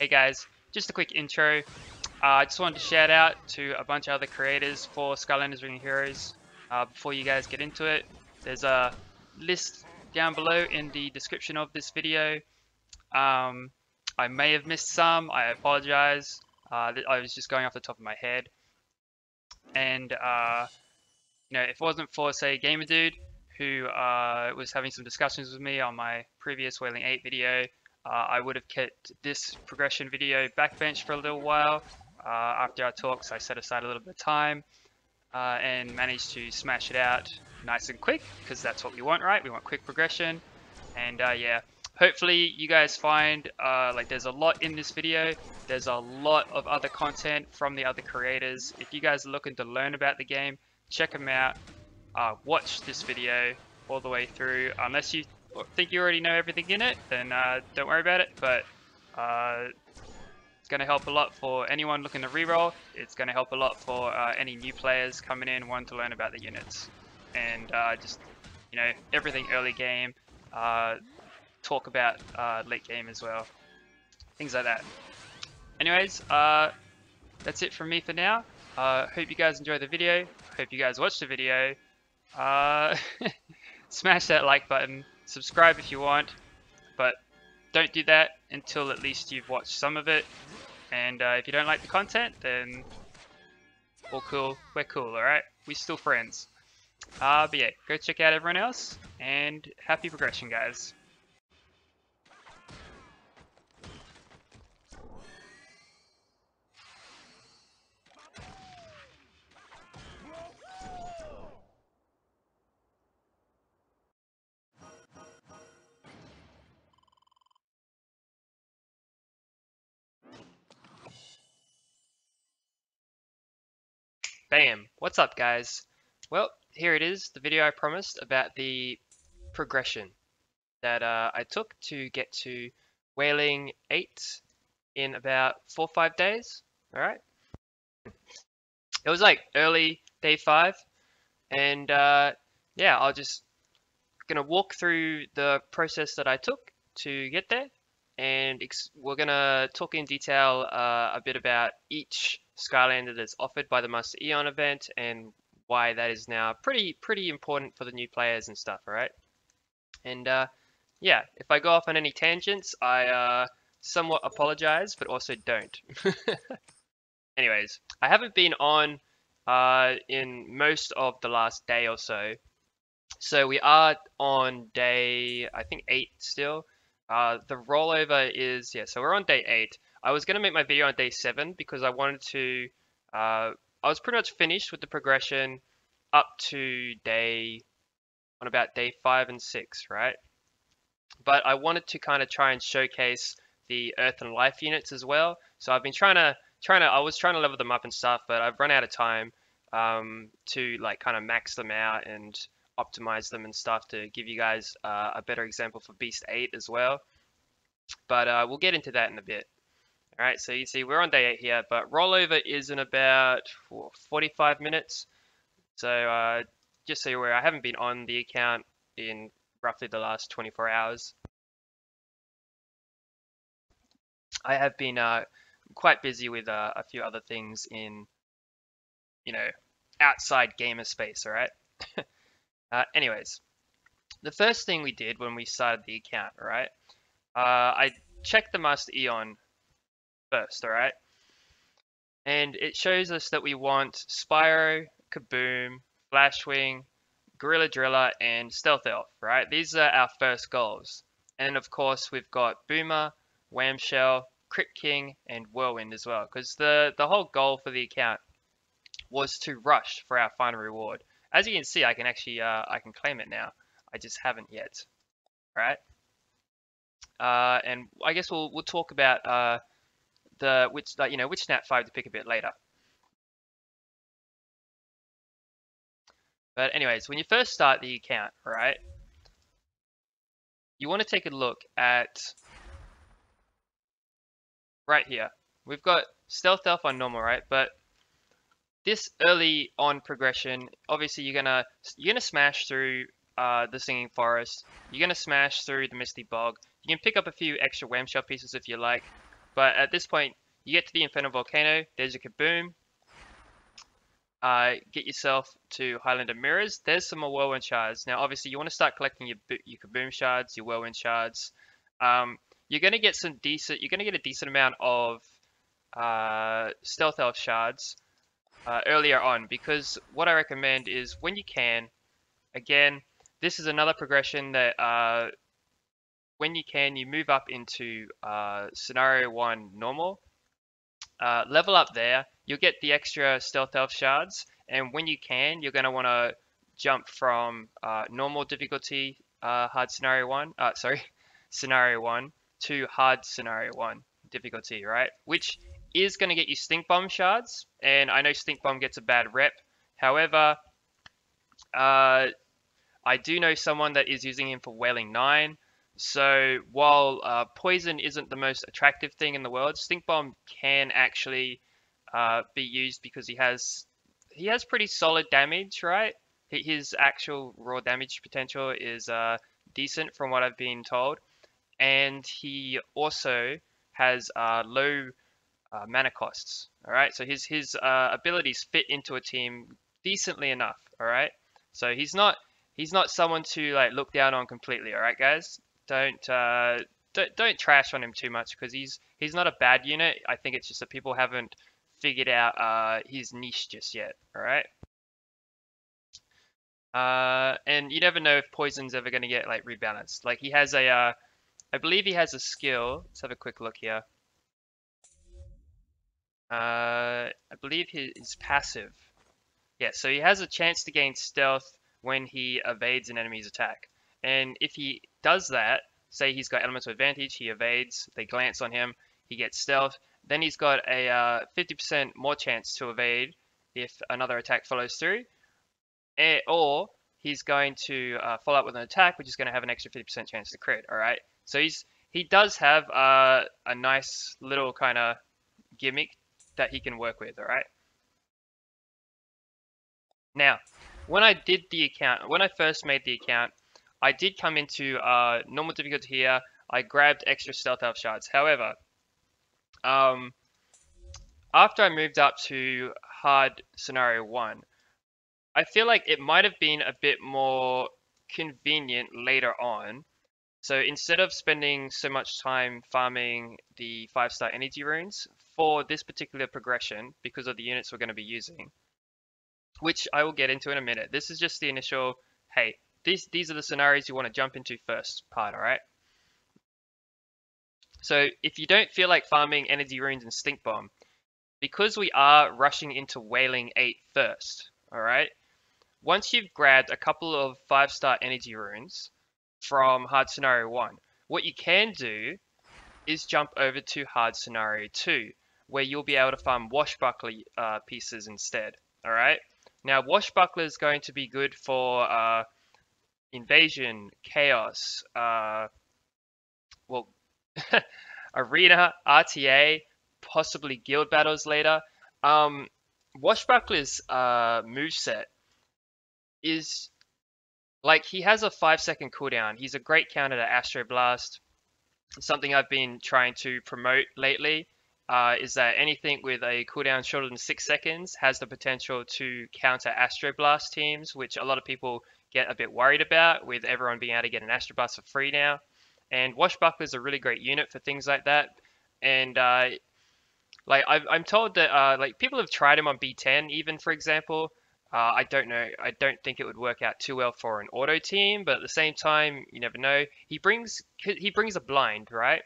Hey guys, just a quick intro. I just wanted to shout out to a bunch of other creators for Skylanders Ring of Heroes. Before you guys get into it, there's a list down below in the description of this video. I may have missed some, I apologize. I was just going off the top of my head. And if it wasn't for, say, GamerDude, who was having some discussions with me on my previous Wailing 8 video, I would have kept this progression video backbench for a little while. After our talks, I set aside a little bit of time and managed to smash it out nice and quick, because that's what we want, right? We want quick progression. And yeah, hopefully you guys find like there's a lot in this video. There's a lot of other content from the other creators. If you guys are looking to learn about the game, check them out. Watch this video all the way through. Unless you think you already know everything in it, then don't worry about it. But it's going to help a lot for anyone looking to reroll. It's going to help a lot for any new players coming in wanting to learn about the units. And just, everything early game. Talk about late game as well. Things like that. Anyways, that's it from me for now. Hope you guys enjoy the video. Hope you guys watch the video. Smash that like button. Subscribe if you want. But don't do that until at least you've watched some of it. And if you don't like the content, then all cool. We're cool, alright? We're still friends. But yeah, go check out everyone else. And happy progression, guys. Bam! What's up, guys? Well, here it is, the video I promised about the progression that I took to get to Wailing 8 in about 4 or 5 days. Alright? It was like early day 5, and yeah, I'll just gonna walk through the process that I took to get there, and we're gonna talk in detail a bit about each Skylander that's offered by the Master Eon event and why that is now pretty important for the new players and stuff, alright? And yeah, if I go off on any tangents, I somewhat apologize, but also don't. Anyways, I haven't been on in most of the last day or so. So we are on day, I think, 8 still. The rollover is, yeah, so we're on day 8. I was going to make my video on day 7 because I wanted to, I was pretty much finished with the progression up to about day 5 and 6, right? But I wanted to kind of try and showcase the Earth and Life units as well. So I've been I was trying to level them up and stuff, but I've run out of time to like kind of max them out and optimize them and stuff to give you guys a better example for Beast 8 as well. But we'll get into that in a bit. Alright, so you see we're on day 8 here, but rollover is in about 45 minutes. So just so you're aware, I haven't been on the account in roughly the last 24 hours. I have been quite busy with a few other things in, outside gamer space, alright? Anyways, the first thing we did when we started the account, alright? I checked the Master Eon first, alright? And it shows us that we want Spyro, Kaboom, Flashwing, Gorilla Driller, and Stealth Elf, right? These are our first goals. And of course, we've got Boomer, Whamshell, Crit King, and Whirlwind as well. Because the whole goal for the account was to rush for our final reward. As you can see, I can actually I can claim it now. I just haven't yet, right? And I guess we'll talk about which Nat 5 to pick a bit later. But anyways, when you first start the account, right, you want to take a look at right here. We've got Stealth Elf on normal, right? But this early on progression, obviously you're gonna smash through the Singing Forest. You're gonna smash through the Misty Bog. You can pick up a few extra Whamshell pieces if you like. But at this point, you get to the Infernal Volcano. There's your Kaboom. Get yourself to Highlander Mirrors. There's some more Whirlwind Shards. Now, obviously, you want to start collecting your Kaboom Shards, your Whirlwind Shards. You're gonna get some decent. You're gonna get a decent amount of Stealth Elf Shards earlier on, because what I recommend is when you can. Again, this is another progression that when you can, you move up into Scenario 1 Normal. Level up there, you'll get the extra Stealth Elf Shards, and when you can, you're going to want to jump from Normal difficulty Hard Scenario 1, Scenario 1 to Hard Scenario 1 difficulty, right? Which is going to get you Stink Bomb Shards, and I know Stink Bomb gets a bad rep. However, I do know someone that is using him for Wailing 9. So while Poison isn't the most attractive thing in the world, Stink Bomb can actually be used because he has pretty solid damage, right? His actual raw damage potential is decent from what I've been told. And he also has low mana costs, alright? So his abilities fit into a team decently enough, alright? So he's not someone to like look down on completely, alright guys? Don't trash on him too much, because he's not a bad unit. I think it's just that people haven't figured out his niche just yet, alright? And you never know if Poison's ever going to get like rebalanced. Like he has a, I believe he has a skill. Let's have a quick look here. I believe his passive. Yeah, so he has a chance to gain stealth when he evades an enemy's attack. And if he does that, say he's got elemental advantage, he evades, they glance on him, he gets stealth, then he's got a 50% more chance to evade if another attack follows through, or he's going to follow up with an attack, which is going to have an extra 50% chance to crit, alright? So he does have a nice little kind of gimmick that he can work with, alright? Now, when I did the account, when I first made the account, I did come into normal difficulty here. I grabbed extra Stealth Elf Shards. However, after I moved up to Hard Scenario 1, I feel like it might have been a bit more convenient later on. So instead of spending so much time farming the 5-star energy runes for this particular progression, because of the units we're going to be using, which I will get into in a minute. This is just the initial, hey, these are the scenarios you want to jump into first part, alright? So if you don't feel like farming energy runes and Stink Bomb, because we are rushing into Wailing 8 first, alright? Once you've grabbed a couple of 5-star energy runes from Hard Scenario 1, what you can do is jump over to Hard Scenario 2, where you'll be able to farm Washbuckler pieces instead, alright? Now, Washbuckler is going to be good for Invasion, Chaos, well, Arena, RTA, possibly Guild Battles later. Washbuckler's moveset is, like, he has a 5-second cooldown. He's a great counter to Astro Blast. Something I've been trying to promote lately is that anything with a cooldown shorter than 6 seconds has the potential to counter Astro Blast teams, which a lot of people get a bit worried about, with everyone being able to get an Astro Blast for free now. And Washbuckler is a really great unit for things like that. And like I'm told that like people have tried him on B10 even, for example. I don't know. I don't think it would work out too well for an auto team, but at the same time, you never know. He brings a blind, right?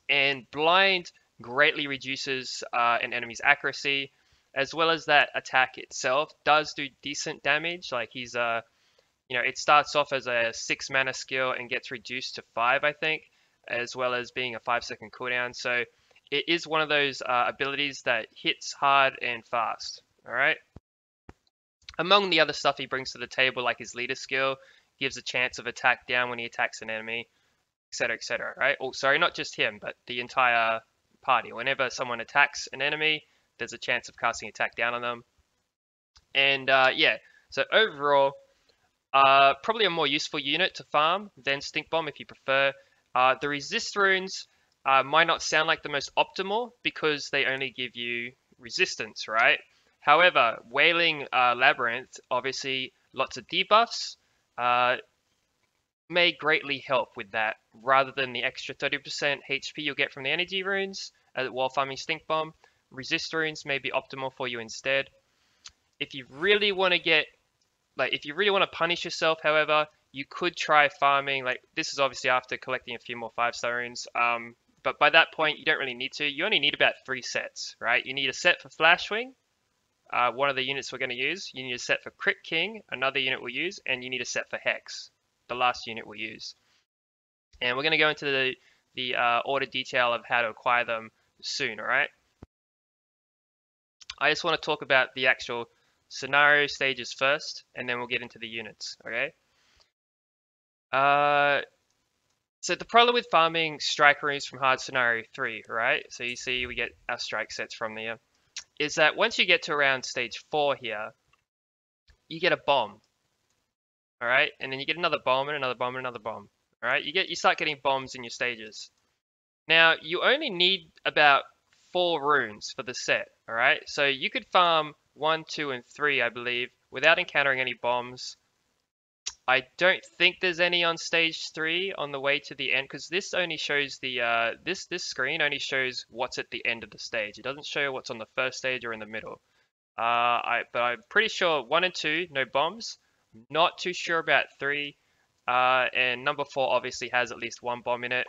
And blind greatly reduces an enemy's accuracy, as well as that attack itself does do decent damage. Like he's you know, it starts off as a 6 mana skill and gets reduced to 5, I think, as well as being a 5-second cooldown. So it is one of those abilities that hits hard and fast. All right. Among the other stuff he brings to the table, like his leader skill, gives a chance of attack down when he attacks an enemy, etc., right? Oh, sorry, not just him, but the entire party. Whenever someone attacks an enemy, there's a chance of casting attack down on them. And yeah, so overall, probably a more useful unit to farm than Stink Bomb if you prefer. The resist runes might not sound like the most optimal because they only give you resistance, right? However, Wailing Labyrinth, obviously lots of debuffs, may greatly help with that rather than the extra 30% HP you'll get from the energy runes while farming Stink Bomb. Resist runes may be optimal for you instead. If you really want to get, if you really want to punish yourself, however, you could try farming, this is obviously after collecting a few more 5-star runes, but by that point you don't really need to. You only need about 3 sets, right? You need a set for Flashwing, one of the units we're going to use. You need a set for Crit King, another unit we'll use, and you need a set for Hex, the last unit we'll use. And we're going to go into the order detail of how to acquire them soon, alright? I just want to talk about the actual scenario stages first, and then we'll get into the units, okay? So the problem with farming strike runes from hard scenario 3, right? So you see we get our strike sets from there, is that once you get to around stage 4 here, you get a bomb, alright? And then you get another bomb and another bomb and another bomb, alright? You start getting bombs in your stages. Now, you only need about 4 runes for the set, alright? So you could farm 1, 2, and 3, I believe, without encountering any bombs. I don't think there's any on stage 3 on the way to the end, because this only shows the this screen only shows what's at the end of the stage. It doesn't show what's on the first stage or in the middle. But I'm pretty sure 1 and 2 no bombs. Not too sure about 3, and number 4 obviously has at least 1 bomb in it.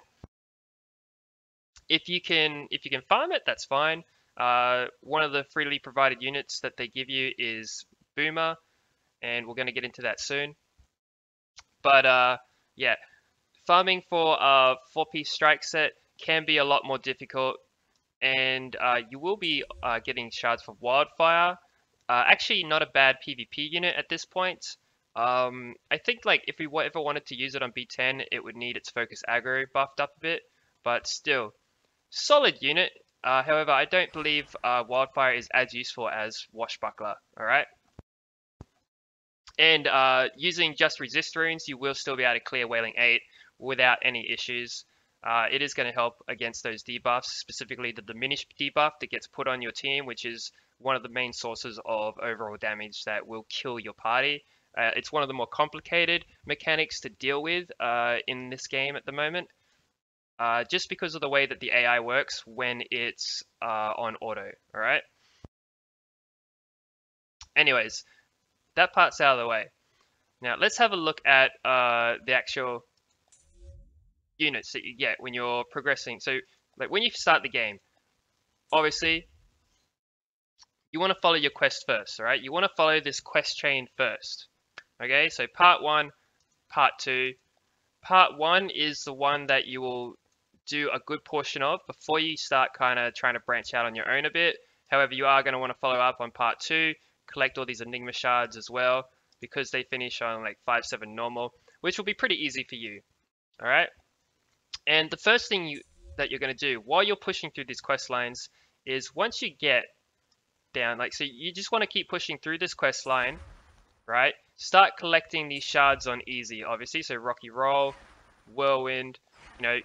If you can farm it, that's fine. One of the freely provided units that they give you is Boomer, and we're going to get into that soon. But yeah, farming for a 4-piece strike set can be a lot more difficult, and you will be getting shards for Wildfire. Actually, not a bad PvP unit at this point. I think if we ever wanted to use it on B10, it would need its focus aggro buffed up a bit, but still, solid unit. However, I don't believe Wildfire is as useful as Washbuckler, alright? And using just resist runes, you will still be able to clear Wailing 8 without any issues. It is going to help against those debuffs, specifically the diminished debuff that gets put on your team, which is one of the main sources of overall damage that will kill your party. It's one of the more complicated mechanics to deal with in this game at the moment, just because of the way that the AI works when it's on auto, alright? Anyways, that part's out of the way. Now let's have a look at the actual units that you get when you're progressing. So when you start the game, obviously you want to follow your quest first, alright? You want to follow this quest chain first. Okay, so part 1, part 2. Part 1 is the one that you will do a good portion of before you start kind of trying to branch out on your own a bit. However, you are going to want to follow up on part 2, collect all these Enigma shards as well, because they finish on 5-7 normal, which will be pretty easy for you. Alright? And the first thing that you're going to do while you're pushing through these quest lines is once you get down, so you just want to keep pushing through this quest line, right? Start collecting these shards on easy, obviously. So Rocky Roll, Whirlwind,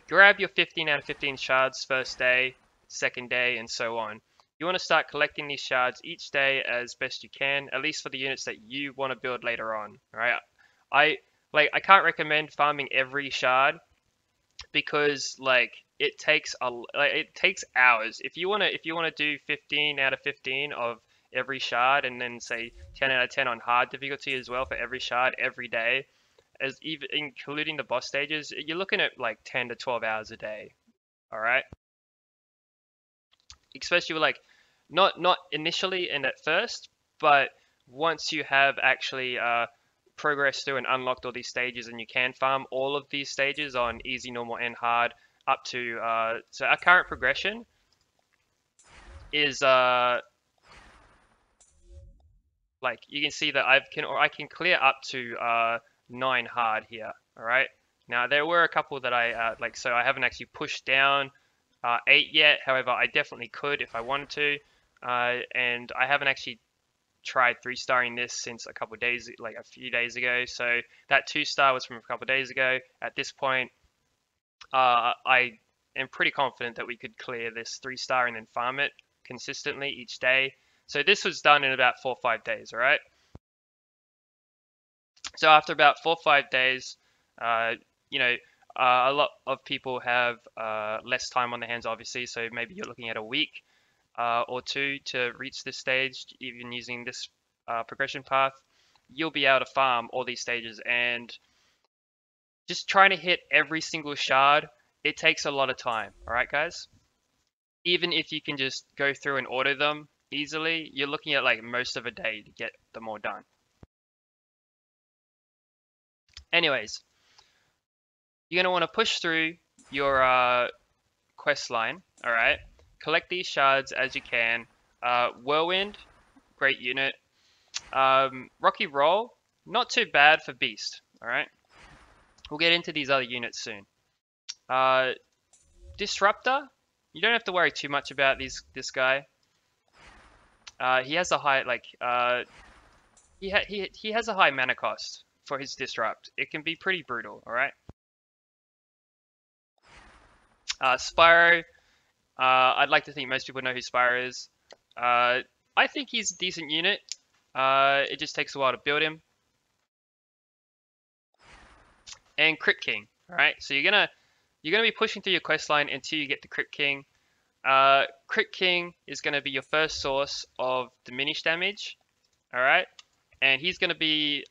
grab your 15 out of 15 shards first day, second day, and so on. You want to start collecting these shards each day as best you can, at least for the units that you want to build later on, right? I can't recommend farming every shard because it takes hours. If you want to do 15 out of 15 of every shard, and then say 10 out of 10 on hard difficulty as well for every shard every day, as even including the boss stages, you're looking at 10 to 12 hours a day. All right, especially with not initially and at first, but once you have actually progressed through and unlocked all these stages, and you can farm all of these stages on easy, normal, and hard up to so our current progression is you can see that I can clear up to 9 hard here. All right. Now there were a couple that I so I haven't actually pushed down 8 yet. However, I definitely could if I wanted to, and I haven't actually tried 3-starring this since a couple of days, a few days ago. So that 2-star was from a couple of days ago. At this point, I am pretty confident that we could clear this 3-star and then farm it consistently each day. So this was done in about 4 or 5 days, all right? So after about 4 or 5 days, you know, a lot of people have less time on their hands, obviously. So maybe you're looking at a week or 2 to reach this stage, even using this progression path. You'll be able to farm all these stages, and just trying to hit every single shard, it takes a lot of time. All right, guys? Even if you can just go through and order them easily, you're looking at like most of a day to get them all done. Anyways, you're going to want to push through your quest line, all right? Collect these shards as you can. Whirlwind, great unit. Rocky Roll, not too bad for Beast, all right? We'll get into these other units soon. Disruptor, you don't have to worry too much about this guy. He has a high he has a high mana cost for his disrupt. It can be pretty brutal, all right? Spyro, I'd like to think most people know who Spyro is. I think he's a decent unit. It just takes a while to build him. And Crit King, all right? So you're gonna be pushing through your quest line until you get the Crit King. Crit King is gonna be your first source of diminished damage, all right? And he's gonna be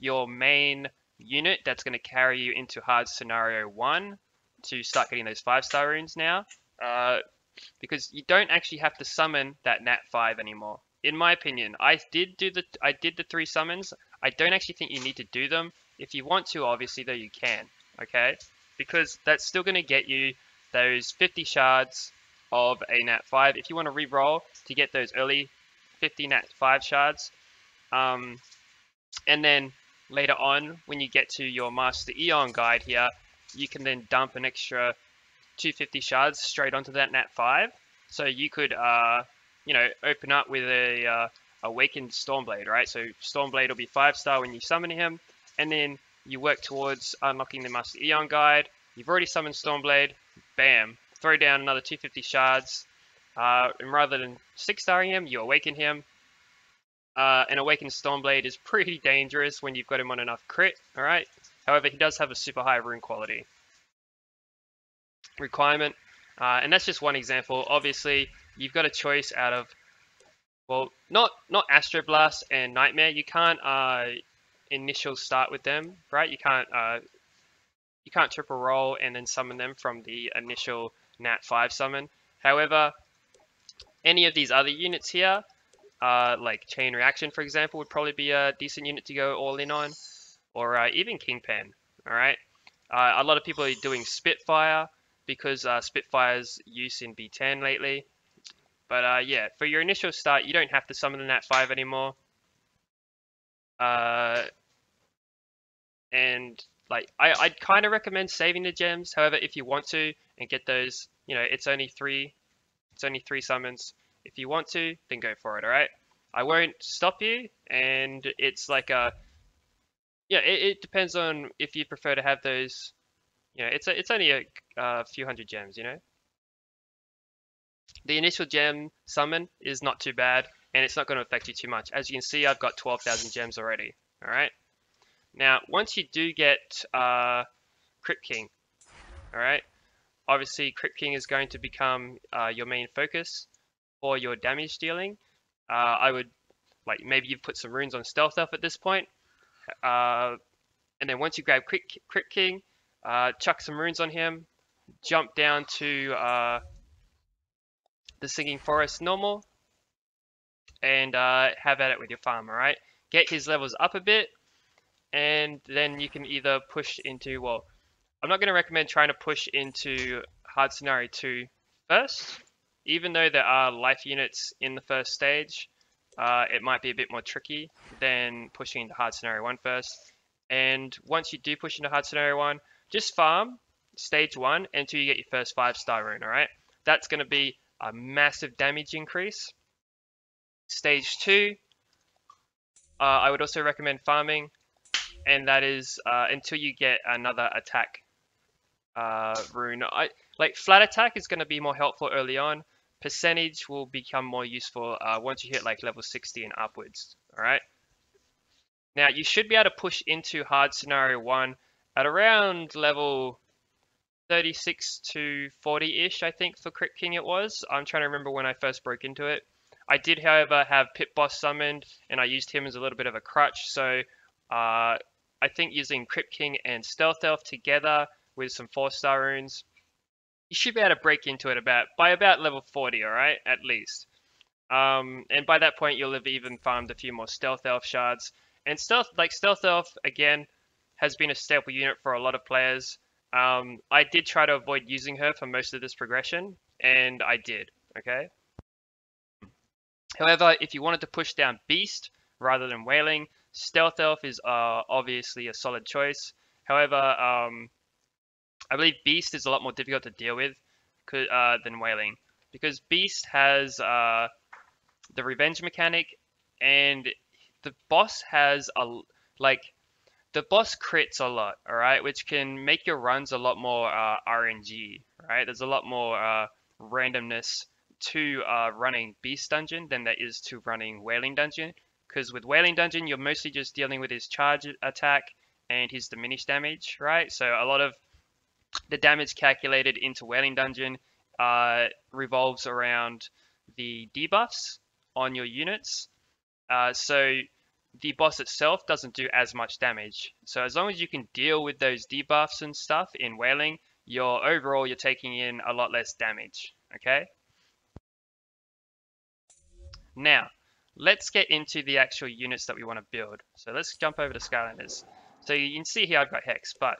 your main unit that's gonna carry you into hard scenario 1 to start getting those 5-star runes now. Because you don't actually have to summon that Nat 5 anymore. In my opinion, I did the 3 summons. I don't actually think you need to do them. If you want to, obviously, though, you can. Okay, because that's still going to get you those 50 shards of a Nat 5. If you want to re-roll to get those early 50 Nat 5 shards, and then later on, when you get to your Master Eon guide here, you can then dump an extra 250 shards straight onto that Nat 5. So you could, you know, open up with a Awakened Stormblade, right? So Stormblade will be 5-star when you summon him, and then you work towards unlocking the Master Eon guide. You've already summoned Stormblade, bam, throw down another 250 shards, and rather than 6-starring him, you awaken him. An Awakened Stormblade is pretty dangerous when you've got him on enough crit, alright? However, he does have a super high rune quality requirement, and that's just one example. Obviously, you've got a choice out of, well, not Astro Blast and Nightmare. You can't initial start with them, right? You can't triple roll and then summon them from the initial Nat 5 summon. However, any of these other units here, like Chain Reaction, for example, would probably be a decent unit to go all in on, or even Kingpin. All right, a lot of people are doing Spitfire because Spitfire's use in B10 lately. But yeah, for your initial start, you don't have to summon the Nat 5 anymore. And like I'd kind of recommend saving the gems. However, if you want to and get those, you know, it's only three summons. If you want to, then go for it. All right, I won't stop you, and it's like yeah, it depends on if you prefer to have those. You know, it's only a few hundred gems, you know. The initial gem summon is not too bad, and it's not going to affect you too much. As you can see, I've got 12,000 gems already. All right. Now, once you do get Crit King, all right, obviously Crit King is going to become your main focus for your damage dealing. I would, like, maybe you've put some runes on Stealth Elf at this point, and then once you grab Crit King, chuck some runes on him, jump down to the Singing Forest normal, and have at it with your farm, all right? Get his levels up a bit, and then you can either push into, well, I'm not going to recommend trying to push into Hard Scenario 2 first. Even though there are life units in the first stage, it might be a bit more tricky than pushing into Hard Scenario 1 first. And once you do push into Hard Scenario 1, just farm Stage 1 until you get your first 5-star rune, alright? That's going to be a massive damage increase. Stage 2, I would also recommend farming, and that is until you get another attack Rune. Like flat attack is going to be more helpful early on. Percentage will become more useful once you hit like level 60 and upwards. All right. Now you should be able to push into hard scenario 1 at around level 36 to 40-ish, I think for Crit King it was. I'm trying to remember when I first broke into it. I did, however, have Pit Boss summoned, and I used him as a little bit of a crutch. So I think using Crit King and Stealth Elf together with some 4-star runes, you should be able to break into it by about level 40, all right, at least. And by that point, you'll have even farmed a few more Stealth Elf shards. And Stealth Elf, again, has been a staple unit for a lot of players. I did try to avoid using her for most of this progression, and I did, okay? However, if you wanted to push down Beast rather than Wailing, Stealth Elf is obviously a solid choice. However, I believe Beast is a lot more difficult to deal with than Wailing, because Beast has the revenge mechanic, and the boss has the boss crits a lot, all right, which can make your runs a lot more RNG, right? There's a lot more randomness to running Beast Dungeon than there is to running Wailing Dungeon, because with Wailing Dungeon, you're mostly just dealing with his charge attack and his diminished damage, right? So a lot of the damage calculated into Wailing Dungeon revolves around the debuffs on your units. So the boss itself doesn't do as much damage. So as long as you can deal with those debuffs and stuff in Wailing, overall you're taking in a lot less damage, okay? Now, let's get into the actual units that we want to build. So let's jump over to Skylanders. So you can see here I've got Hex, but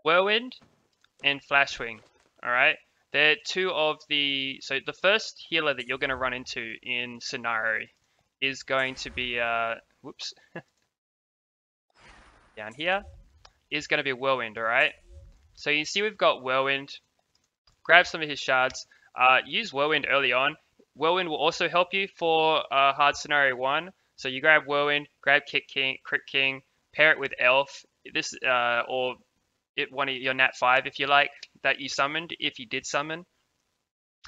Whirlwind and Flashwing, alright? They're two of so the first healer that you're going to run into in Scenario is going to be, whoops, down here, is going to be Whirlwind, alright? So you see we've got Whirlwind, grab some of his shards, use Whirlwind early on. Whirlwind will also help you for hard scenario 1. So you grab Whirlwind, grab Crit King, pair it with Elf, or one of your Nat 5 if you like, that you summoned, if you did summon.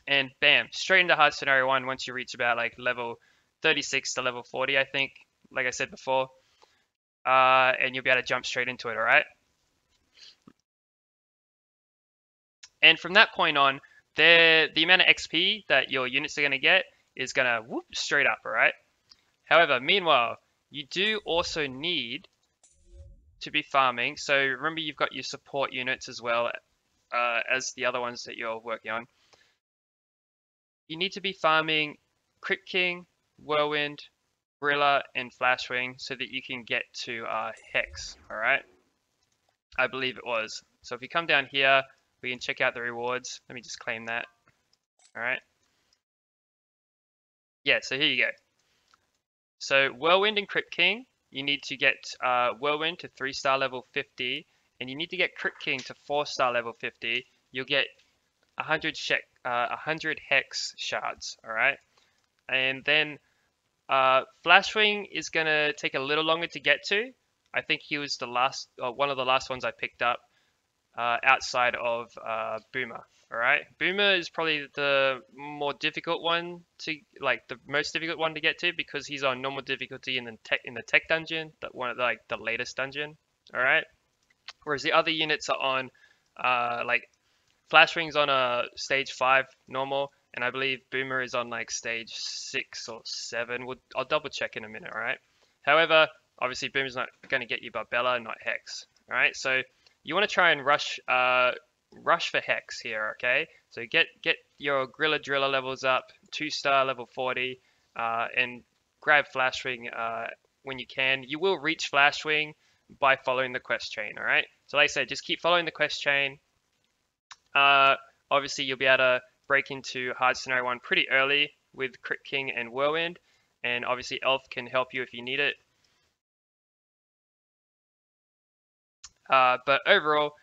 And bam, straight into hard scenario 1 once you reach about like level 36 to level 40, I think, like I said before. And you'll be able to jump straight into it, alright? And from that point on, the amount of XP that your units are going to get is going to whoop straight up, alright? However, meanwhile, you do also need to be farming. So remember, you've got your support units as well as the other ones that you're working on. You need to be farming Crit King, Whirlwind, Gorilla, and Flashwing so that you can get to Hex, alright? I believe it was. So if you come down here, we can check out the rewards. Let me just claim that. Alright. Yeah, so here you go. So Whirlwind and Crit King, you need to get Whirlwind to 3-star level 50, and you need to get Crit King to 4-star level 50. You'll get 100 Hex shards, alright? And then Flashwing is going to take a little longer to get to. I think he was one of the last ones I picked up outside of Boomer. All right, Boomer is probably the more difficult one the most difficult one to get to, because he's on normal difficulty in the tech dungeon, one of the latest dungeon. All right, whereas the other units are on Flashwing's on a stage 5 normal, and I believe Boomer is on like stage 6 or 7. I'll double check in a minute. All right. However, obviously Boomer's not going to get you Barbella, not Hex. All right, so you want to try and rush for Hex here, okay? So get your Gorilla Driller levels up, 2-star level 40, and grab Flashwing when you can. You will reach Flashwing by following the quest chain, all right? So like I said, just keep following the quest chain. Obviously, you'll be able to break into hard scenario 1 pretty early with Crit King and Whirlwind, and obviously Elf can help you if you need it. But overall,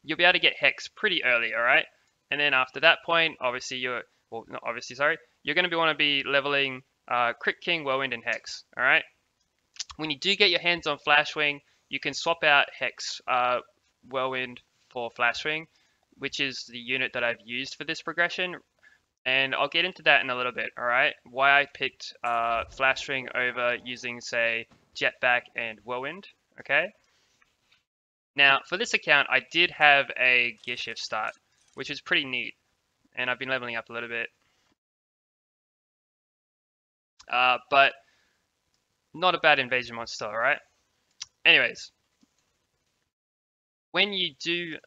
you'll be able to get Hex pretty early, all right? And then after that point, obviously you're going to want to be leveling Crit King, Whirlwind, and Hex, all right? When you do get your hands on Flashwing, you can swap out Hex Whirlwind for Flashwing, which is the unit that I've used for this progression. And I'll get into that in a little bit, alright? Why I picked Flashwing over using, say, Jetpack and Whirlwind, okay? Now, for this account, I did have a gear shift start, which is pretty neat. And I've been leveling up a little bit. But not a bad invasion monster, alright? Anyways, when you do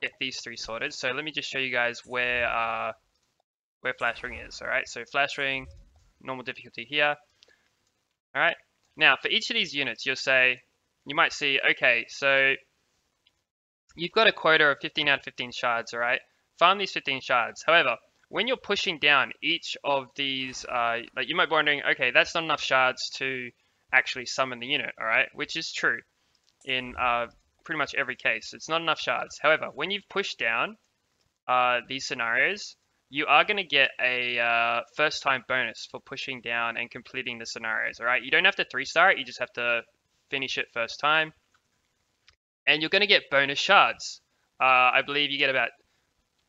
get these three sorted, so let me just show you guys where Flashwing is, alright? So Flashwing, normal difficulty here. Alright, now for each of these units, you might see, okay, so you've got a quota of 15 out of 15 shards, alright? Farm these 15 shards. However, when you're pushing down each of these, like you might be wondering, okay, that's not enough shards to actually summon the unit, alright? Which is true in pretty much every case. It's not enough shards. However, when you've pushed down these scenarios, you are going to get a first time bonus for pushing down and completing the scenarios, alright? You don't have to 3-star it, you just have to finish it first time. And you're going to get bonus shards. I believe you get about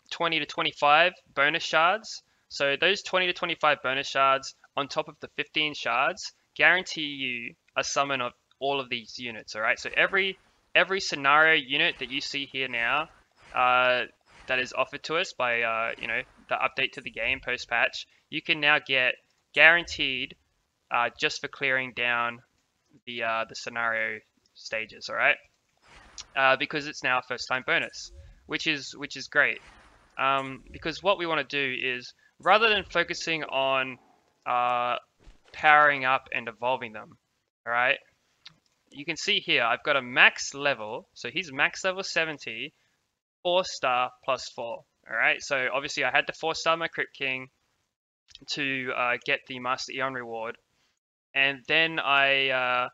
20 to 25 bonus shards. So those 20 to 25 bonus shards on top of the 15 shards guarantee you a summon of all of these units, alright? So every scenario unit that you see here now that is offered to us by the update to the game post patch, you can now get guaranteed just for clearing down the scenario stages, alright? Because it's now a first time bonus, which is great. Because what we want to do is, rather than focusing on powering up and evolving them, alright? You can see here, I've got a max level, so he's max level 70, 4-star plus 4, alright? So obviously I had to 4-star my Crypt King to get the Master Eon reward, and then the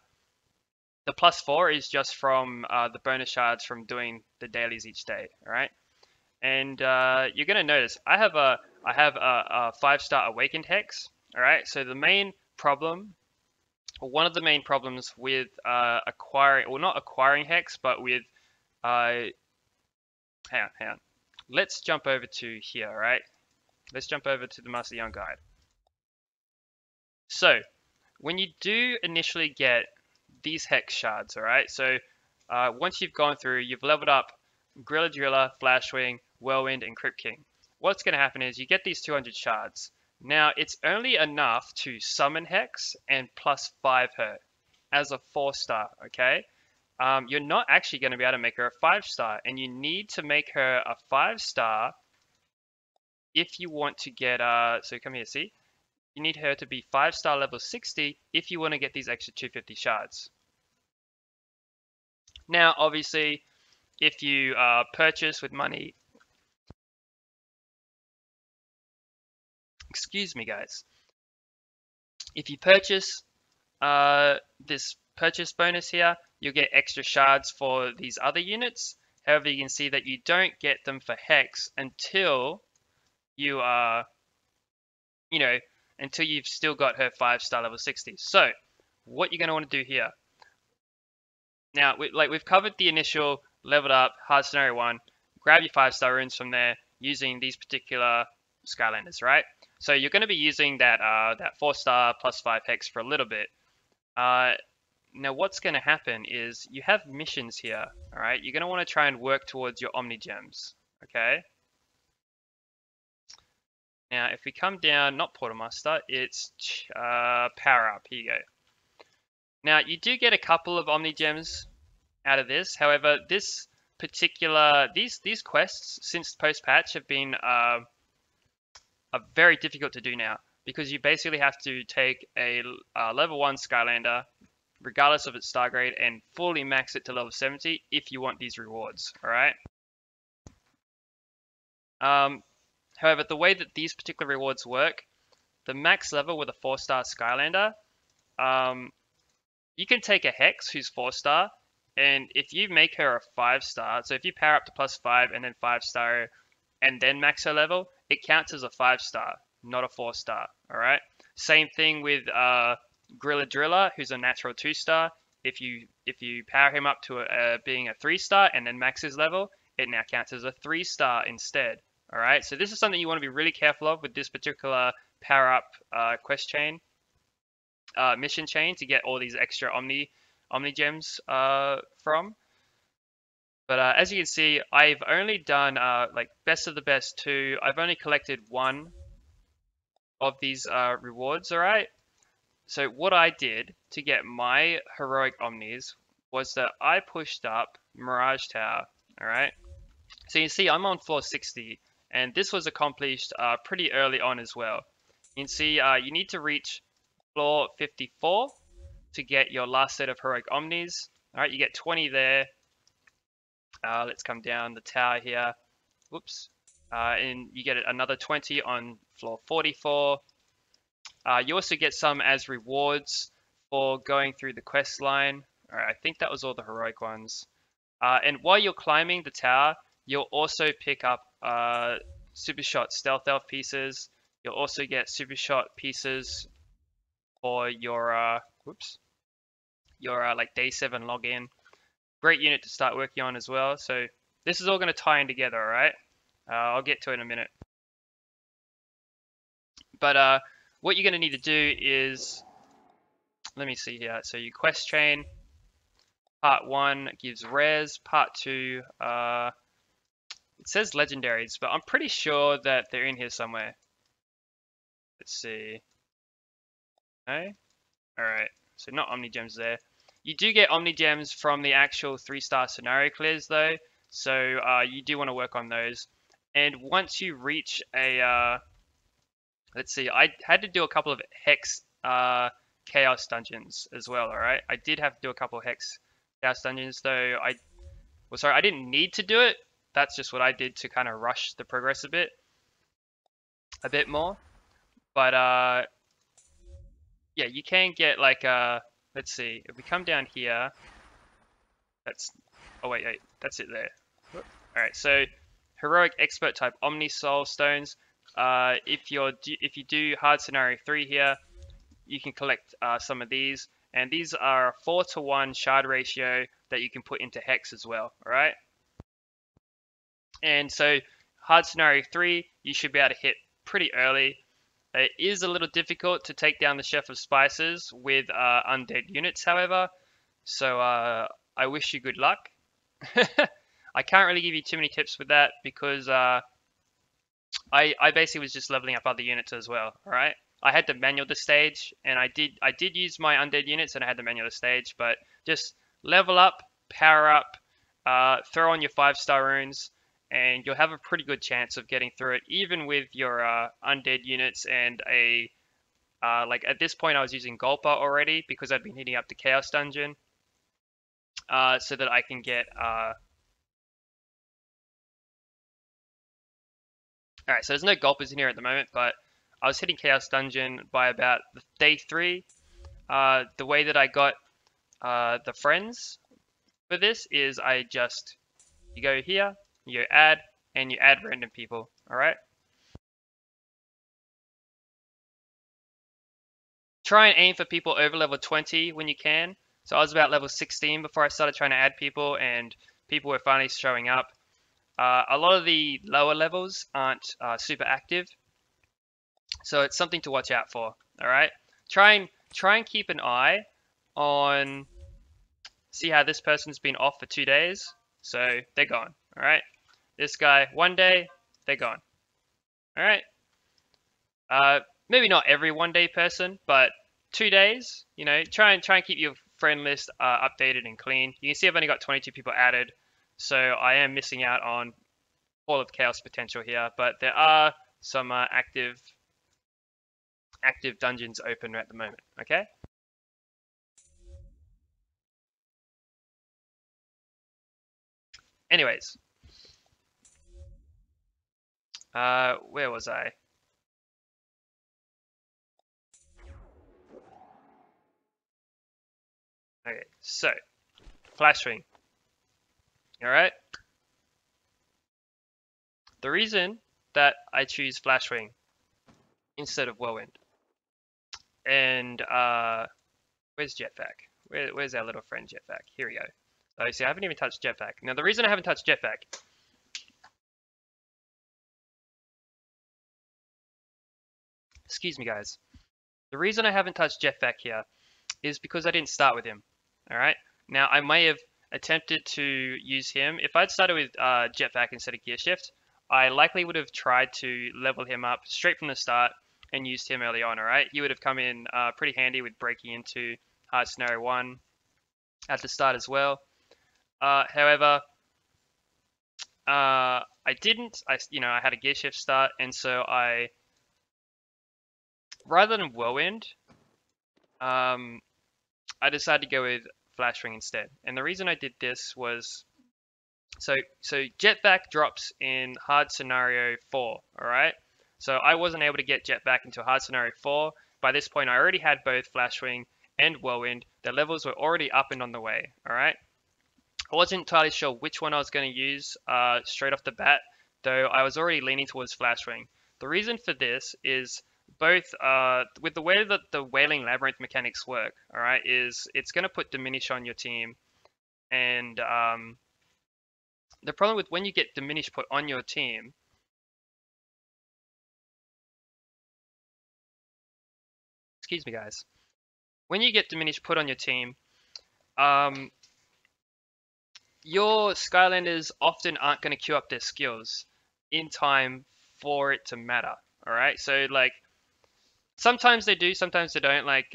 plus 4 is just from the bonus shards from doing the dailies each day, alright? And you're going to notice I have a 5-star Awakened Hex, alright? So the main problem, or one of the main problems with acquiring, well, not acquiring Hex, but with hang on. Let's jump over to here, alright? Let's jump over to the Master Eon guide. So when you do initially get these Hex shards, alright? So once you've gone through, you've leveled up Gorilla Driller, Flashwing, Whirlwind, and Crypt King. What's going to happen is you get these 200 shards. Now, it's only enough to summon Hex and plus 5 her as a 4-star, okay? You're not actually going to be able to make her a 5-star, and you need to make her a 5-star if you want to get, so come here, see? You need her to be 5-star level 60 if you want to get these extra 250 shards. Now, obviously, if you purchase with money, excuse me guys, if you purchase this purchase bonus here, you'll get extra shards for these other units. However, you can see that you don't get them for Hex until you are, until you've still got her 5-star level 60. So what you're going to want to do here, now we've covered the initial leveled up hard scenario 1, grab your 5-star runes from there using these particular Skylanders, right? So you're going to be using that 4-star plus 5 Hex for a little bit. Now what's going to happen is you have missions here, alright? You're going to want to try and work towards your Omni Gems, okay? Now if we come down, not Portal Master, it's Power Up, here you go. Now you do get a couple of Omni Gems out of this, however this particular, these quests since post-patch have been are very difficult to do now, because you basically have to take a level 1 Skylander, regardless of its star grade, and fully max it to level 70 if you want these rewards, alright? However, the way that these particular rewards work, the max level with a 4-star Skylander, you can take a Hex who's 4-star, and if you make her a 5-star, so if you power up to plus 5 and then 5-star and then max her level, it counts as a 5-star, not a 4-star, alright? Same thing with Gorilla Driller, who's a natural 2-star. if you power him up to being a 3-star and then max his level, it now counts as a 3-star instead. All right, so this is something you want to be really careful of with this particular power up quest chain, mission chain, to get all these extra Omni gems from. But as you can see, I've only done like best of the best 2. I've only collected 1 of these rewards. All right. So what I did to get my heroic Omnis was that I pushed up Mirage Tower. All right. So you can see I'm on floor 60, and this was accomplished pretty early on as well. You can see you need to reach floor 54 to get your last set of heroic Omnis. All right, you get 20 there. Let's come down the tower here. Whoops. And you get another 20 on floor 44. You also get some as rewards for going through the quest line. All right, I think that was all the heroic ones. And while you're climbing the tower, you'll also pick up Super Shot Stealth Elf pieces. You'll also get Super Shot pieces for your like day 7 login. Great unit to start working on as well. So this is all going to tie in together, all right? I'll get to it in a minute. But what you're going to need to do is, let me see here. So you quest chain. Part 1 gives rares. Part 2, it says legendaries, but I'm pretty sure that they're in here somewhere. Let's see. Okay. All right. So not Omni Gems there. You do get Omni Gems from the actual 3-star scenario clears though, so you do want to work on those. And once you reach a, let's see, I had to do a couple of Hex Chaos dungeons as well, alright? I did have to do a couple of Hex Chaos dungeons, though I didn't need to do it. That's just what I did to kind of rush the progress a bit more. But yeah, you can get like let's see, if we come down here, oh wait, that's it there. Alright, so heroic expert type Omni Soul Stones. If you do hard scenario 3 here, you can collect some of these, and these are a 4-to-1 shard ratio that you can put into Hex as well, alright? And so hard scenario 3, you should be able to hit pretty early. It is a little difficult to take down the Chef of Spices with undead units, however, so I wish you good luck. I can't really give you too many tips with that because I basically was just leveling up other units as well, alright? I had to manual the stage, and I did use my undead units, and I had to manual the stage, but just level up, power up, throw on your 5-star runes, and you'll have a pretty good chance of getting through it, even with your undead units and a like at this point I was using Gulper already because I'd been hitting up the Chaos Dungeon, so that I can get Alright, so there's no Gulpers in here at the moment, but I was hitting Chaos Dungeon by about day 3. The way that I got the friends for this is you go here, you add, and you add random people, alright? Try and aim for people over level 20 when you can. So I was about level 16 before I started trying to add people, and people were finally showing up. A lot of the lower levels aren't super active, so it's something to watch out for, alright? Try and keep an eye on, see how this person's been off for 2 days, so they're gone, alright? This guy, 1 day, they're gone. Alright? Maybe not every 1 day person, but 2 days, you know, try and keep your friend list updated and clean. You can see I've only got 22 people added, so I am missing out on all of Chaos potential here, but there are some active dungeons open at the moment, okay? Anyways, where was I? Okay, so Flash Ring. Alright? The reason that I choose Flash Ring instead of Whirlwind, and where's Jetpack? Where's our little friend Jetpack? Here we go. So see, I haven't even touched Jetpack. Now the reason I haven't touched Jetpack, excuse me guys, the reason I haven't touched Jetpack here is because I didn't start with him. All right. Now I may have attempted to use him. If I'd started with Jetpack instead of Gear Shift, I likely would have tried to level him up straight from the start and used him early on. All right. He would have come in pretty handy with breaking into hard scenario 1 at the start as well. However, I didn't. I had a Gear Shift start, and so I, rather than Whirlwind, I decided to go with Flash Ring instead. And the reason I did this was, so Jetpack drops in hard scenario 4, all right? So I wasn't able to get Jetpack into hard scenario 4. By this point, I already had both Flash Ring and Whirlwind. Their levels were already up and on the way, all right? I wasn't entirely sure which one I was going to use straight off the bat, though I was already leaning towards Flash Ring. The reason for this is both with the way that the Wailing Labyrinth mechanics work, all right, is it's going to put Diminish on your team. And the problem with when you get Diminish put on your team, excuse me guys, when you get Diminish put on your team, your Skylanders often aren't going to queue up their skills in time for it to matter, all right? So like, sometimes they do, sometimes they don't. Like,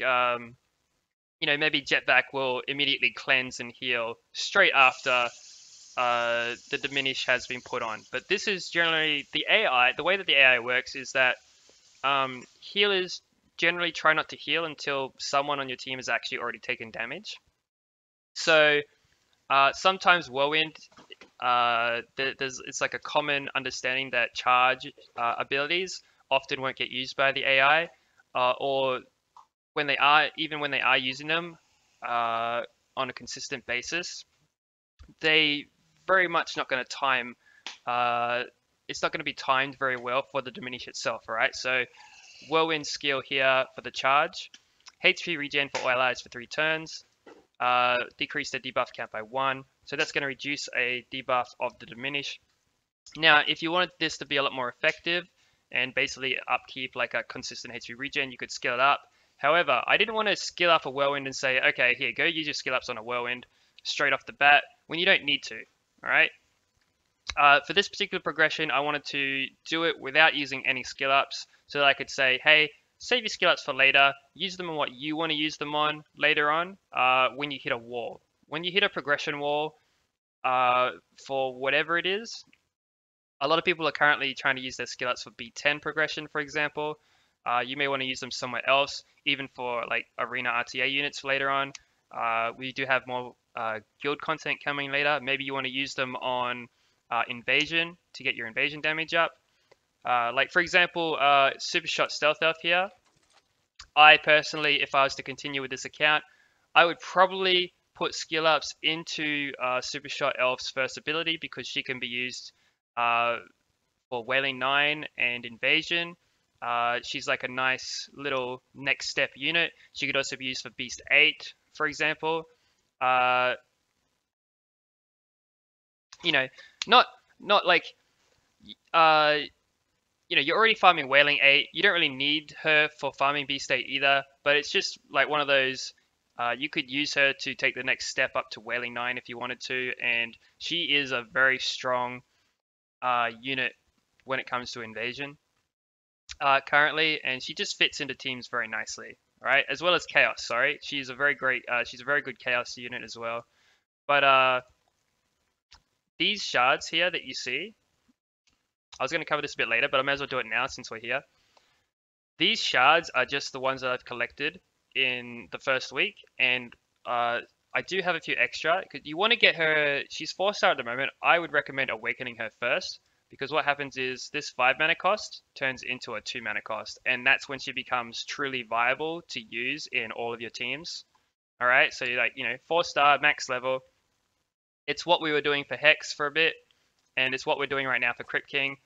maybe Jetpack will immediately cleanse and heal straight after the Diminish has been put on. But this is generally the AI. The way that the AI works is that healers generally try not to heal until someone on your team has actually already taken damage. So sometimes Whirlwind, it's like a common understanding that charge abilities often won't get used by the AI. Or when they are using them on a consistent basis, they very much not going to time. It's not going to be timed very well for the Diminish itself, all right? So Whirlwind skill here for the charge, HP regen for all allies for 3 turns, decrease the debuff count by 1. So that's going to reduce a debuff of the Diminish. Now, if you wanted this to be a lot more effective, and basically upkeep like a consistent HP regen, you could skill it up. However, I didn't want to skill up a Whirlwind and say, okay, here, go use your skill ups on a Whirlwind straight off the bat when you don't need to, all right? For this particular progression, I wanted to do it without using any skill ups so that I could say, hey, save your skill ups for later, use them on what you want to use them on later on when you hit a wall. When you hit a progression wall for whatever it is, a lot of people are currently trying to use their skill ups for B10 progression, for example. You may want to use them somewhere else, even for like arena RTA units later on. We do have more guild content coming later. Maybe you want to use them on invasion to get your invasion damage up. Like for example, Super Shot Stealth Elf here. I personally, if I was to continue with this account, I would probably put skill ups into Super Shot Elf's first ability because she can be used for Wailing 9 and Invasion. She's like a nice little next step unit. She could also be used for Beast 8, for example. Not like you're already farming Wailing 8. You don't really need her for farming Beast 8 either, but it's just like one of those, you could use her to take the next step up to Wailing 9 if you wanted to, and she is a very strong unit when it comes to invasion currently, and she just fits into teams very nicely, right? As well as Chaos, sorry. She's a very good Chaos unit as well. But these shards here that you see, I was going to cover this a bit later, but I may as well do it now since we're here. These shards are just the ones that I've collected in the first week, and I do have a few extra. You want to get her, she's 4-star at the moment. I would recommend awakening her first, because what happens is this 5 mana cost turns into a 2 mana cost, and that's when she becomes truly viable to use in all of your teams. All right, so you're like, 4-star max level. It's what we were doing for Hex for a bit, and it's what we're doing right now for Crypt King.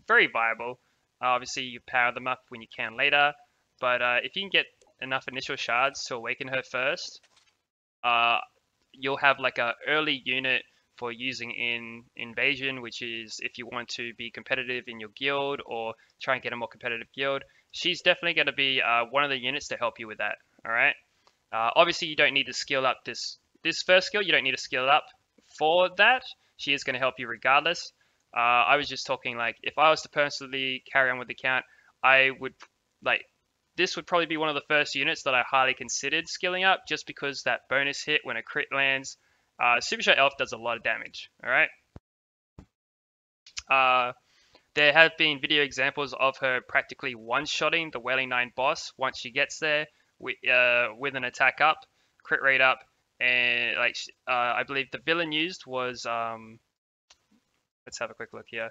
Very viable. Obviously, you power them up when you can later, but if you can get enough initial shards to awaken her first, you'll have like a early unit for using in Invasion, which is if you want to be competitive in your guild or try and get a more competitive guild. She's definitely going to be one of the units to help you with that. All right. Obviously, you don't need to skill up this first skill. You don't need to skill up for that. She is going to help you regardless. I was just talking like if I was to personally carry on with the count, I would like this would probably be one of the first units that I highly considered skilling up just because that bonus hit when a crit lands. Super Shot Elf does a lot of damage. All right. There have been video examples of her practically one-shotting the Wailing 9 boss once she gets there with an attack up, crit rate up, and like I believe the villain used was let's have a quick look here.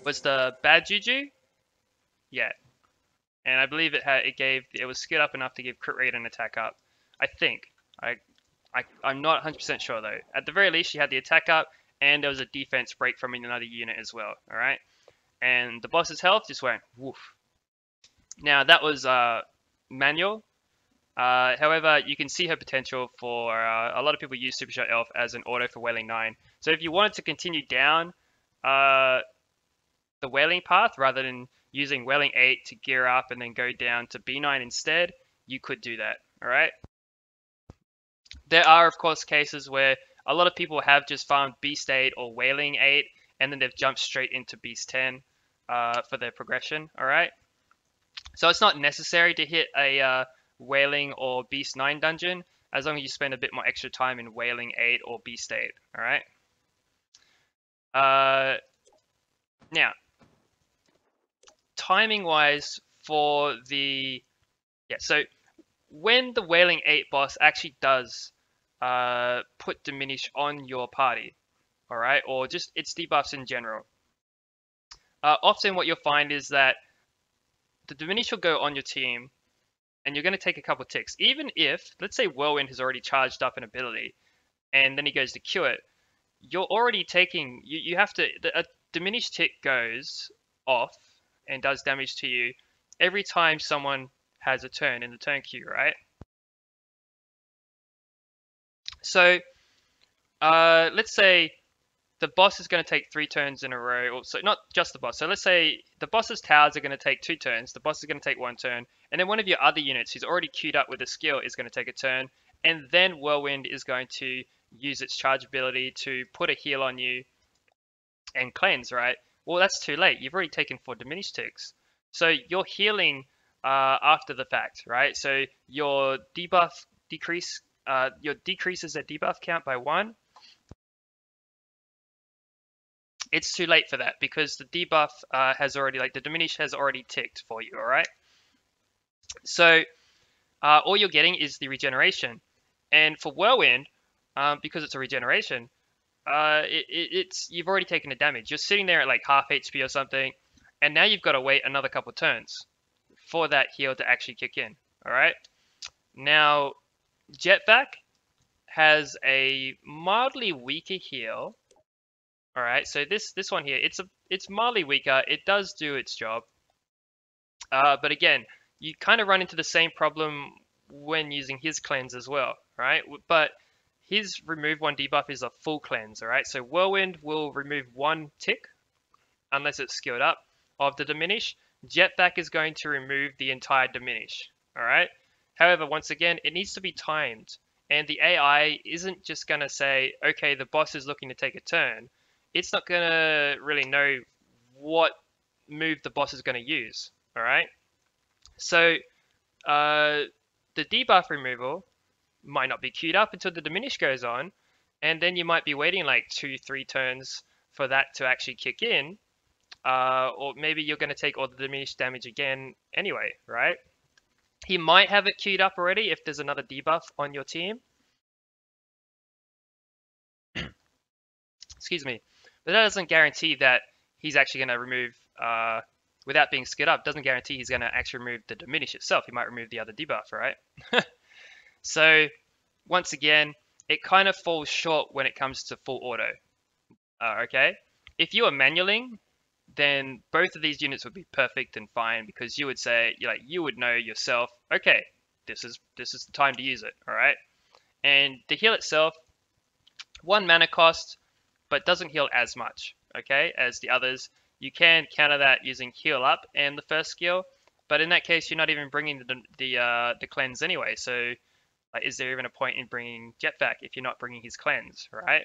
Was the Bad Juju? Yeah, and I believe it was skilled up enough to give crit rate and attack up. I think I'm not 100% sure though. At the very least, she had the attack up, and there was a defense break from another unit as well. All right, and the boss's health just went woof. Now that was manual. However, you can see her potential for a lot of people use Super Shot Elf as an auto for Wailing 9. So if you wanted to continue down the Wailing path rather than using Wailing 8 to gear up and then go down to B9 instead, you could do that. All right. There are, of course, cases where a lot of people have just farmed Beast 8 or Wailing 8, and then they've jumped straight into Beast 10 for their progression, all right? So it's not necessary to hit a Wailing or Beast 9 dungeon, as long as you spend a bit more extra time in Wailing 8 or Beast 8, all right? Now, timing-wise for the... Yeah, so when the Wailing 8 boss actually does put Diminish on your party, all right, or just its debuffs in general, often what you'll find is that the Diminish will go on your team, and you're going to take a couple ticks. Even if, let's say Whirlwind has already charged up an ability, and then he goes to Q it, you're already taking, you have to, a Diminish tick goes off and does damage to you every time someone has a turn in the turn queue, right? So let's say the boss is going to take 3 turns in a row, or so not just the boss. So let's say the boss's towers are going to take 2 turns, the boss is going to take 1 turn, and then one of your other units who's already queued up with a skill is going to take a turn, and then Whirlwind is going to use its charge ability to put a heal on you and cleanse, right? Well, that's too late. You've already taken 4 diminished ticks. So you're healing after the fact, right? So your debuff decreases their debuff count by 1. It's too late for that because the debuff has already, like the diminish has already ticked for you, all right? So all you're getting is the regeneration. And for Whirlwind, because it's a regeneration, you've already taken the damage. You're sitting there at like half HP or something, and now you've got to wait another couple turns for that heal to actually kick in, all right? Now, Jetpack has a mildly weaker heal. All right, so this one here, it's mildly weaker. It does do its job, but again, you kind of run into the same problem when using his cleanse as well, right? But his remove 1 debuff is a full cleanse, all right? So Whirlwind will remove 1 tick, unless it's skilled up, of the diminish. Jetpack is going to remove the entire diminish, all right? However, once again, it needs to be timed, and the AI isn't just going to say, okay, the boss is looking to take a turn. It's not going to really know what move the boss is going to use, all right? So the debuff removal might not be queued up until the diminish goes on, and then you might be waiting like 2-3 turns for that to actually kick in, or maybe you're going to take all the diminished damage again anyway, right? He might have it queued up already if there's another debuff on your team. Excuse me. But that doesn't guarantee that he's actually going to remove, without being skilled up, doesn't guarantee he's going to actually remove the diminish itself. He might remove the other debuff, right? So, once again, it kind of falls short when it comes to full auto. Okay? If you are manualing, then both of these units would be perfect and fine because you would say, you would know yourself, okay, this is the time to use it. All right. And the heal itself, 1 mana cost, but doesn't heal as much, okay, as the others. You can counter that using heal up and the first skill, but in that case, you're not even bringing the cleanse anyway. So, like, is there even a point in bringing Jetpack if you're not bringing his cleanse, right?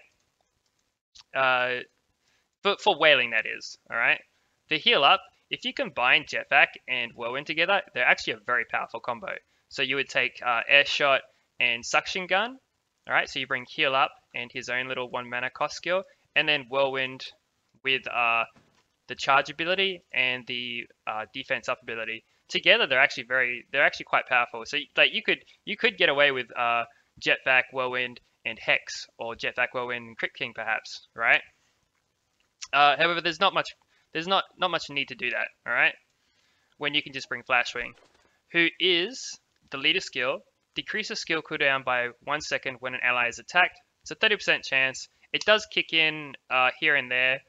For Wailing, that is, all right. The heal up, if you combine Jetpack and Whirlwind together, they're actually a very powerful combo. So you would take Air Shot and Suction Gun, all right. So you bring heal up and his own little 1 mana cost skill, and then Whirlwind with the charge ability and the defense up ability. Together, they're actually quite powerful. So like you could get away with Jetpack, Whirlwind, and Hex, or Jetpack, Whirlwind, and Crit King perhaps, right? However, there's not much need to do that, all right? When you can just bring Flashwing, who is the leader skill, decreases skill cooldown by 1 second when an ally is attacked. It's a 30% chance. It does kick in here and there,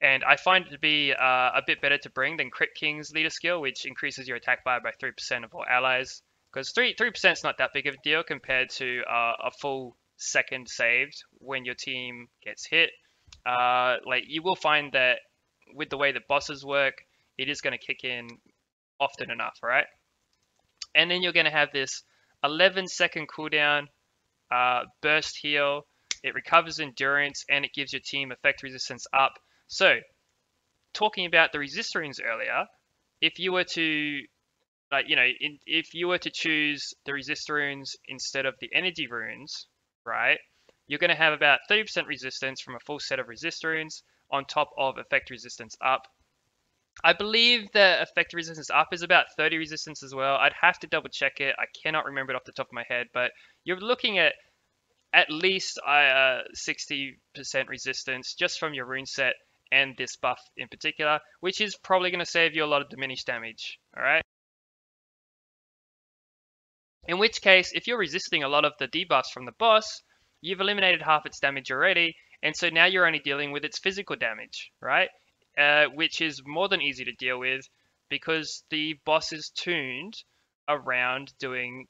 and I find it to be a bit better to bring than Crit King's leader skill, which increases your attack bar by 3% of all allies. Because 3% is not that big of a deal compared to a full second saved when your team gets hit. Like, you will find that with the way that bosses work, it is going to kick in often enough, right? And then you're going to have this 11-second cooldown, burst heal. It recovers endurance, and it gives your team effect resistance up. So, talking about the resist runes earlier, if you were to, if you were to choose the resist runes instead of the energy runes, right, you're going to have about 30% resistance from a full set of resist runes on top of effect resistance up. I believe the effect resistance up is about 30 resistance as well. I'd have to double check it. I cannot remember it off the top of my head, but you're looking at least 60% resistance just from your rune set and this buff in particular, which is probably going to save you a lot of diminished damage, all right? In which case, if you're resisting a lot of the debuffs from the boss, you've eliminated half its damage already, and so now you're only dealing with its physical damage, right? Which is more than easy to deal with because the boss is tuned around doing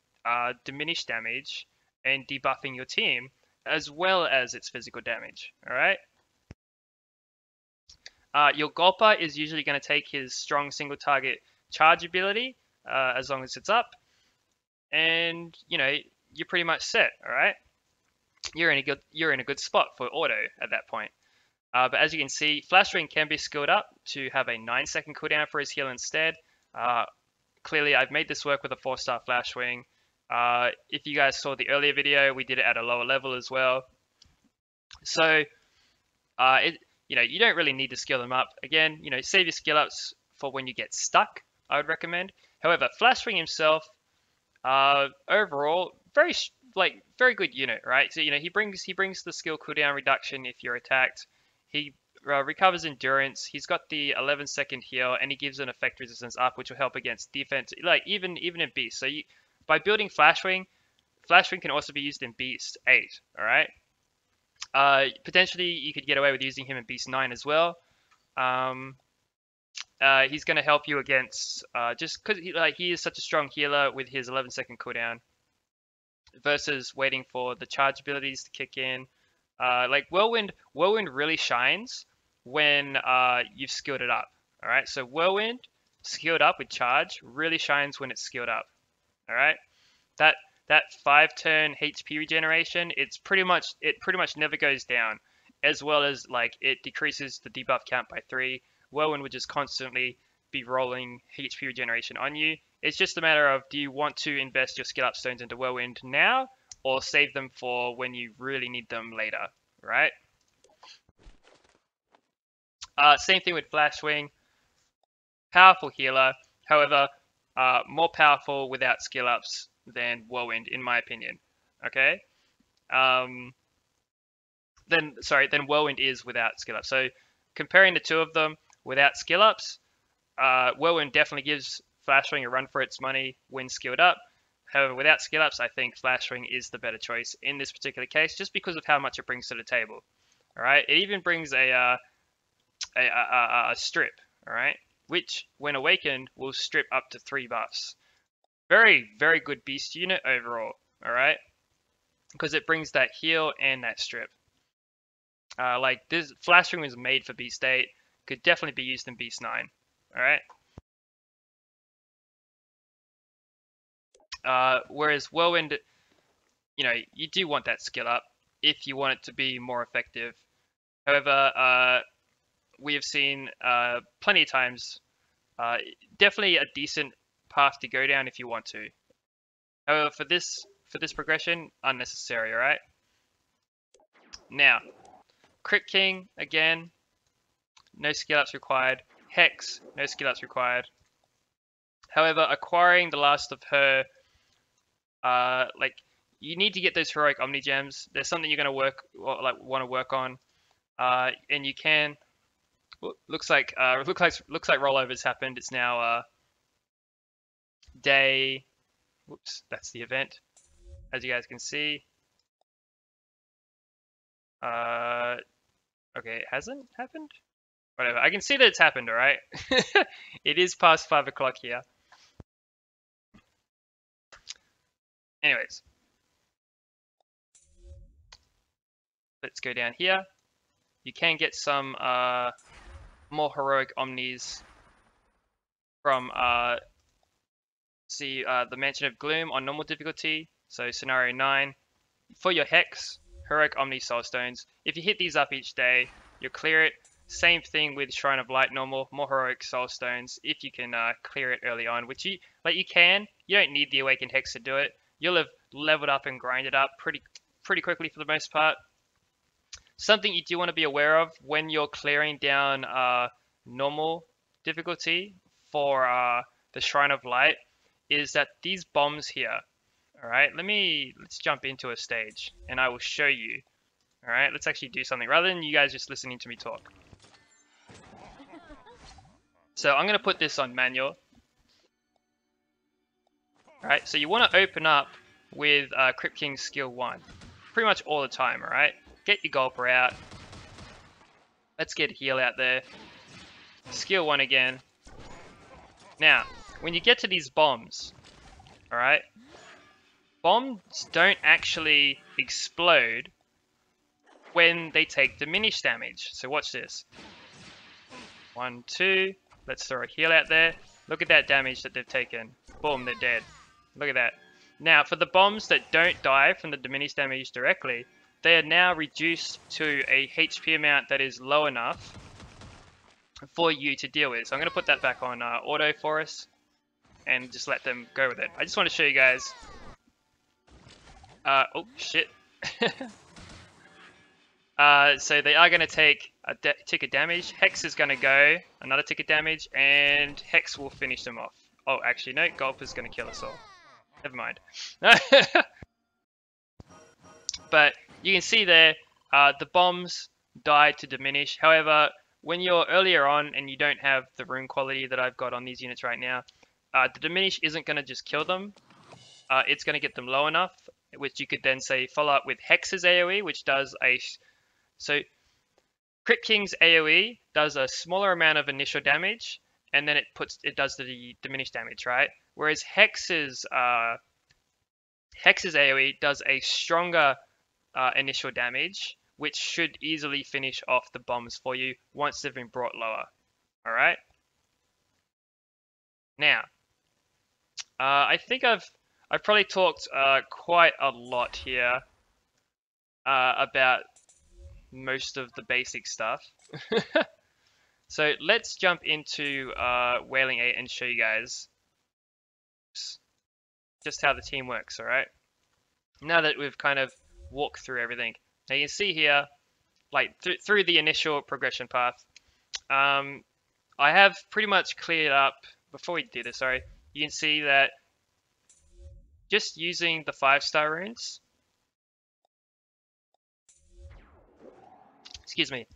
diminished damage and debuffing your team, as well as its physical damage, all right? Your Gulper is usually going to take his strong single target charge ability, as long as it's up, and you're pretty much set, all right? You're in a good spot for auto at that point. But as you can see, Flashwing can be skilled up to have a 9-second cooldown for his heal instead. Clearly, I've made this work with a 4-star Flashwing. If you guys saw the earlier video, we did it at a lower level as well. So, you don't really need to skill them up. Again, save your skill ups for when you get stuck, I would recommend. However, Flashwing himself, overall, very good unit, right? So, he brings the skill cooldown reduction if you're attacked. He recovers endurance. He's got the 11-second heal, and he gives an effect resistance up, which will help against defense, even in Beast. So by building Flashwing can also be used in Beast 8. All right. Potentially, you could get away with using him in Beast 9 as well. He's going to help you against just because he is such a strong healer with his 11-second cooldown versus waiting for the charge abilities to kick in. Like Whirlwind really shines when you've skilled it up. All right, so Whirlwind skilled up with charge really shines when it's skilled up. All right, that 5-turn HP regeneration, it pretty much never goes down, as well as it decreases the debuff count by 3. Whirlwind would just constantly be rolling HP regeneration on you. It's just a matter of, do you want to invest your skill up stones into Whirlwind now, or save them for when you really need them later, right? Same thing with Flashwing. Powerful healer, however, more powerful without skill ups than Whirlwind, in my opinion. Okay. Then Whirlwind is without skill ups. So comparing the two of them without skill ups, Whirlwind definitely gives Flashwing a run for its money when skilled up. However, without skill ups, I think Flashwing is the better choice in this particular case, just because of how much it brings to the table. All right, it even brings a strip. All right, which when awakened will strip up to 3 buffs. very, very good beast unit overall, alright? Because it brings that heal and that strip. Like, this Flash Ring was made for Beast 8, could definitely be used in Beast 9, alright? Whereas Whirlwind, you know, you do want that skill up if you want it to be more effective. However, we have seen plenty of times, definitely a decent path to go down if you want to. However, for this progression, unnecessary, alright? Now, Crit King, again, no skill ups required. Hex, no skill ups required. However, acquiring the last of her, like, you need to get those heroic Omni Gems. There's something you're gonna want to work on, and you can. Looks like rollover's happened. It's now day. Whoops, that's the event, as you guys can see. Okay, it hasn't happened. Whatever. I can see that it's happened. All right. It is past 5 o'clock here. Anyways, let's go down here. You can get some more heroic Omnis from the Mansion of Gloom on normal difficulty, so scenario 9. For your Hex, heroic Omni Soul Stones. If you hit these up each day, you'll clear it. Same thing with Shrine of Light normal, more heroic Soul Stones if you can clear it early on, which you can. You don't need the Awakened Hex to do it. You'll have leveled up and grinded up pretty quickly for the most part. Something you do want to be aware of when you're clearing down normal difficulty for the Shrine of Light is that these bombs here, alright, let's jump into a stage and I will show you. Alright, let's actually do something rather than you guys just listening to me talk. So I'm going to put this on manual. Alright, so you want to open up with Crypt King skill 1 pretty much all the time, alright? Get your Gulper out. Let's get a heal out there. Skill 1 again. Now, when you get to these bombs, alright, bombs don't actually explode when they take diminished damage. So watch this. 1, 2. Let's throw a heal out there. Look at that damage that they've taken. Boom, they're dead. Look at that. Now, for the bombs that don't die from the diminished damage directly, they are now reduced to a HP amount that is low enough for you to deal with. So I'm going to put that back on auto for us and just let them go with it. I just want to show you guys. Oh, shit. So they are going to take a tick of damage. Hex is going to go another tick of damage, and Hex will finish them off. Oh, actually, no. Gulp is going to kill us all. Never mind. But you can see there, the bombs died to diminish. However, when you're earlier on and you don't have the rune quality that I've got on these units right now, the diminish isn't going to just kill them. It's going to get them low enough, which you could then say follow up with Hex's AoE, which does a... So, Crit King's AoE does a smaller amount of initial damage, and then it does the diminished damage, right? Whereas Hex's AoE does a stronger initial damage, which should easily finish off the bombs for you once they've been brought lower. All right. Now, I think I've probably talked quite a lot here about most of the basic stuff. So let's jump into Wailing 8 and show you guys just how the team works, alright? Now that we've kind of walked through everything. Now you can see here, like through the initial progression path, I have pretty much cleared up, before we do this, sorry, you can see that just using the 5-star runes, excuse me,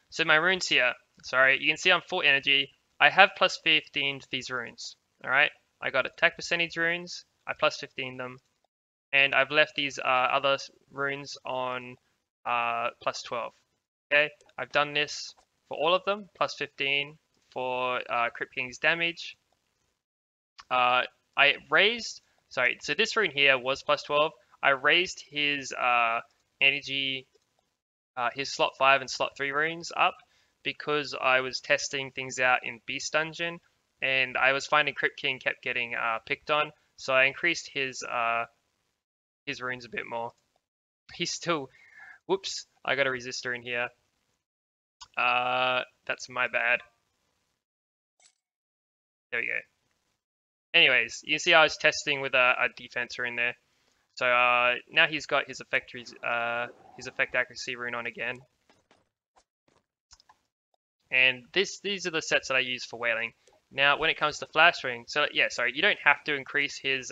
so my runes here, sorry, you can see I'm full energy. I have plus 15 to these runes, alright? I got attack percentage runes, I plus 15 them, and I've left these other runes on plus 12, okay? I've done this for all of them, plus 15 for Crypt King's damage. I raised sorry, so this rune here was plus 12. I raised his energy, his slot 5 and slot 3 runes up because I was testing things out in Beast Dungeon, and I was finding Crypt King kept getting picked on, so I increased his runes a bit more. He's still, whoops, I got a resistor in here. That's my bad. There we go. Anyways, you see I was testing with a defenser in there. So now he's got his effect accuracy rune on again. And these are the sets that I use for Wailing. Now when it comes to Flash Ring, so yeah, sorry, you don't have to increase his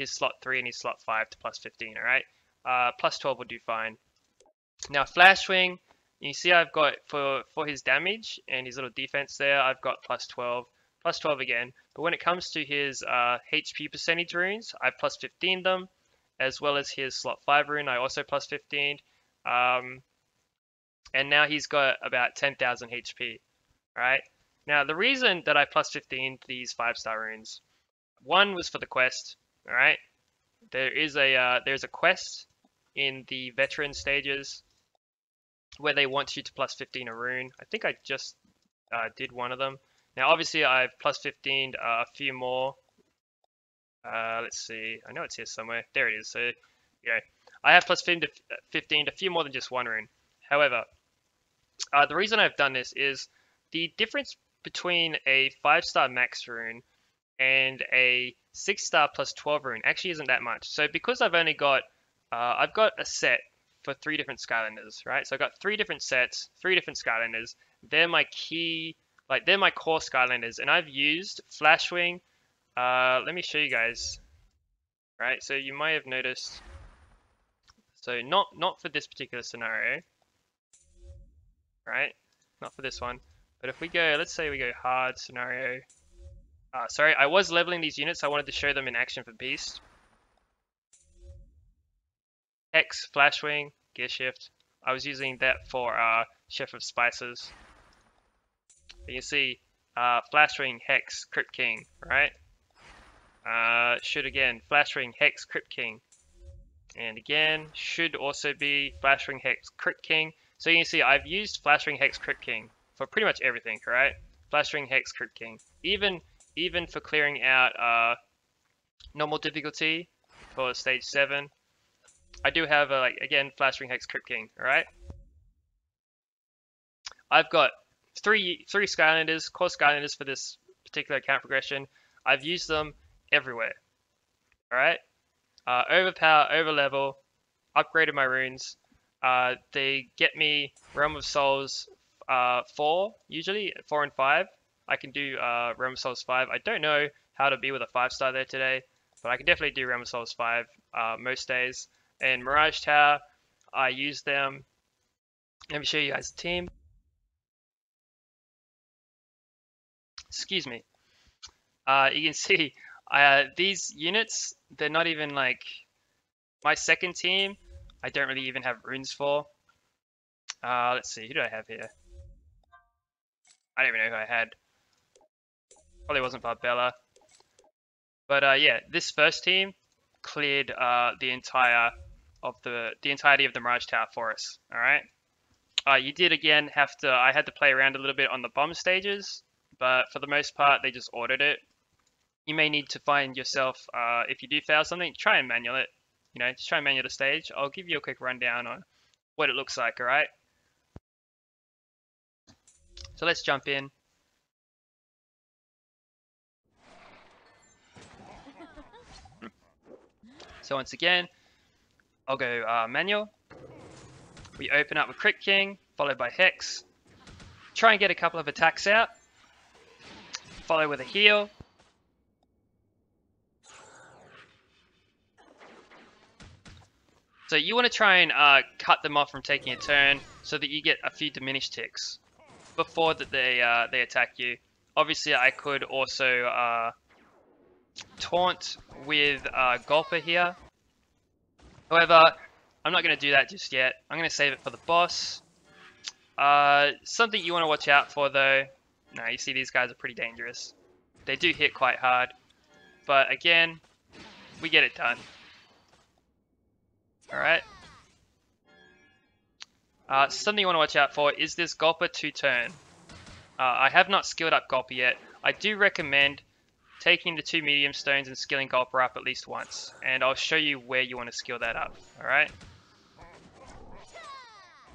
slot 3 and his slot 5 to plus 15, alright? Plus 12 will do fine. Now Flash Ring, you see I've got for his damage and his little defense there, I've got plus 12 again. But when it comes to his HP percentage runes, I plus 15 them, as well as his slot 5 rune, I also plus 15. And now he's got about 10,000 HP, right? Now the reason that I plus 15 these 5-star runes, one was for the quest, all right? There's a quest in the veteran stages where they want you to plus 15 a rune. I think I just did one of them. Now obviously I've plus 15'd a few more. Let's see, I know it's here somewhere. There it is. So yeah, I have plus 15 a few more than just one rune. However, the reason I've done this is the difference between a 5-star max rune and a 6-star plus 12 rune actually isn't that much. So because I've only got I've got a set for 3 different Skylanders, right? So I've got 3 different sets, 3 different Skylanders. They're my key, like they're my core Skylanders, and I've used Flash Wing. Let me show you guys. Right, so you might have noticed. So not for this particular scenario, right? Not for this one. But if we go, let's say we go hard scenario. Sorry, I was leveling these units. I wanted to show them in action for Beast. Hex, Flash Wing, Gear Shift. I was using that for Chef of Spices. You can see Flash Ring, Hex, Crypt King, right? Should again, Flash Ring, Hex, Crypt King. And again, should also be Flash Ring, Hex, Crypt King. So you can see I've used Flash Ring, Hex, Crypt King for pretty much everything, right? Flash Ring, Hex, Crypt King. Even for clearing out normal difficulty for stage 7. I do have like again Flash Ring, Hex, Crypt King, alright? I've got three Skylanders, core Skylanders for this particular account progression. I've used them everywhere. Alright? Overpower, overlevel, upgraded my runes. They get me Realm of Souls 4, usually 4 and 5. I can do Realm of Souls 5. I don't know how to be with a 5-star there today, but I can definitely do Realm of Souls 5 most days. And Mirage Tower, I use them. Let me show you guys the team. Excuse me. You can see these units, they're not even like my second team. I don't really even have runes for. Let's see, who do I have here? I don't even know who I had. Probably wasn't Barbella. But yeah, this first team cleared the entirety of the Mirage Tower for us. All right. You did again have to. I had to play around a little bit on the bomb stages, but for the most part, they just ordered it. You may need to find yourself if you do fail something, try and manual it. You know, just try and manual the stage. I'll give you a quick rundown on what it looks like. All right. So let's jump in. So once again, I'll go manual. We open up with Crypt King, followed by Hex. Try and get a couple of attacks out. Follow with a heal. So you want to try and cut them off from taking a turn so that you get a few diminished ticks before that they attack you. Obviously, I could also taunt with Gulper here. However, I'm not going to do that just yet. I'm going to save it for the boss. Something you want to watch out for though. You see these guys are pretty dangerous. They do hit quite hard. But again, we get it done. Alright. Something you want to watch out for is this Gulper 2-turn. I have not skilled up Gulper yet. I do recommend taking the 2 medium stones and skilling Gulper up at least once. And I'll show you where you want to skill that up. Alright.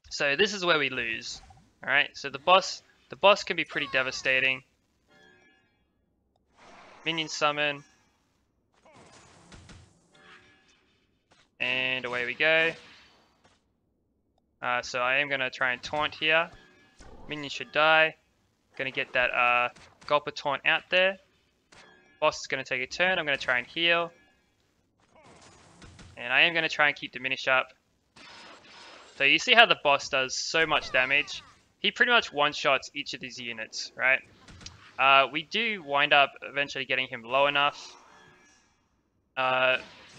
So this is where we lose. Alright, so the boss can be pretty devastating. Minion summon. And away we go. So I am going to try and taunt here. Minion should die. Going to get that Gulper taunt out there. Boss is going to take a turn. I'm going to try and heal. And I am going to try and keep Diminish up. So you see how the boss does so much damage. He pretty much one-shots each of these units, right? We do wind up eventually getting him low enough.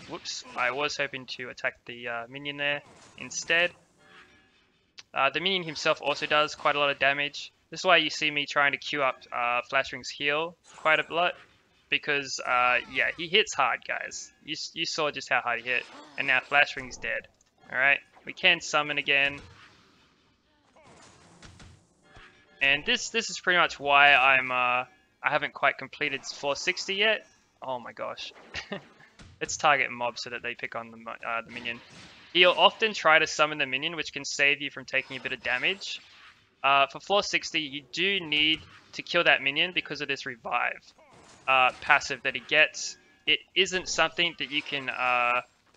Whoops, I was hoping to attack the minion there instead. The minion himself also does quite a lot of damage. This is why you see me trying to queue up Flashwing's heal quite a lot. Because, yeah, he hits hard, guys. You saw just how hard he hit. And now Flashwing's dead. Alright, we can summon again. And this is pretty much why I haven't quite completed 460 yet. Oh my gosh. Let's target mobs so that they pick on the minion. He'll often try to summon the minion, which can save you from taking a bit of damage. For floor 60, you do need to kill that minion because of this revive passive that he gets. It isn't something that you can...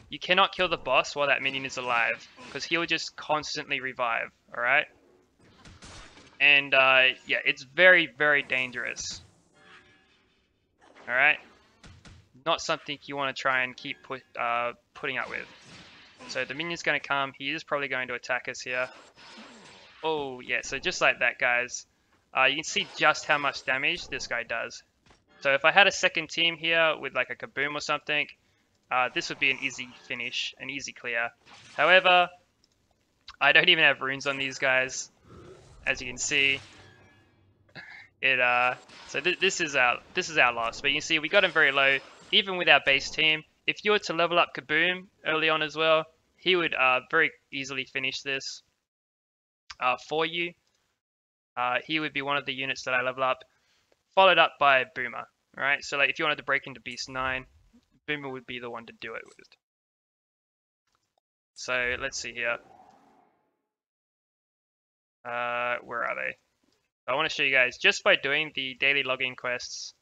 you cannot kill the boss while that minion is alive, because he'll just constantly revive, alright? And yeah, it's very, very dangerous. Alright? Not something you want to try and keep putting up with. So the minion's going to come. He is probably going to attack us here. Oh, yeah. So just like that, guys. You can see just how much damage this guy does. So if I had a second team here with like a Kaboom or something, this would be an easy finish, an easy clear. However, I don't even have runes on these guys, as you can see. So this is our loss. But you can see we got him very low. Even with our base team, if you were to level up Kaboom early on as well, he would very easily finish this for you. He would be one of the units that I level up, followed up by Boomer. Alright, so like if you wanted to break into Beast 9, Boomer would be the one to do it with. So let's see here. Where are they? I want to show you guys, just by doing the daily login quests,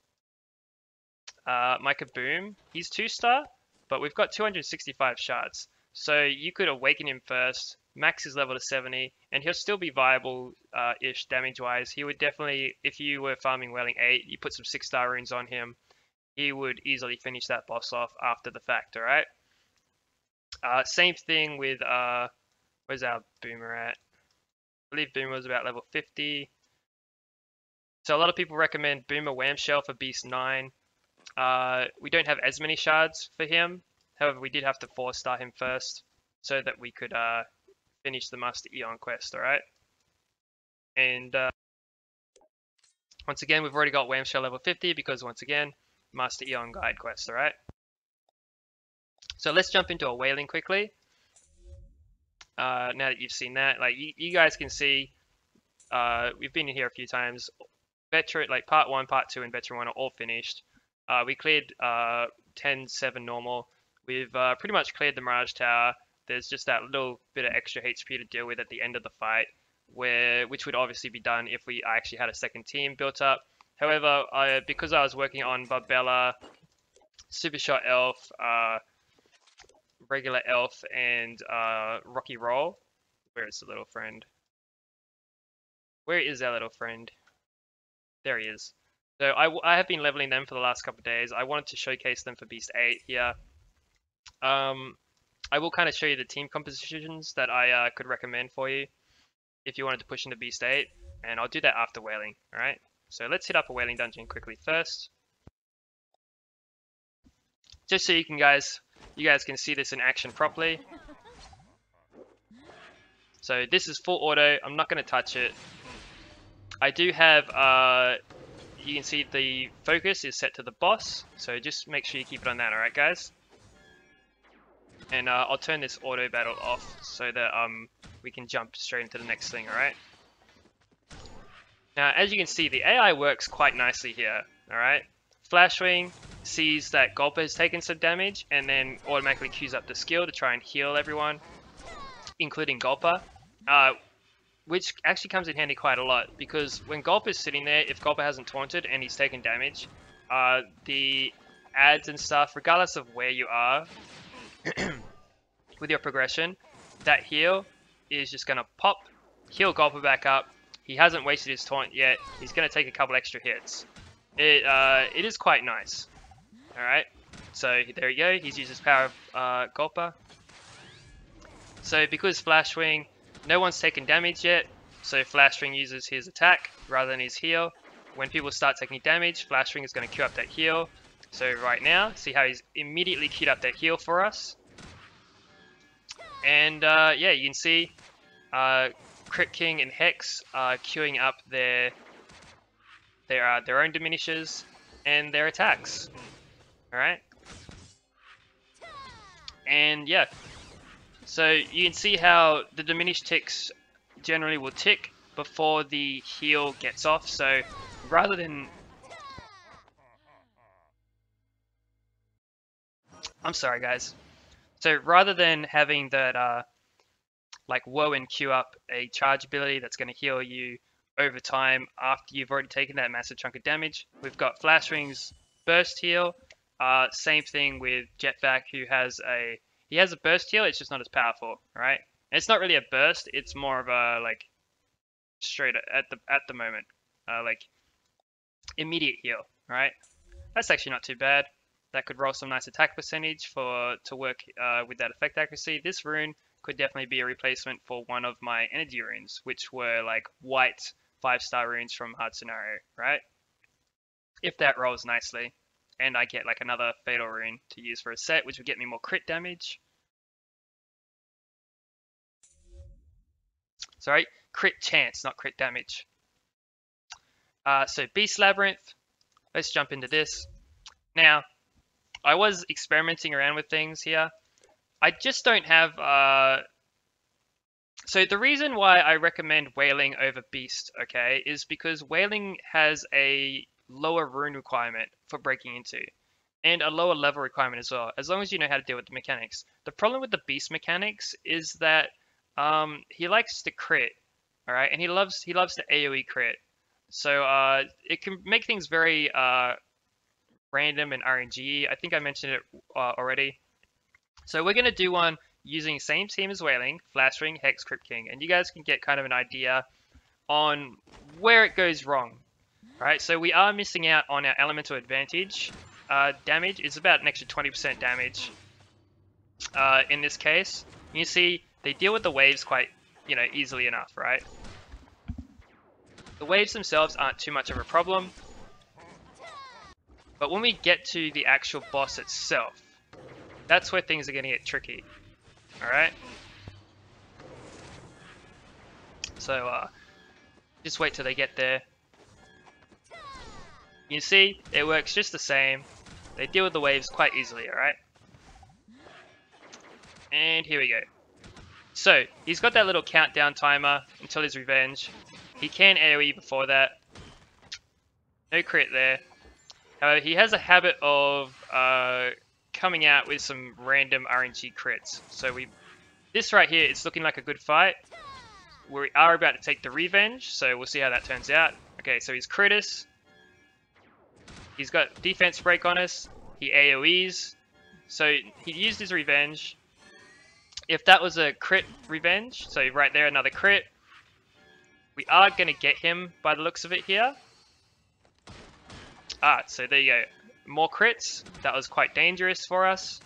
my Kaboom, he's 2-star, but we've got 265 shards. So you could awaken him first, max his level to 70, and he'll still be viable-ish damage-wise. He would definitely, if you were farming Wailing 8, you put some 6-star runes on him, he would easily finish that boss off after the fact, alright? Same thing with, where's our Boomer at? I believe Boomer was about level 50. So a lot of people recommend Boomer Whamshell for Beast 9. We don't have as many shards for him. However, we did have to 4-star him first so that we could finish the Master Eon quest, alright? And once again, we've already got Whamshell level 50 because, once again, Master Eon Guide quest, alright? So let's jump into a Wailing quickly. Now that you've seen that, like you guys can see, we've been in here a few times. Veteran, like part 1, part 2, and Veteran 1 are all finished. We cleared 10-7 normal. We've pretty much cleared the Mirage Tower. There's just that little bit of extra HP to deal with at the end of the fight, which would obviously be done if we actually had a second team built up. However, because I was working on Barbella, Super Shot Elf, Regular Elf, and Rocky Roll. Where is the little friend? Where is our little friend? There he is. So I have been leveling them for the last couple of days. I wanted to showcase them for Beast 8 here. I will kind of show you the team compositions that I could recommend for you if you wanted to push into Beast 8, and I'll do that after Wailing, alright? So let's hit up a Wailing dungeon quickly first. Just so you guys can see this in action properly. So this is full auto, I'm not going to touch it. I do have, you can see the focus is set to the boss, so just make sure you keep it on that, alright guys? And I'll turn this auto battle off so that we can jump straight into the next thing, alright? Now, as you can see, the AI works quite nicely here, alright? Flashwing sees that Gulper has taken some damage and then automatically queues up the skill to try and heal everyone, including Gulper, which actually comes in handy quite a lot because when Gulper's sitting there, if Gulper hasn't taunted and he's taken damage, the ads and stuff, regardless of where you are with your progression, that heal is just going to pop, heal Gulper back up. He hasn't wasted his taunt yet. He's going to take a couple extra hits. It is quite nice. Alright, so there you go. He's used his power of Gulper. So because Flashwing, no one's taken damage yet, so Flashwing uses his attack rather than his heal. When people start taking damage, Flashwing is going to queue up that heal. So right now, see how he's immediately queued up that heal for us. And yeah, you can see Crit King and Hex are queuing up their own diminishes and their attacks. Alright? And yeah, so you can see how the diminished ticks generally will tick before the heal gets off. So rather than... I'm sorry guys. So rather than having that like Woe and queue up a charge ability that's going to heal you over time after you've already taken that massive chunk of damage, we've got Flashwing's burst heal. Same thing with Jetpack, who has a burst heal. It's just not as powerful, right? And it's not really a burst. It's more of a like straight at the moment, like immediate heal, right? That's actually not too bad. That could roll some nice attack percentage to work with that effect accuracy. This rune could definitely be a replacement for one of my energy runes, which were like white 5-star runes from Hard Scenario, right? If that rolls nicely. And I get like another fatal rune to use for a set, which would get me more crit damage. Sorry, crit chance, not crit damage. So Beast Labyrinth, let's jump into this. Now, I was experimenting around with things here. I just don't have... So the reason why I recommend Wailing over Beast, okay, is because Wailing has a lower rune requirement for breaking into, and a lower level requirement as well, as long as you know how to deal with the mechanics. The problem with the Beast mechanics is that he likes to crit, alright, and he loves to AoE crit. So it can make things very random and RNG. I think I mentioned it already. So we're going to do one using same team as Wailing, Flashwing, Hex, Crypt King, and you guys can get kind of an idea on where it goes wrong. Alright, so we are missing out on our elemental advantage. Damage is about an extra 20% damage in this case. You see, they deal with the waves quite, easily enough, right? The waves themselves aren't too much of a problem. But when we get to the actual boss itself, that's where things are going to get tricky. Alright? So, just wait till they get there. You see, it works just the same. They deal with the waves quite easily, alright? And here we go. So, he's got that little countdown timer until his revenge. He can AoE before that. No crit there. However, he has a habit of coming out with some random RNG crits. So this right here, it's looking like a good fight. We are about to take the revenge, so we'll see how that turns out. Okay, so he's Critus. He's got defense break on us. He AoEs. So he used his revenge. If that was a crit revenge, so right there, another crit. We are going to get him by the looks of it here. So there you go. More crits. That was quite dangerous for us.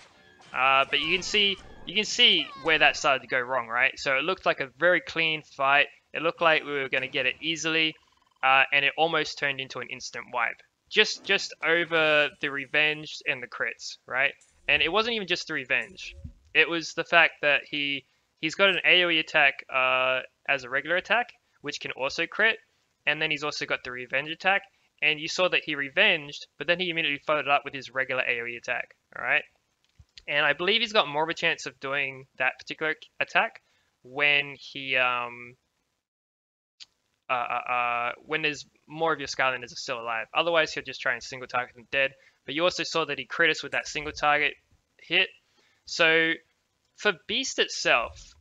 But you can see where that started to go wrong, right? So it looked like a very clean fight. It looked like we were going to get it easily, and it almost turned into an instant wipe. Just over the revenge and the crits, right? And it wasn't even just the revenge. It was the fact that he's got an AoE attack as a regular attack, which can also crit, and then he's also got the revenge attack. And you saw that he revenged, but then he immediately followed it up with his regular AoE attack, alright? And I believe he's got more of a chance of doing that particular attack when he when there's more of your Skylanders are still alive. Otherwise, he'll just try and single target them dead. But you also saw that he crit us with that single target hit. So for Beast itself,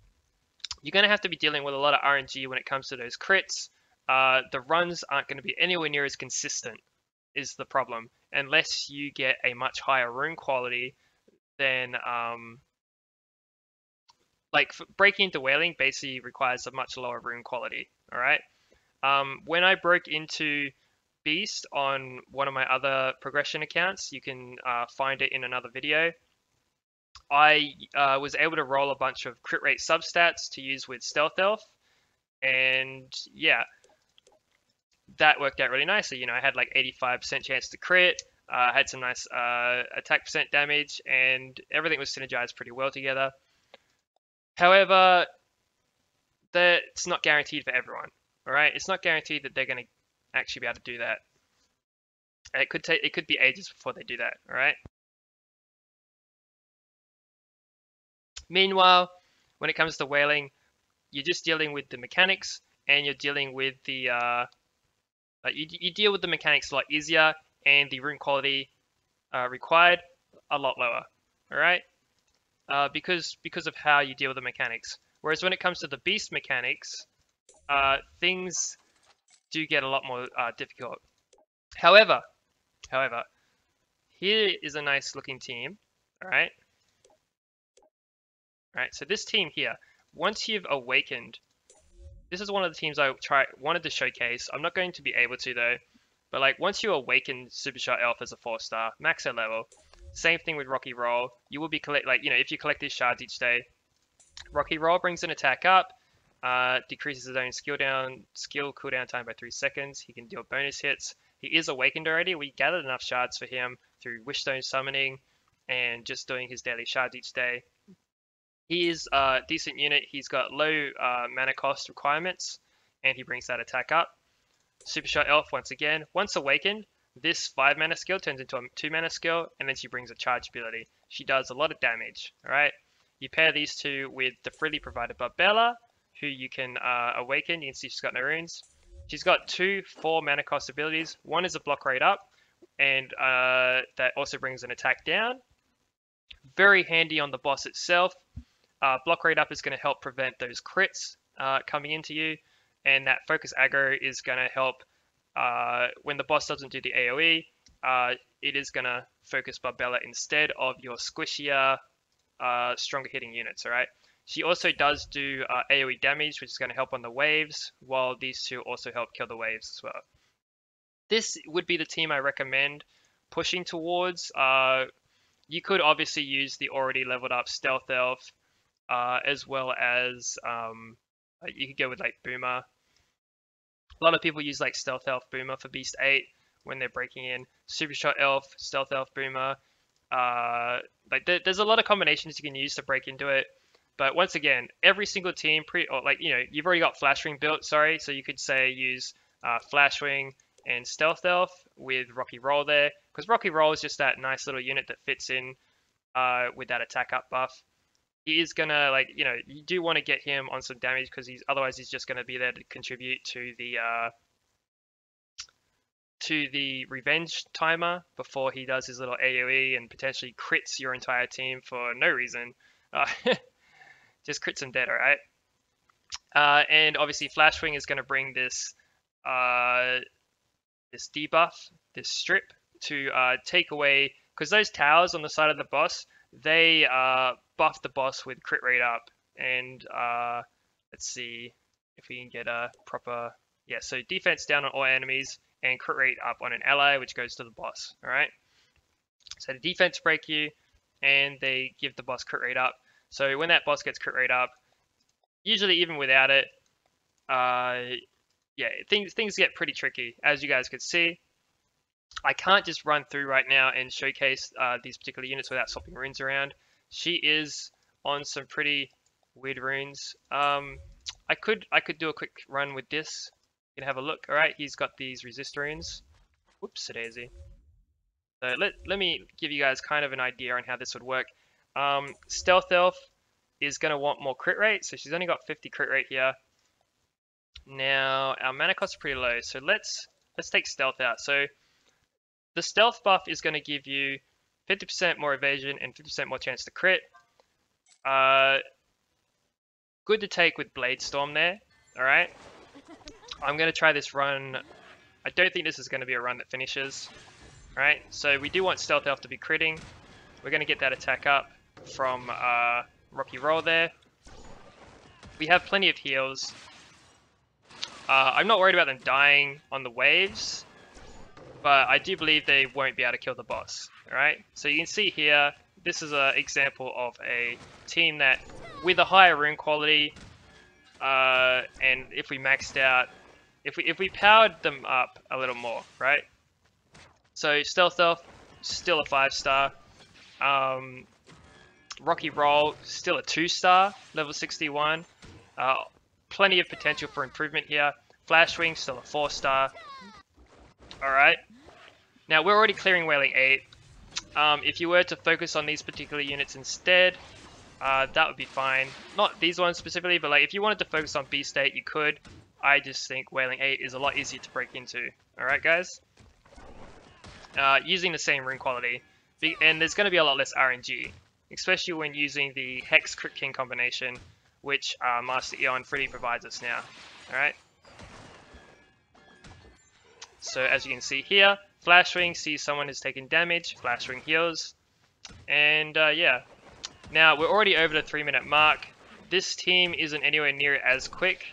you're going to have to be dealing with a lot of RNG when it comes to those crits. The runs aren't going to be anywhere near as consistent is the problem, unless you get a much higher rune quality than like breaking into Wailing basically requires a much lower rune quality. All right. When I broke into Beast on one of my other progression accounts, you can find it in another video. I was able to roll a bunch of crit rate substats to use with Stealth Elf, and yeah, that worked out really nicely. You know, I had like 85% chance to crit, had some nice attack percent damage, and everything was synergized pretty well together. However, that's not guaranteed for everyone. All right, it's not guaranteed that they're going to actually be able to do that. It could be ages before they do that. All right. Meanwhile, when it comes to Wailing, you're just dealing with the mechanics, and you're dealing with the you deal with the mechanics a lot easier, and the rune quality required a lot lower. All right, because of how you deal with the mechanics. Whereas when it comes to the Beast mechanics, things do get a lot more difficult. However, here is a nice looking team. All right. Right, so this team here, once you've awakened, this is one of the teams I wanted to showcase. I'm not going to be able to though, but like once you awaken Supershot Elf as a 4-star, max out level, same thing with Rocky Roll. You will be if you collect these shards each day, Rocky Roll brings an attack up, decreases his own skill cooldown time by 3 seconds. He can deal bonus hits. He is awakened already. We gathered enough shards for him through Wishstone summoning and just doing his daily shards each day. He is a decent unit. He's got low mana cost requirements, and he brings that attack up. Supershot Elf, once again, once awakened, this 5 mana skill turns into a 2 mana skill, and then she brings a charge ability. She does a lot of damage. All right. You pair these two with the freely provided Barbella, who you can awaken. You can see she's got no runes. She's got 2 4 mana cost abilities. One is a block rate up, and that also brings an attack down. Very handy on the boss itself. Block rate up is going to help prevent those crits coming into you, and that focus aggro is going to help when the boss doesn't do the AoE. It is going to focus Barbella instead of your squishier, stronger hitting units. All right. She also does do AoE damage, which is going to help on the waves, while these two also help kill the waves as well. This would be the team I recommend pushing towards. You could obviously use the already leveled up Stealth Elf, as well as you could go with like Boomer. A lot of people use like Stealth Elf Boomer for Beast 8 when they're breaking in. Supershot Elf, Stealth Elf Boomer. There's a lot of combinations you can use to break into it. But once again, every single team you've already got Flashwing built, sorry, so you could say use Flashwing and Stealth Elf with Rocky Roll there, because Rocky Roll is just that nice little unit that fits in with that attack up buff. He is gonna you do want to get him on some damage, because otherwise he's just gonna be there to contribute to the revenge timer before he does his little AoE and potentially crits your entire team for no reason. Just crits them dead, alright? And obviously Flashwing is gonna bring this this debuff, this strip, to take away, because those towers on the side of the boss, they buff the boss with crit rate up. And let's see if we can get a proper, yeah, so defense down on all enemies and crit rate up on an ally, which goes to the boss. All right, so the defense break you and they give the boss crit rate up. So when that boss gets crit rate up, usually even without it, yeah, things get pretty tricky, as you guys could see. I can't just run through right now and showcase these particular units without swapping runes around. She is on some pretty weird runes. I could do a quick run with this. You can have a look. All right, he's got these resist runes. Whoops, a daisy. So let me give you guys kind of an idea on how this would work. Stealth Elf is going to want more crit rate, so she's only got 50 crit rate here. Now our mana cost is pretty low, so let's take Stealth out. So the Stealth buff is going to give you 50% more evasion and 50% more chance to crit. Good to take with Blade Storm there. All right, I'm going to try this run. I don't think this is going to be a run that finishes. All right, so we do want Stealth Elf to be critting. We're going to get that attack up from Rocky Roll there. We have plenty of heals. I'm not worried about them dying on the waves, but I do believe they won't be able to kill the boss. Alright, so you can see here, this is an example of a team that, with a higher rune quality, and if we maxed out, if we powered them up a little more, right? So Stealth Elf, still a 5-star. Rocky Roll, still a 2-star, level 61. Plenty of potential for improvement here. Flash Wing, still a 4-star. Alright. Now we're already clearing Wailing 8. If you were to focus on these particular units instead, that would be fine. Not these ones specifically, but like if you wanted to focus on Beast 8, you could. I just think Wailing 8 is a lot easier to break into. Alright guys? Using the same rune quality. And there's going to be a lot less RNG. Especially when using the Hex Crit King combination, which Master Eon freely provides us now. Alright? So as you can see here, Flash Wing sees someone has taken damage, Flash Wing heals, and yeah. Now we're already over the 3-minute mark. This team isn't anywhere near as quick.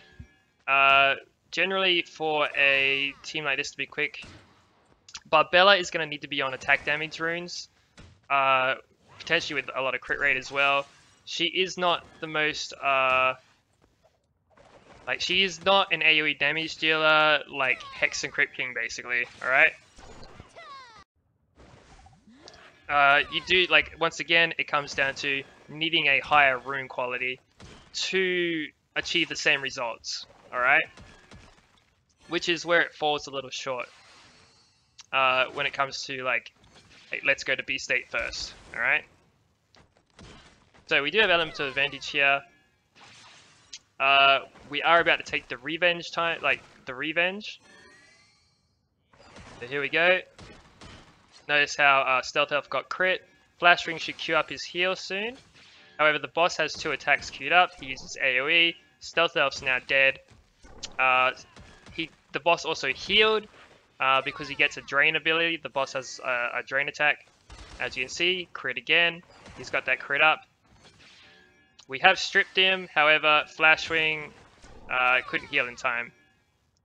Generally for a team like this to be quick, Barbella is going to need to be on attack damage runes, potentially with a lot of crit rate as well. She is not the most, she is not an AoE damage dealer like Hex and Crit King basically, alright? You do, once again, it comes down to needing a higher rune quality to achieve the same results, alright? Which is where it falls a little short when it comes to, hey, let's go to Beast 8 first, alright? So we do have elements of advantage here. We are about to take the revenge time, the revenge. So here we go. Notice how Stealth Elf got crit. Flash Ring should queue up his heal soon. However, the boss has 2 attacks queued up. He uses AoE. Stealth Elf's now dead. The boss also healed because he gets a drain ability. The boss has a drain attack. As you can see, crit again. He's got that crit up. We have stripped him, however, Flash Wing couldn't heal in time.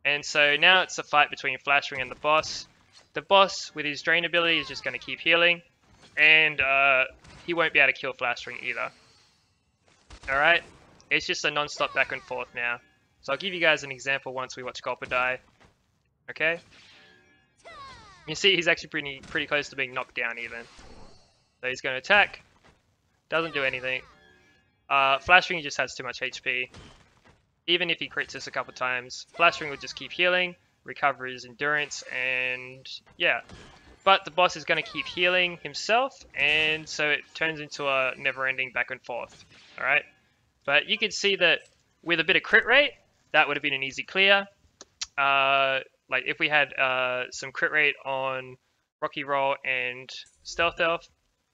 And so now it's a fight between Flash Wing and the boss. The boss, with his drain ability, is just going to keep healing. And he won't be able to kill Flash Wing either. Alright? It's just a non-stop back and forth now. So I'll give you guys an example once we watch Gulper die. Okay? You see he's actually pretty close to being knocked down even. So he's going to attack. Doesn't do anything. Flash Ring just has too much HP. Even if he crits this a couple times, Flash Ring will just keep healing, recover his endurance, and yeah. But the boss is going to keep healing himself, and so it turns into a never-ending back and forth. Alright? But you can see that with a bit of crit rate, that would have been an easy clear. If we had some crit rate on Rocky Roll and Stealth Elf,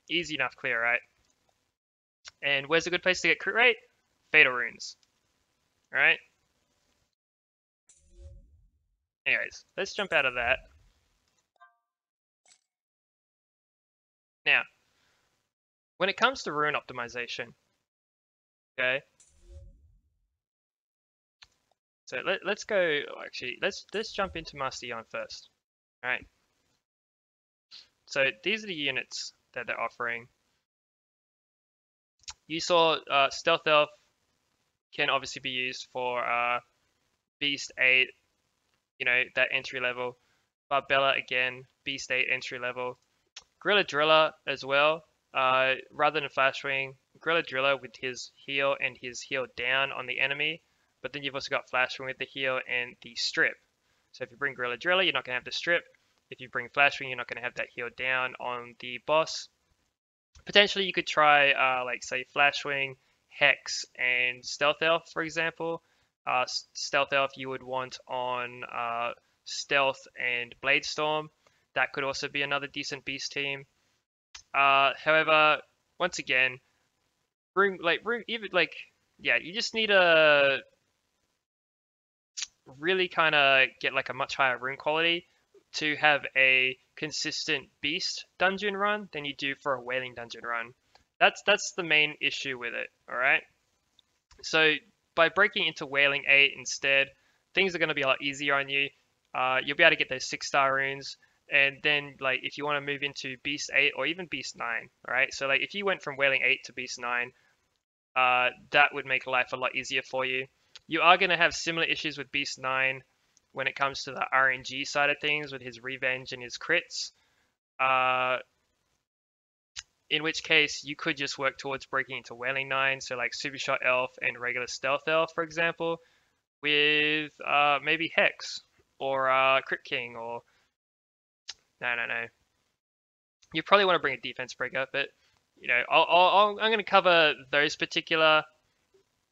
easy enough clear, right? And where's a good place to get crit rate? Fatal Runes. Alright? Anyways, let's jump out of that. Now, when it comes to rune optimization, okay? So let's go, actually, let's jump into Master Eon first. Alright. So these are the units that they're offering. You saw Stealth Elf can obviously be used for Beast 8, you know, that entry level. Barbella again, Beast 8 entry level. Gorilla Driller as well, rather than Flash Wing. Gorilla Driller with his heal and his heal down on the enemy, but then you've also got Flash Wing with the heal and the strip. So if you bring Gorilla Driller, you're not going to have the strip. If you bring Flash Wing, you're not going to have that heal down on the boss. Potentially you could try like say Flashwing, Hex, and Stealth Elf, for example. Stealth Elf you would want on Stealth and Bladestorm. That could also be another decent beast team. However, once again, yeah, you just need to really kind of get like a much higher rune quality to have a consistent beast dungeon run than you do for a wailing dungeon run. That's the main issue with it. All right. So by breaking into wailing 8 instead, things are going to be a lot easier on you. You'll be able to get those 6-star runes, and then like if you want to move into beast 8 or even beast 9, all right. So like if you went from wailing 8 to beast 9, that would make life a lot easier for you. You are going to have similar issues with beast 9 when it comes to the RNG side of things with his revenge and his crits. In which case you could just work towards breaking into Wailing 9, so like Super Shot Elf and regular Stealth Elf, for example, with maybe Hex or Crit King or... No. You probably want to bring a defense breaker, but you know, I'm going to cover those particular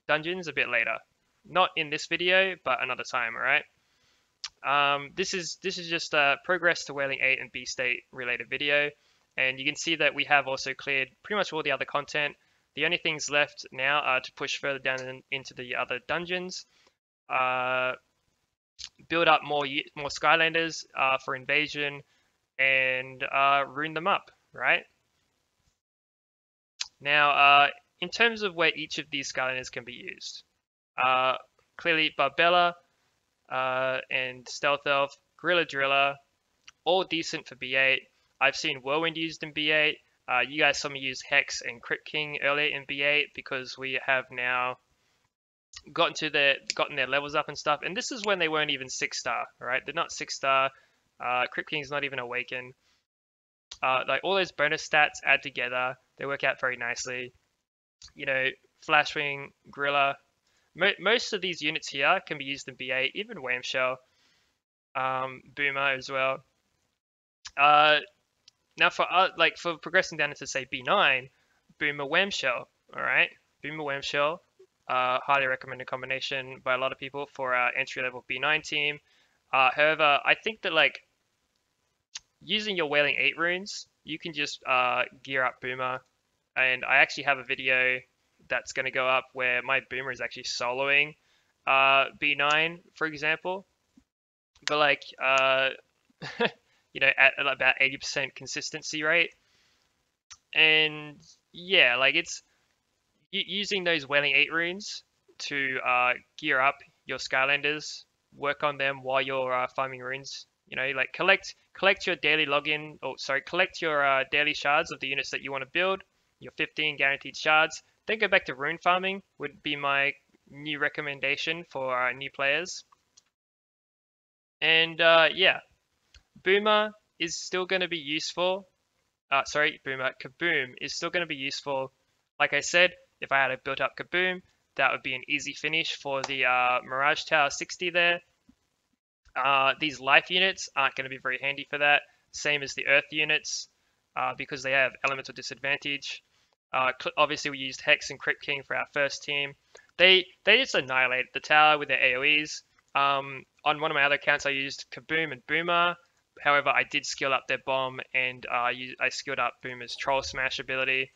dungeons a bit later. Not in this video, but another time, alright? This is just a progress to Wailing 8 and Beast 8 related video. And you can see that we have also cleared pretty much all the other content. The only things left now are to push further down into the other dungeons, build up more Skylanders for invasion, and rune them up, right? Now, in terms of where each of these Skylanders can be used, clearly Barbella and Stealth Elf, Gorilla Driller, all decent for B8. I've seen Whirlwind used in B8. You guys saw me use Hex and Crit King earlier in B8 because we have now gotten their levels up and stuff. And this is when they weren't even 6-star, right? They're not 6-star. Crit King's not even Awakened. Like all those bonus stats add together, they work out very nicely. You know, Flashwing, Gorilla. Most of these units here can be used in B8, even Whamshell, Boomer as well. Now for progressing down into say B9, Boomer Whamshell, all right, Boomer Whamshell, highly recommended combination by a lot of people for our entry level B9 team. However, I think that like using your Wailing 8 runes, you can just gear up Boomer, and I actually have a video that's going to go up where my Boomer is actually soloing B9, for example, but like you know, at about 80% consistency rate. And yeah, like it's using those Wailing 8 runes to gear up your Skylanders, work on them while you're farming runes. You know, like collect your daily login, collect your daily shards of the units that you want to build, your 15 guaranteed shards. Then go back to rune farming would be my new recommendation for new players. And yeah, Boomer is still going to be useful. Kaboom is still going to be useful. Like I said, if I had built up Kaboom, that would be an easy finish for the Mirage Tower 60 there. These life units aren't going to be very handy for that. Same as the Earth units, because they have elemental disadvantage. Obviously, we used Hex and Crit King for our first team. They just annihilated the tower with their AoEs. On one of my other accounts, I used Kaboom and Boomer. However, I did skill up their bomb, and I skilled up Boomer's Troll Smash ability,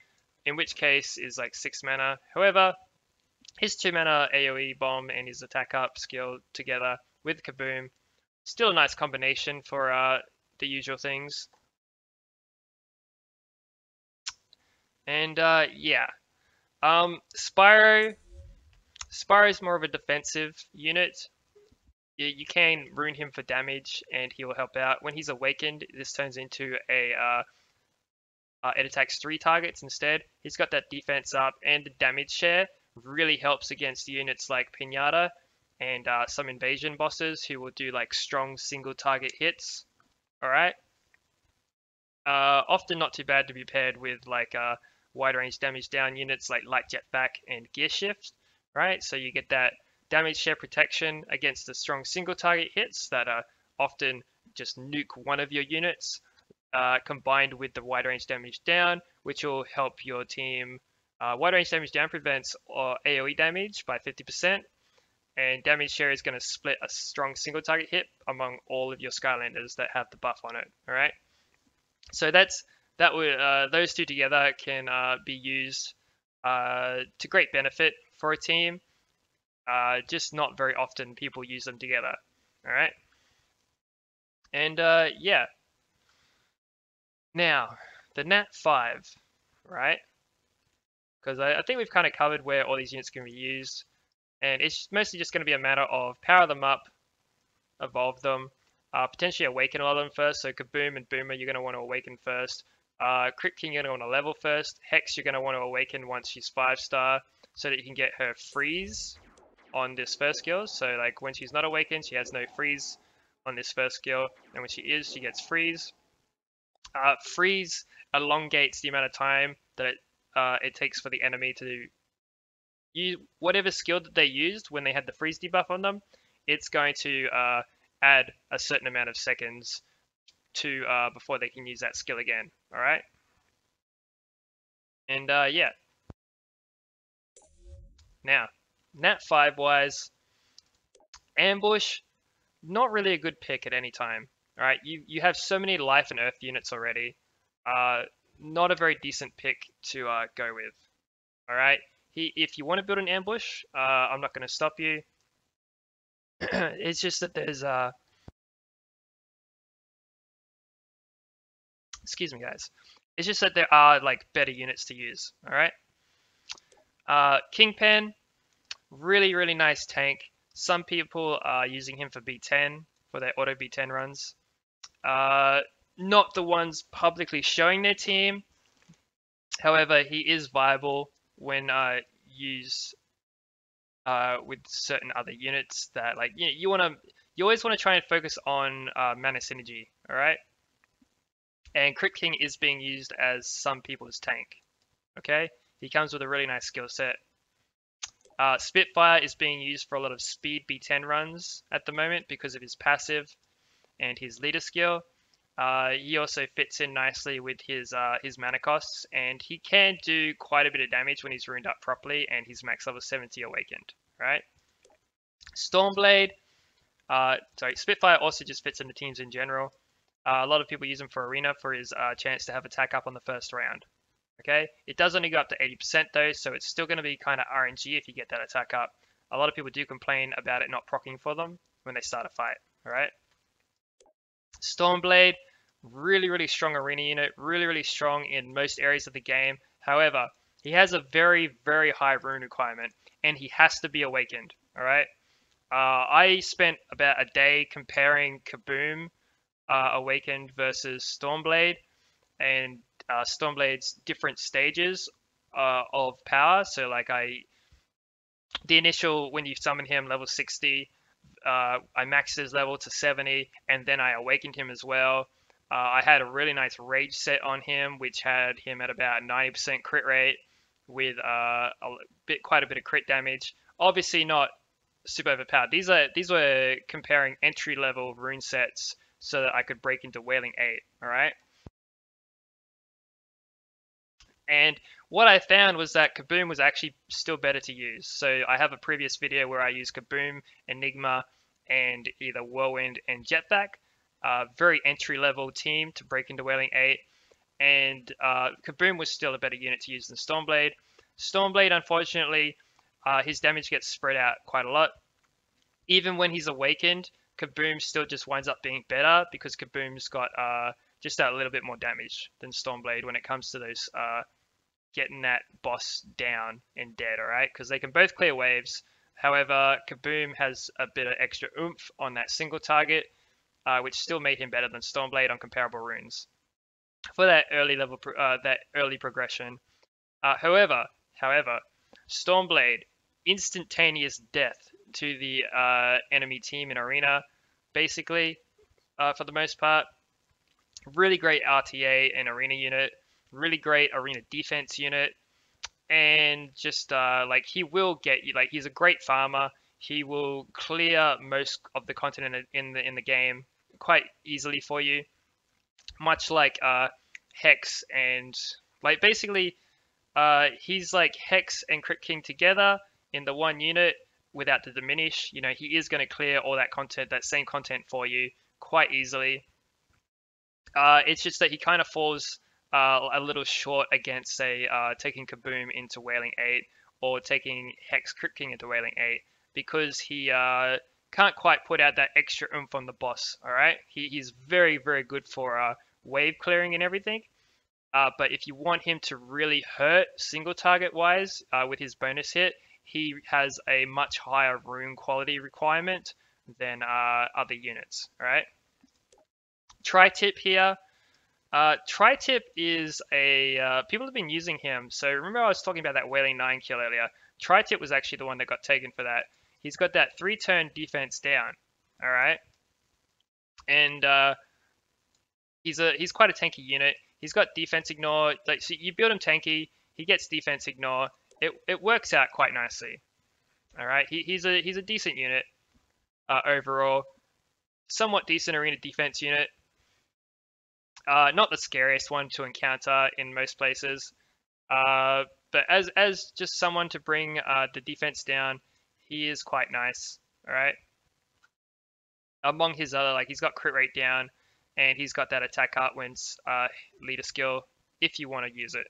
in which case is like 6 mana. However, his 2 mana AoE bomb and his attack up skill together with Kaboom, still a nice combination for the usual things. And yeah, Spyro is more of a defensive unit. You can rune him for damage and he will help out. When he's awakened, this turns into it attacks 3 targets instead. He's got that defense up, and the damage share really helps against units like Pinata and some invasion bosses who will do like strong single target hits. Alright. Often not too bad to be paired with like wide range damage down units like Light Jetpack and Gear Shift. Right, so you get that damage share protection against the strong single target hits that often just nuke one of your units. combined with the wide range damage down, which will help your team. Wide range damage down prevents AoE damage by 50%, and damage share is going to split a strong single target hit among all of your Skylanders that have the buff on it. All right, so those two together can be used to great benefit for a team. Just not very often people use them together. All right, and yeah. Now, the Nat 5, right? Because I think we've kind of covered where all these units can be used. And it's mostly just going to be a matter of power them up, evolve them, potentially awaken all of them first. So Kaboom and Boomer, you're going to want to awaken first. Crit King, you're going to want to level first. Hex, you're going to want to awaken once she's 5-star so that you can get her freeze on this first skill. So like when she's not awakened, she has no freeze on this first skill. And when she is, she gets freeze. Freeze elongates the amount of time that it takes for the enemy to use whatever skill that they used when they had the freeze debuff on them. It's going to add a certain amount of seconds to before they can use that skill again. All right, and yeah. Now, Nat 5 wise, ambush, not really a good pick at any time. All right, you have so many life and earth units already. Not a very decent pick to go with. All right, if you want to build an ambush, I'm not going to stop you. It's just that there's excuse me, guys. It's just that there are like better units to use. All right, Kingpin, really nice tank. Some people are using him for B10 for their auto B10 runs. Not the ones publicly showing their team. However, he is viable when used with certain other units that like you always want to try and focus on mana synergy. All right, and Crit King is being used as some people's tank. Okay, he comes with a really nice skill set. Spitfire is being used for a lot of speed B10 runs at the moment because of his passive and his leader skill. He also fits in nicely with his mana costs, and he can do quite a bit of damage when he's runed up properly and he's max level 70 awakened. Right? Stormblade, Spitfire also just fits into teams in general. A lot of people use him for arena for his chance to have attack up on the first round. Okay, it does only go up to 80% though, so it's still going to be kind of RNG if you get that attack up. A lot of people do complain about it not proccing for them when they start a fight. All right. Stormblade, really strong arena unit, really strong in most areas of the game. However, he has a very high rune requirement, and he has to be awakened. All right. I spent about a day comparing Kaboom awakened versus Stormblade, and Stormblade's different stages of power. So like the initial, when you summon him, level 60, I maxed his level to 70, and then I awakened him as well. I had a really nice rage set on him, which had him at about 90% crit rate with quite a bit of crit damage. Obviously not super overpowered. These were comparing entry level rune sets so that I could break into Wailing 8. All right. And what I found was that Kaboom was actually still better to use. So I have a previous video where I used Kaboom, Enigma, and either Whirlwind and Jetpack. Very entry-level team to break into Wailing 8. And Kaboom was still a better unit to use than Stormblade. Stormblade, unfortunately, his damage gets spread out quite a lot. Even when he's awakened, Kaboom still just winds up being better because Kaboom's got just a little bit more damage than Stormblade when it comes to those getting that boss down and dead, all right? Because they can both clear waves. However, Kaboom has a bit of extra oomph on that single target, which still made him better than Stormblade on comparable runes for that early progression. However, Stormblade, instantaneous death to the enemy team in arena, basically, for the most part. Really great RTA and arena unit, really great arena defense unit, and just like he will get you, like he's a great farmer. He will clear most of the continent in the game quite easily for you. much like Hex and like basically he's like Hex and Crit King together in the one unit without the diminish. You know, he is going to clear all that content, that same content for you quite easily. It's just that he kind of falls a little short against, say, taking Kaboom into Wailing 8 or taking Hex Crit King into Wailing 8 because he can't quite put out that extra oomph on the boss, alright? He's very, very good for wave clearing and everything. But if you want him to really hurt single target wise with his bonus hit, he has a much higher rune quality requirement than other units, alright? Tri-tip here. Tri-tip is a people have been using him. So remember I was talking about that Wailing 9 kill earlier. Tri-tip was actually the one that got taken for that. He's got that 3-turn defense down. All right, and he's quite a tanky unit. He's got defense ignore. Like, so you build him tanky, he gets defense ignore. It works out quite nicely. All right, he's a decent unit overall. Somewhat decent arena defense unit. Not the scariest one to encounter in most places, but as just someone to bring the defense down, he is quite nice. All right. Among his other, like, he's got crit rate down, and he's got that attack up wins leader skill if you want to use it.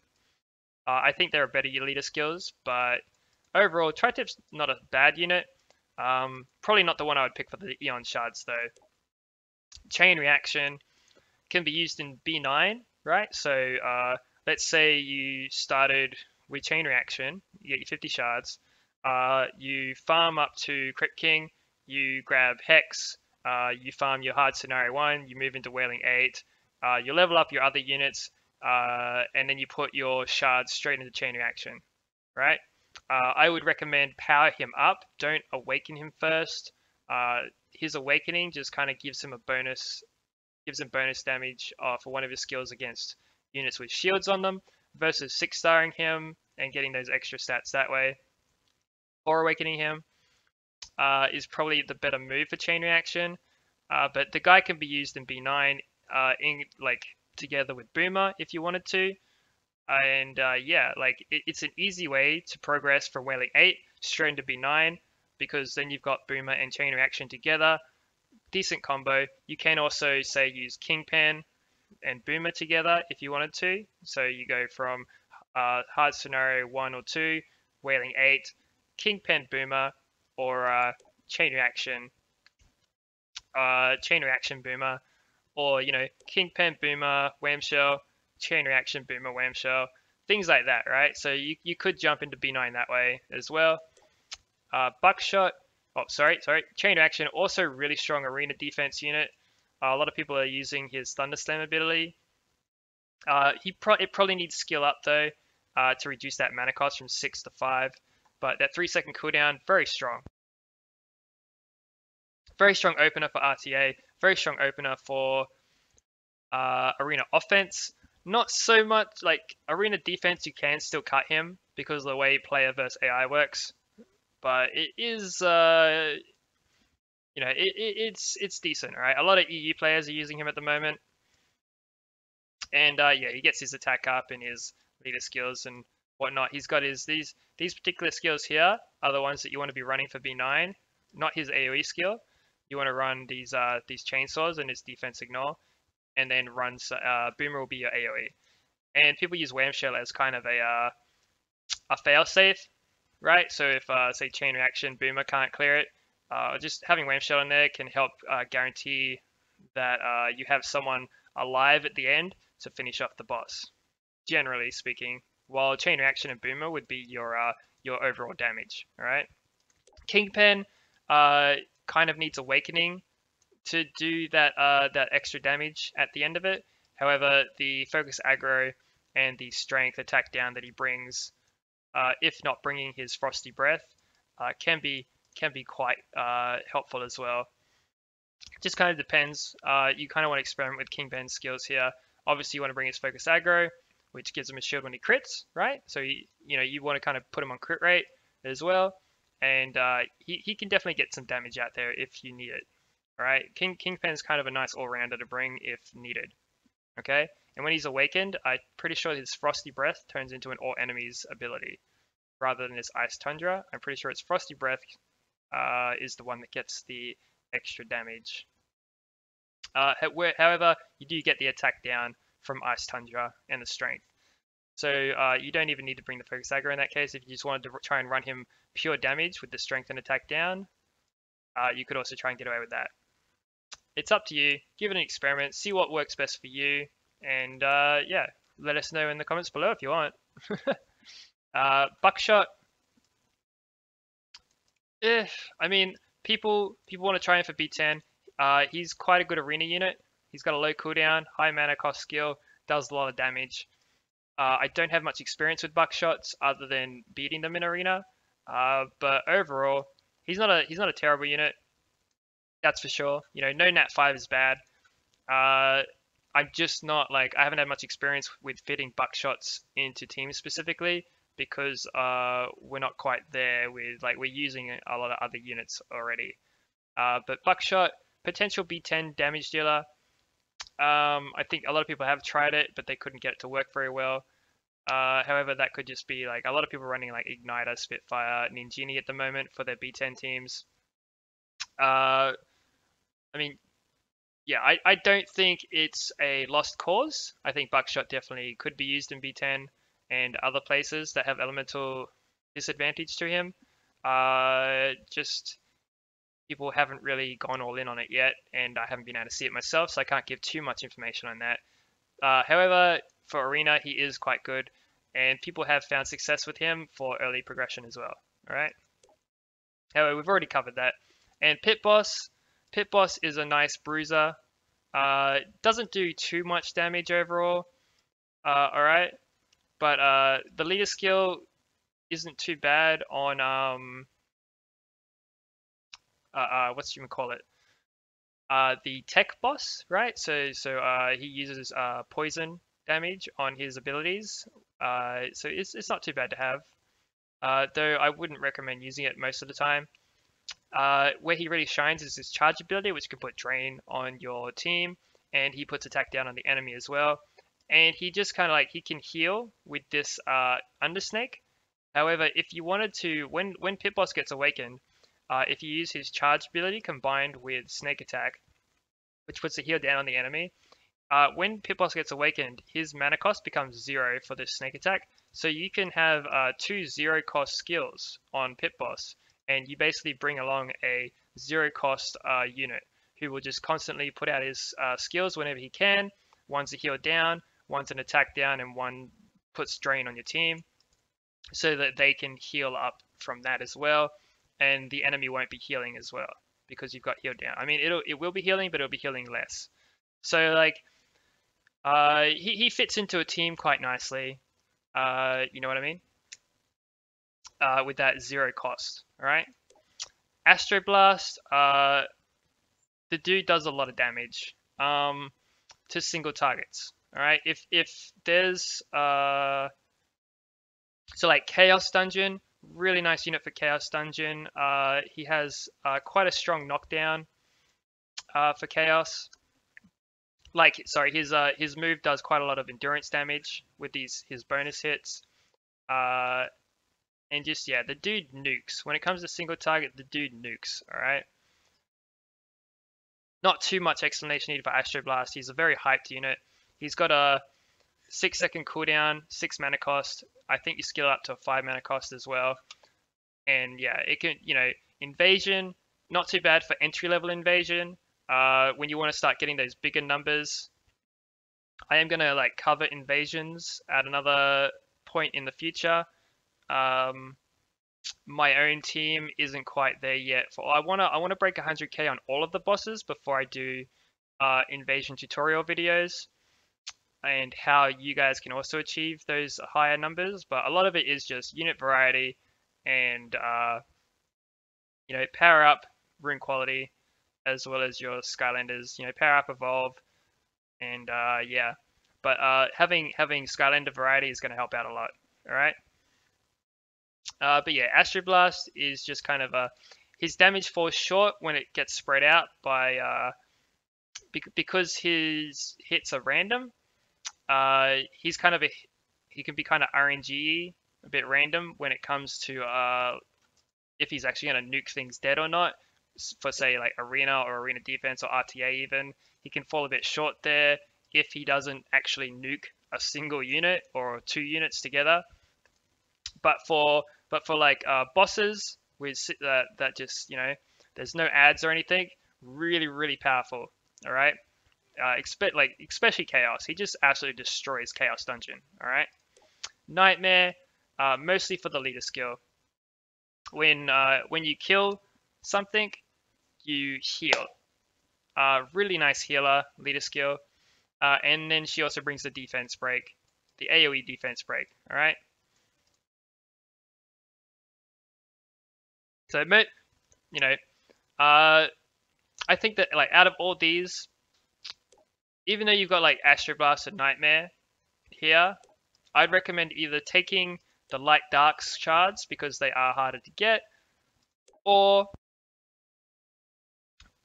I think there are better leader skills, but overall, Tri-tip's not a bad unit. Probably not the one I would pick for the Eon shards though. Chain reaction can be used in B9, right? So let's say you started with chain reaction, you get your 50 shards, you farm up to Crit King, you grab Hex, you farm your hard scenario 1, you move into Wailing 8, you level up your other units, and then you put your shards straight into chain reaction, right? I would recommend power him up, don't awaken him first. His awakening just kind of gives him bonus damage for one of his skills against units with shields on them, versus 6-starring him and getting those extra stats that way. Or awakening him is probably the better move for chain reaction, but the guy can be used in B9 together with Boomer if you wanted to. And yeah, like it's an easy way to progress from Wailing 8 straight into B9, because then you've got Boomer and chain reaction together. Decent combo. You can also, say, use Kingpin and Boomer together if you wanted to. So you go from hard scenario 1 or 2, Wailing 8, Kingpin Boomer, or chain reaction Boomer, or Kingpin Boomer Whamshell, chain reaction Boomer Whamshell, things like that, right? So you could jump into B9 that way as well. Buckshot. Oh, sorry. Chain reaction, also really strong arena defense unit. A lot of people are using his Thunder Slam ability. It probably needs skill up though to reduce that mana cost from 6 to 5. But that 3-second cooldown, very strong. Very strong opener for RTA. Very strong opener for arena offense. Not so much like arena defense. You can still cut him because of the way player versus AI works. But it is, it's decent, right? A lot of EU players are using him at the moment, and yeah, he gets his attack up and his leader skills and whatnot. He's got these particular skills here are the ones that you want to be running for B9, not his AOE skill. You want to run these chainsaws and his defense ignore, and then runs Boomer will be your AOE. And people use Whamshell as kind of a failsafe. Right, so if say chain reaction Boomer can't clear it, just having Whamshell in there can help guarantee that you have someone alive at the end to finish off the boss, generally speaking. While chain reaction and Boomer would be your overall damage. All right, Kingpin kind of needs awakening to do that extra damage at the end of it. However, the focus aggro and the strength attack down that he brings, if not bringing his frosty breath, can be quite helpful as well. Just kind of depends. You kind of want to experiment with Kingpin's skills here. Obviously, you want to bring his focus aggro, which gives him a shield when he crits, right? So you want to kind of put him on crit rate as well, and he can definitely get some damage out there if you need it. All right, Kingpin's kind of a nice all-rounder to bring if needed. Okay, and when he's awakened, I'm pretty sure his Frosty Breath turns into an all enemies ability rather than his Ice Tundra. I'm pretty sure it's Frosty Breath is the one that gets the extra damage. However, you do get the attack down from Ice Tundra and the strength. So you don't even need to bring the Focus Aggro in that case. If you just wanted to try and run him pure damage with the strength and attack down, you could also try and get away with that. It's up to you. Give it an experiment. See what works best for you. And yeah, let us know in the comments below if you want. Buckshot. I mean, people want to try him for B10. He's quite a good arena unit. He's got a low cooldown, high mana cost skill, does a lot of damage. I don't have much experience with buckshots other than beating them in arena, but overall, he's not a terrible unit. That's for sure. You know, no Nat 5 is bad. I'm just not like I haven't had much experience with fitting buckshots into teams specifically because we're not quite there with like we're using a lot of other units already. But buckshot, potential B10 damage dealer. I think a lot of people have tried it, but they couldn't get it to work very well. However, that could just be like a lot of people running like Igniter, Spitfire, Ninjini at the moment for their B10 teams. I mean, yeah, I don't think it's a lost cause. I think buckshot definitely could be used in B10 and other places that have elemental disadvantage to him. Just people haven't really gone all in on it yet, and I haven't been able to see it myself, so I can't give too much information on that. However, for arena, he is quite good, and people have found success with him for early progression as well. All right. However, we've already covered that. And Pit Boss is a nice bruiser. Doesn't do too much damage overall. All right, but the leader skill isn't too bad on what's you call it? The tech boss, right? So he uses poison damage on his abilities. So it's not too bad to have. Though I wouldn't recommend using it most of the time. Where he really shines is his charge ability, which can put drain on your team, and he puts attack down on the enemy as well. And he just kind of like he can heal with this Undersnake. However, if you wanted to, when Pit Boss gets awakened, if you use his charge ability combined with Snake Attack, which puts a heal down on the enemy, when Pit Boss gets awakened, his mana cost becomes 0 for this Snake Attack. So you can have 2 0-cost skills on Pit Boss, and you basically bring along a 0-cost unit who will just constantly put out his skills whenever he can. One's a heal down, one's an attack down, and one puts drain on your team, so that they can heal up from that as well, and the enemy won't be healing as well because you've got heal down. I mean, it will be healing, but it'll be healing less. So like, he fits into a team quite nicely. You know what I mean? With that 0 cost. All right. Astroblast. The dude does a lot of damage. To single targets. All right. If there's so like Chaos Dungeon, really nice unit for Chaos Dungeon. He has quite a strong knockdown for Chaos. Like, sorry, his move does quite a lot of endurance damage with his bonus hits. And just, yeah, the dude nukes. When it comes to single target, the dude nukes, alright? Not too much explanation needed for Astroblast. He's a very hyped unit. He's got a 6-second cooldown, 6 mana cost. I think you skill up to a 5 mana cost as well. And yeah, it can, you know, invasion, not too bad for entry-level invasion. When you want to start getting those bigger numbers, I am gonna like cover invasions at another point in the future. My own team isn't quite there yet. I wanna break 100k on all of the bosses before I do invasion tutorial videos, and how you guys can also achieve those higher numbers. But a lot of it is just unit variety and you know, power up rune quality, as well as your Skylanders, you know, power up, evolve, and yeah. But having Skylander variety is going to help out a lot. All right. But yeah, Astroblast is just kind of his damage falls short when it gets spread out by because his hits are random. He's kind of he can be kind of RNG, a bit random when it comes to if he's actually going to nuke things dead or not. For say like arena or arena defense or RTA even, he can fall a bit short there if he doesn't actually nuke a single unit or 2 units together. But for like bosses with that just, you know, there's no ads or anything, really powerful. All right, especially Chaos, he just absolutely destroys Chaos Dungeon. All right, Nightmare, mostly for the leader skill. When you kill something, you heal. Really nice healer, leader skill. And then she also brings the defense break, the AoE defense break. All right. So, you know, I think that like out of all these, even though you've got like Astro Blast and Nightmare here, I'd recommend either taking the Light Darks shards because they are harder to get, or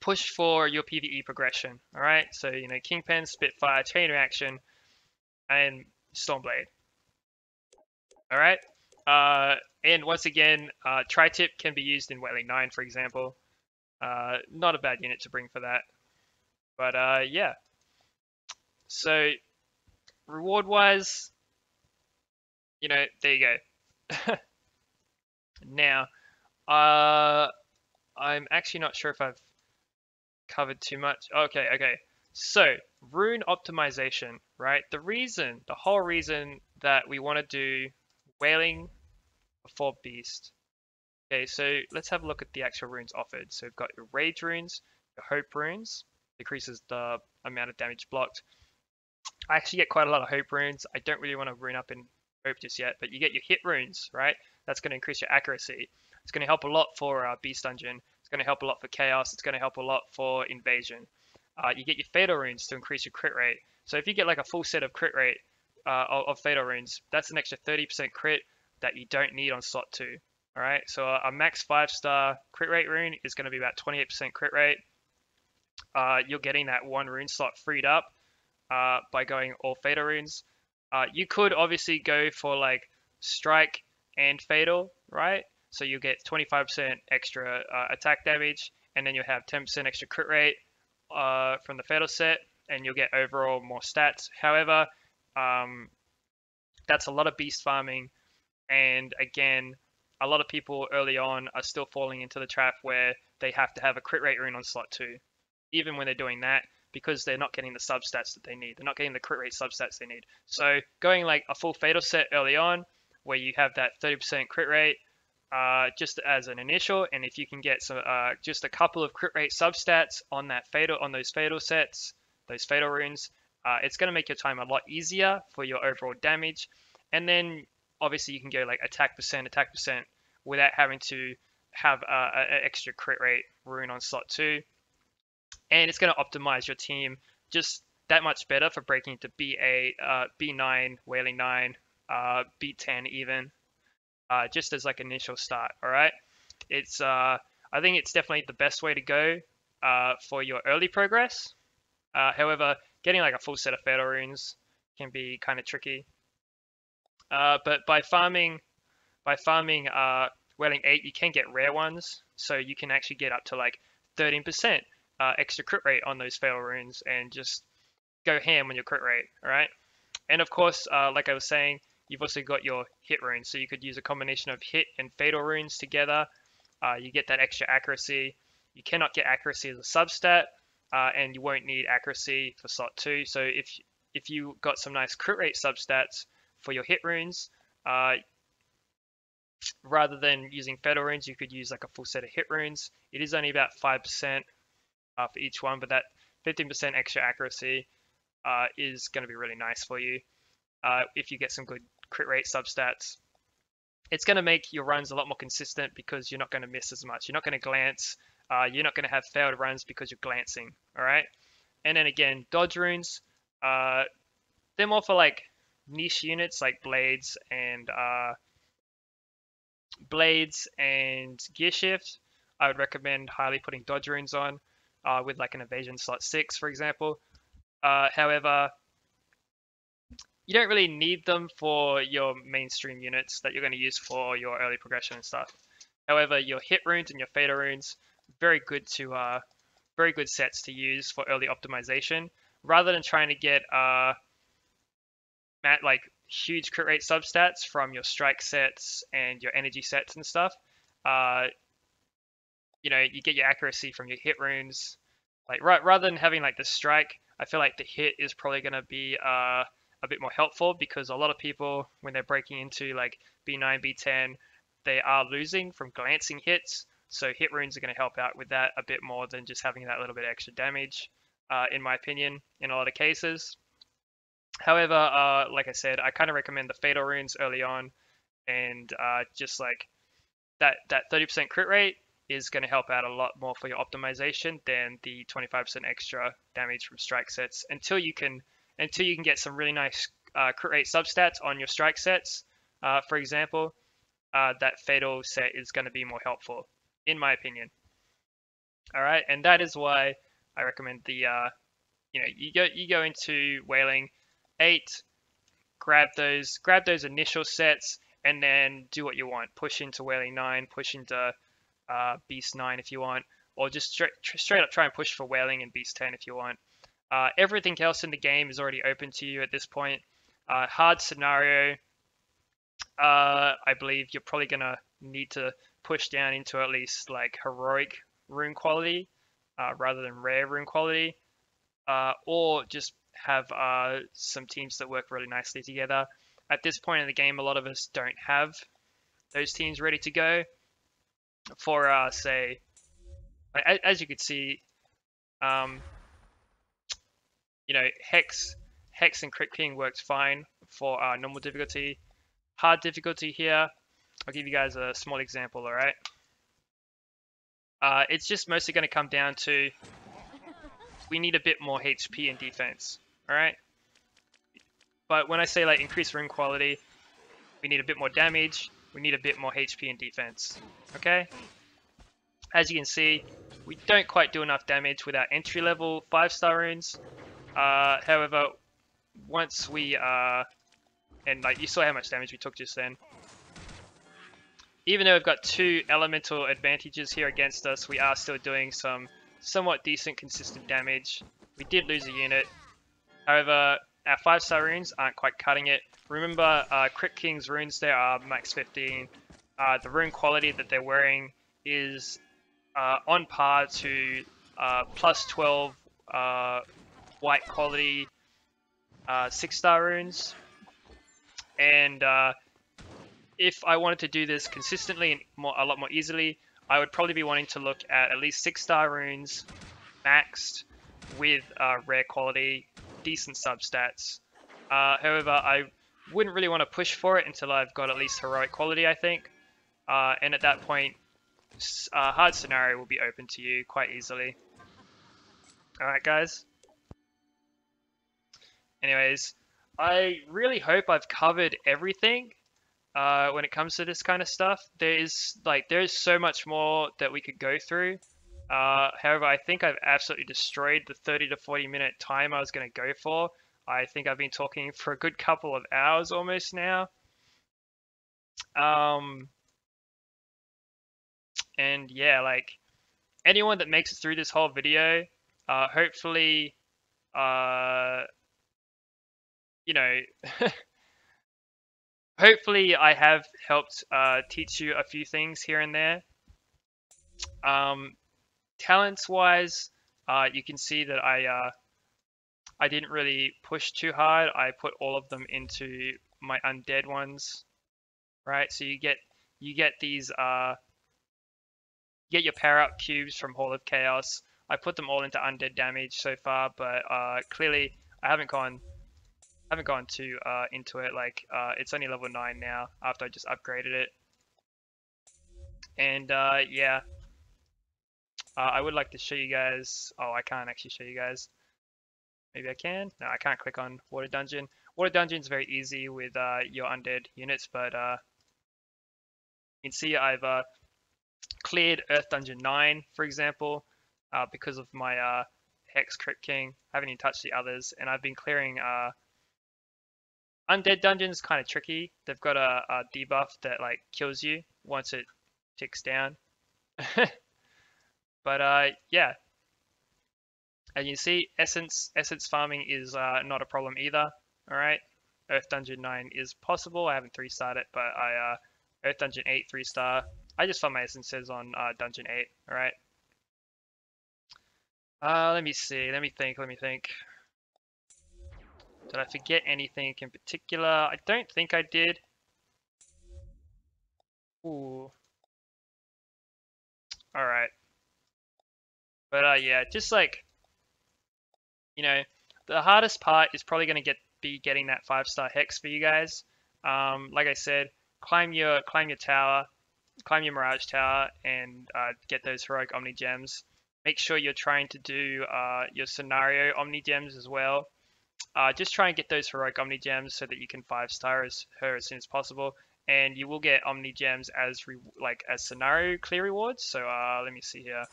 push for your PvE progression. All right, so you know, Kingpin, Spitfire, Chain Reaction, and Stormblade. All right, and once again, Tri-Tip can be used in Wailing 9, for example. Not a bad unit to bring for that. But yeah, so reward-wise, you know, there you go. Now, I'm actually not sure if I've covered too much. Okay. So, rune optimization, right? The whole reason that we want to do Wailing before Beast. Okay, so let's have a look at the actual runes offered. So we've got your Rage runes, your Hope runes, decreases the amount of damage blocked. I actually get quite a lot of Hope runes. I don't really want to rune up in Hope just yet, but you get your Hit runes, right? That's going to increase your accuracy. It's going to help a lot for Beast Dungeon. It's going to help a lot for Chaos. It's going to help a lot for Invasion. You get your Fatal runes to increase your crit rate. So if you get like a full set of crit rate of Fatal runes, that's an extra 30% crit that you don't need on slot 2. All right, so a max 5-star crit rate rune is going to be about 28% crit rate. You're getting that 1 rune slot freed up by going all Fatal runes. You could obviously go for like Strike and Fatal, right? So you get 25% extra attack damage, and then you'll have 10% extra crit rate from the Fatal set, and you'll get overall more stats. However, that's a lot of beast farming, and again, a lot of people early on are still falling into the trap where they have to have a crit rate rune on slot 2, even when they're doing that, because they're not getting the substats that they need. They're not getting the crit rate substats they need. So going like a full Fatal set early on, where you have that 30% crit rate, just as an initial, and if you can get some just a couple of crit rate substats on those fatal sets, those fatal runes, it's going to make your time a lot easier for your overall damage. And then obviously you can go like attack percent without having to have an extra crit rate rune on slot 2, and it's going to optimize your team just that much better for breaking into B8, B9, Wailing 9, B10 even. Just as like initial start. All right, it's I think it's definitely the best way to go for your early progress. However, getting like a full set of Fatal runes can be kind of tricky. But by farming Wailing 8, you can get rare ones, so you can actually get up to like 13% extra crit rate on those Fatal runes and just go ham on your crit rate. All right, and of course, like I was saying, you've also got your hit runes, so you could use a combination of hit and fatal runes together. You get that extra accuracy. You cannot get accuracy as a substat, and you won't need accuracy for slot 2. So if you got some nice crit rate substats for your hit runes, rather than using fatal runes, you could use like a full set of hit runes. It is only about 5% for each one, but that 15% extra accuracy is going to be really nice for you. If you get some good crit rate substats, it's going to make your runs a lot more consistent because you're not going to miss as much. You're not going to glance. You're not going to have failed runs because you're glancing. All right. And then again, dodge runes. They're more for like niche units like blades and gear shift. I would recommend highly putting dodge runes on with like an evasion slot 6, for example. However, you don't really need them for your mainstream units that you're going to use for your early progression and stuff. However, your hit runes and your fatal runes, very good sets to use for early optimization, rather than trying to get like huge crit rate substats from your strike sets and your energy sets and stuff. You know, you get your accuracy from your hit runes. Like rather than having like the strike, I feel like the hit is probably going to be a bit more helpful, because a lot of people, when they're breaking into like B9, B10, they are losing from glancing hits. So hit runes are going to help out with that a bit more than just having that little bit of extra damage, in my opinion, in a lot of cases. However, like I said, I kind of recommend the fatal runes early on, and just like that 30% crit rate is going to help out a lot more for your optimization than the 25% extra damage from strike sets, until you can get some really nice crit rate substats on your strike sets. For example, that fatal set is going to be more helpful, in my opinion. All right, and that is why I recommend the you go into Wailing 8, grab those initial sets, and then do what you want. Push into Wailing 9, push into Beast 9 if you want, or just straight up try and push for Wailing and Beast 10 if you want. Everything else in the game is already open to you at this point. Hard scenario, I believe you're probably gonna need to push down into at least like heroic rune quality, rather than rare rune quality, or just have some teams that work really nicely together. At this point in the game, a lot of us don't have those teams ready to go. For say, as you could see, you know, Hex and Crit King works fine for normal difficulty. Hard difficulty here, I'll give you guys a small example. All right, it's just mostly going to come down to, we need a bit more HP and defense. All right, but when I say like increase rune quality, we need a bit more damage, we need a bit more HP and defense. Okay, as you can see, we don't quite do enough damage with our entry level 5-star runes. However, once we and like you saw how much damage we took just then, even though we've got 2 elemental advantages here against us, we are still doing some somewhat decent consistent damage. We did lose a unit, however our 5-star runes aren't quite cutting it. Remember, Crit King's runes there are max 15. The rune quality that they're wearing is on par to plus 12 white quality 6-star runes. And if I wanted to do this consistently and a lot more easily, I would probably be wanting to look at least 6-star runes maxed with rare quality, decent substats. However, I wouldn't really want to push for it until I've got at least heroic quality, I think. And at that point, hard scenario will be open to you quite easily. Alright guys. Anyways, I really hope I've covered everything when it comes to this kind of stuff. There's so much more that we could go through. However, I think I've absolutely destroyed the 30 to 40 minute time I was going to go for. I think I've been talking for a good couple of hours almost now. And yeah, like anyone that makes it through this whole video, hopefully, you know, hopefully I have helped teach you a few things here and there. Talents wise, you can see that I didn't really push too hard. I put all of them into my undead ones, right? So you get these get your power up cubes from Hall of Chaos. I put them all into undead damage so far, but clearly I haven't gone too into it. Like it's only level 9 now after I just upgraded it. And yeah, I would like to show you guys. Oh, I can't actually show you guys. Maybe I can. No, I can't click on Water Dungeon. Water Dungeon is very easy with your undead units, but you can see I've cleared Earth Dungeon 9, for example, because of my Hex Crit King. I haven't even touched the others, and I've been clearing Undead dungeon's kind of tricky. They've got a debuff that like kills you once it ticks down. But yeah, as you see, essence farming is not a problem either. All right, Earth Dungeon 9 is possible. I haven't 3-starred it, but I Earth Dungeon 8 3-star. I just found my essences on Dungeon 8. All right. Let me see. Let me think. Did I forget anything in particular? I don't think I did. Ooh. All right. But yeah, just like, you know, the hardest part is probably going to be getting that 5-star hex for you guys. Like I said, climb your tower, climb your Mirage tower, and get those heroic Omni gems. Make sure you're trying to do your scenario Omni gems as well. Just try and get those heroic Omni gems so that you can 5-star her as soon as possible, and you will get Omni gems as scenario clear rewards. So let me see here.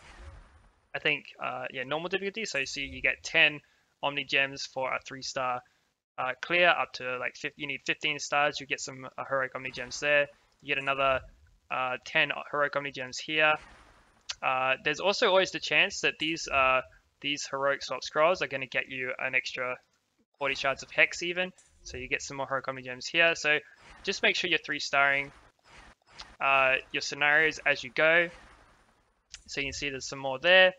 I think yeah, normal difficulty. So you see, you get 10 Omni gems for a 3-star clear up to like 50. You need 15 stars. You get some heroic Omni gems there. You get another 10 heroic Omni gems here. There's also always the chance that these heroic swap scrolls are going to get you an extra 40 shards of hex even. So you get some more heroic Omni gems here. So just make sure you're 3-starring your scenarios as you go. So you can see there's some more there.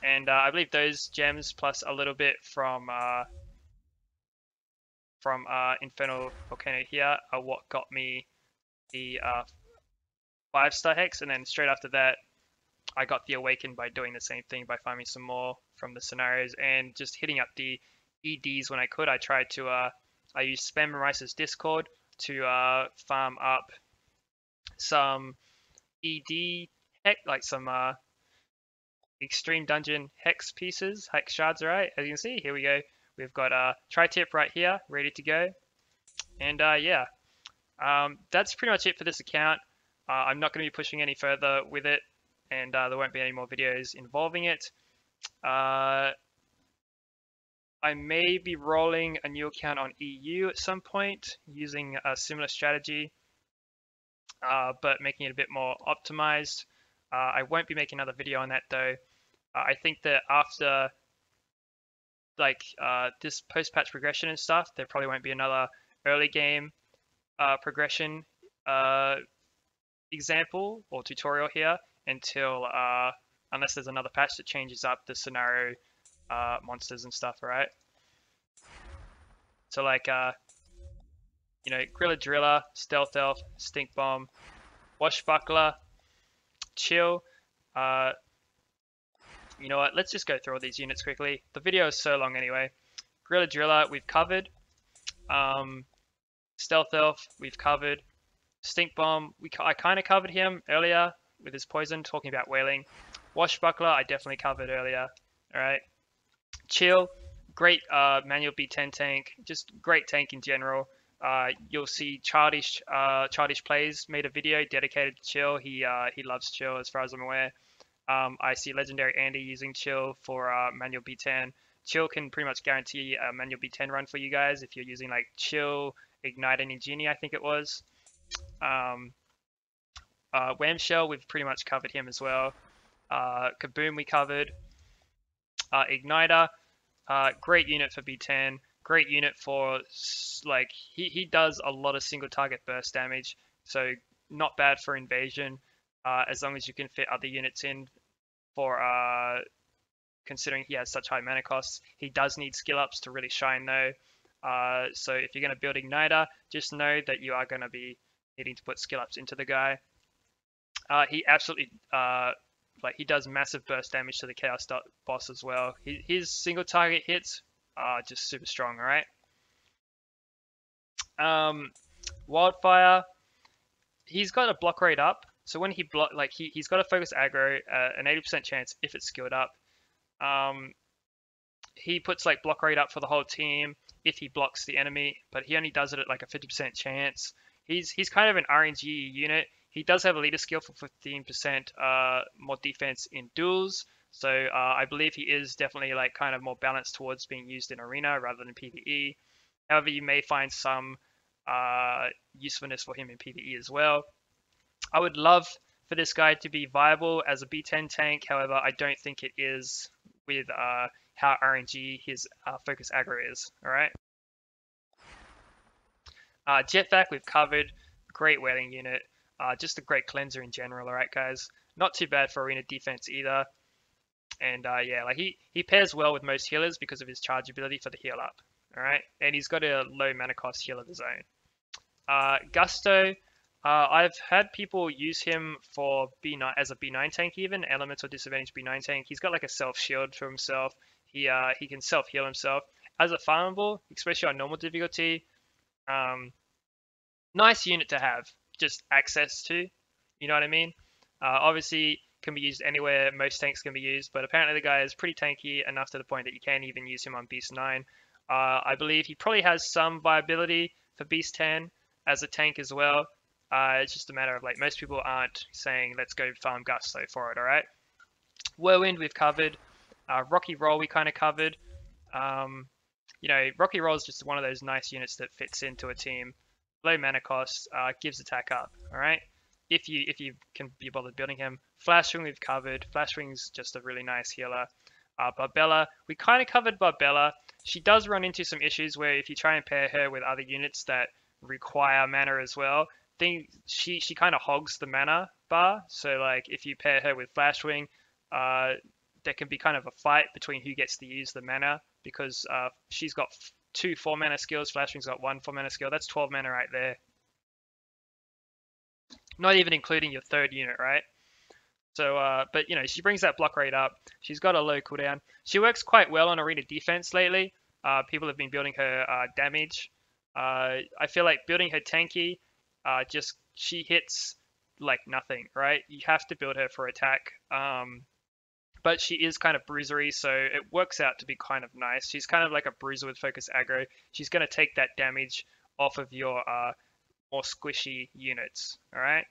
And I believe those gems plus a little bit from Infernal Volcano here are what got me the 5-star hex, and then straight after that I got the Awaken by doing the same thing, by farming some more from the scenarios and just hitting up the EDs when I could. I tried to I used Spamandrice's Discord to farm up some ED hex, like some extreme dungeon hex pieces, hex shards. Right, as you can see, here we go. We've got a tri-tip right here, ready to go. And yeah, that's pretty much it for this account. I'm not going to be pushing any further with it, and there won't be any more videos involving it. I may be rolling a new account on EU at some point using a similar strategy, but making it a bit more optimized. I won't be making another video on that though. I think that after like this post-patch progression and stuff, there probably won't be another early game progression example or tutorial here until unless there's another patch that changes up the scenario monsters and stuff, right? So like you know, Grilla Driller, Stealth Elf, Stink Bomb, Washbuckler, Chill. You know what, let's just go through all these units quickly. The video is so long anyway. Grilla Driller, we've covered. Stealth Elf, we've covered. Stink Bomb, I kind of covered him earlier with his poison, talking about Wailing. Washbuckler, I definitely covered earlier. Alright. Chill, great manual B10 tank, just great tank in general. You'll see ChildishPlays made a video dedicated to Chill. He loves Chill as far as I'm aware. I see LegendaryAndy using Chill for manual B10. Chill can pretty much guarantee a manual B10 run for you guys if you're using like Chill, Ignite, and Ingenie, I think it was. Whamshell, we've pretty much covered him as well. Kaboom, we covered. Igniter, great unit for B10. Great unit for, like, he does a lot of single target burst damage, so not bad for invasion, as long as you can fit other units in for, considering he has such high mana costs. He does need skill ups to really shine though, so if you're going to build Igniter, just know that you are going to be needing to put skill ups into the guy. He absolutely, like, he does massive burst damage to the Chaos boss as well. His single target hits are just super strong, alright? Wildfire, he's got a block rate up, so when he block, like, he's got a focus aggro, an 80% chance if it's skilled up. He puts like block rate up for the whole team if he blocks the enemy, but he only does it at like a 50% chance. He's kind of an RNG unit. He does have a leader skill for 15% more defense in duels, so I believe he is definitely like kind of more balanced towards being used in arena rather than PvE. However, you may find some usefulness for him in PvE as well. I would love for this guy to be viable as a B10 tank. However, I don't think it is with how RNG his focus aggro is. All right. Jetpack we've covered. Great wailing unit. Just a great cleanser in general. All right, guys. Not too bad for arena defense either. And yeah, like he pairs well with most healers because of his charge ability for the heal up. All right, and he's got a low mana cost heal of his own. Gusto. I've had people use him for B9 as a B9 tank, even elemental disadvantage B9 tank. He's got like a self shield to himself. He can self heal himself as a farmable, especially on normal difficulty. Nice unit to have, just access to. You know what I mean? Obviously, can be used anywhere. Most tanks can be used, but apparently the guy is pretty tanky enough to the point that you can even use him on Beast 9. I believe he probably has some viability for Beast 10 as a tank as well. It's just a matter of like most people aren't saying let's go farm Gusto for it. All right. Whirlwind we've covered. Rocky Roll we kind of covered. You know, Rocky Roll is just one of those nice units that fits into a team. Low mana cost, gives attack up. All right. If you can be bothered building him. Flashwing we've covered. Flashwing's just a really nice healer. Barbella, we kind of covered Barbella. She does run into some issues where if you try and pair her with other units that require mana as well, she kind of hogs the mana bar. So like if you pair her with Flashwing, there can be kind of a fight between who gets to use the mana because she's got 2 4-mana skills. Flashwing's got 1 4-mana skill. That's 12 mana right there. Not even including your third unit, right? So, but you know, she brings that block rate up. She's got a low cooldown. She works quite well on arena defense lately. People have been building her damage. I feel like building her tanky, just she hits like nothing, right? You have to build her for attack. But she is kind of bruisery, so it works out to be kind of nice. She's kind of like a bruiser with focus aggro. She's going to take that damage off of your more squishy units, all right?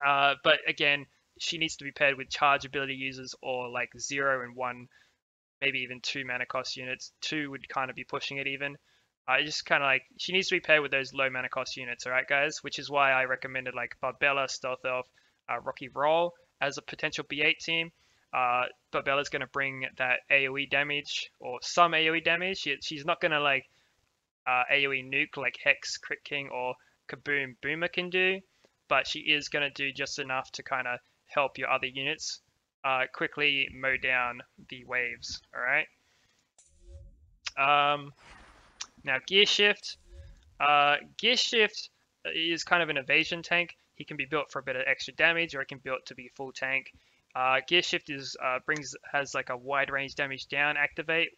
But again, she needs to be paired with charge ability users or like 0 and 1, maybe even 2 mana cost units. 2 would kind of be pushing it even. Just kind of like, she needs to be paired with those low mana cost units, all right, guys? Which is why I recommended like Barbella, Stealth Elf, Rocky Roll as a potential B8 team. Barbella's going to bring that AoE damage or some AoE damage. She's not going to like AoE nuke like Hex, Crit King, or Kaboom Boomer can do, but she is going to do just enough to kind of help your other units quickly mow down the waves. All right. Now Gear Shift. Gear Shift is kind of an evasion tank. He can be built for a bit of extra damage, or it can be built to be full tank. Gear Shift is has like a wide range damage down activate,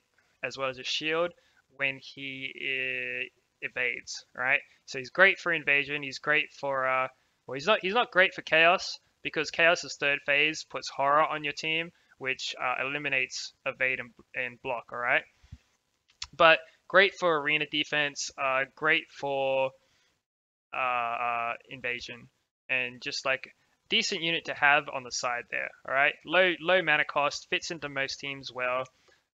as well as a shield when he evades. Right. So he's great for invasion. He's great for well, he's not great for chaos because chaos's third phase puts horror on your team, which eliminates evade and block. All right. But great for arena defense. Great for invasion, and just like decent unit to have on the side there. All right, low mana cost, fits into most teams well,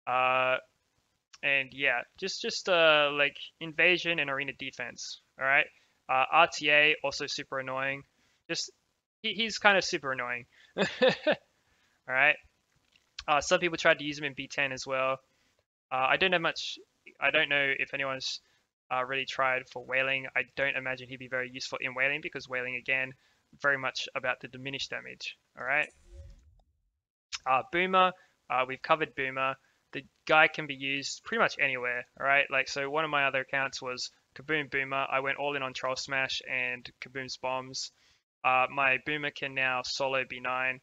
and yeah, just like invasion and arena defense. All right, RTA also super annoying. Just he's kind of super annoying. All right, some people tried to use him in B10 as well. I don't know if anyone's really tried for Wailing. I don't imagine he'd be very useful in Wailing because Wailing, again, very much about the diminished damage. All right. Boomer, we've covered Boomer. The guy can be used pretty much anywhere. All right. Like, so one of my other accounts was Kaboom Boomer. I went all in on Troll Smash and Kaboom's bombs. My Boomer can now solo B9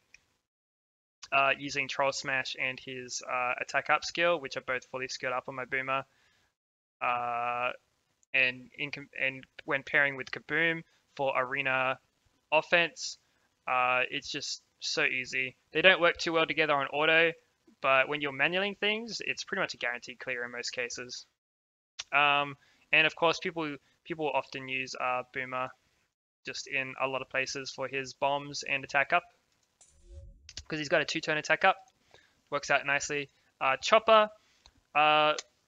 using Troll Smash and his attack up skill, which are both fully skilled up on my Boomer. And when pairing with Kaboom for arena offense, it's just so easy. They don't work too well together on auto, but when you're manualing things, it's pretty much a guaranteed clear in most cases. And of course, people often use Boomer just in a lot of places for his bombs and attack up because he's got a 2-turn attack up. Works out nicely. Chopper,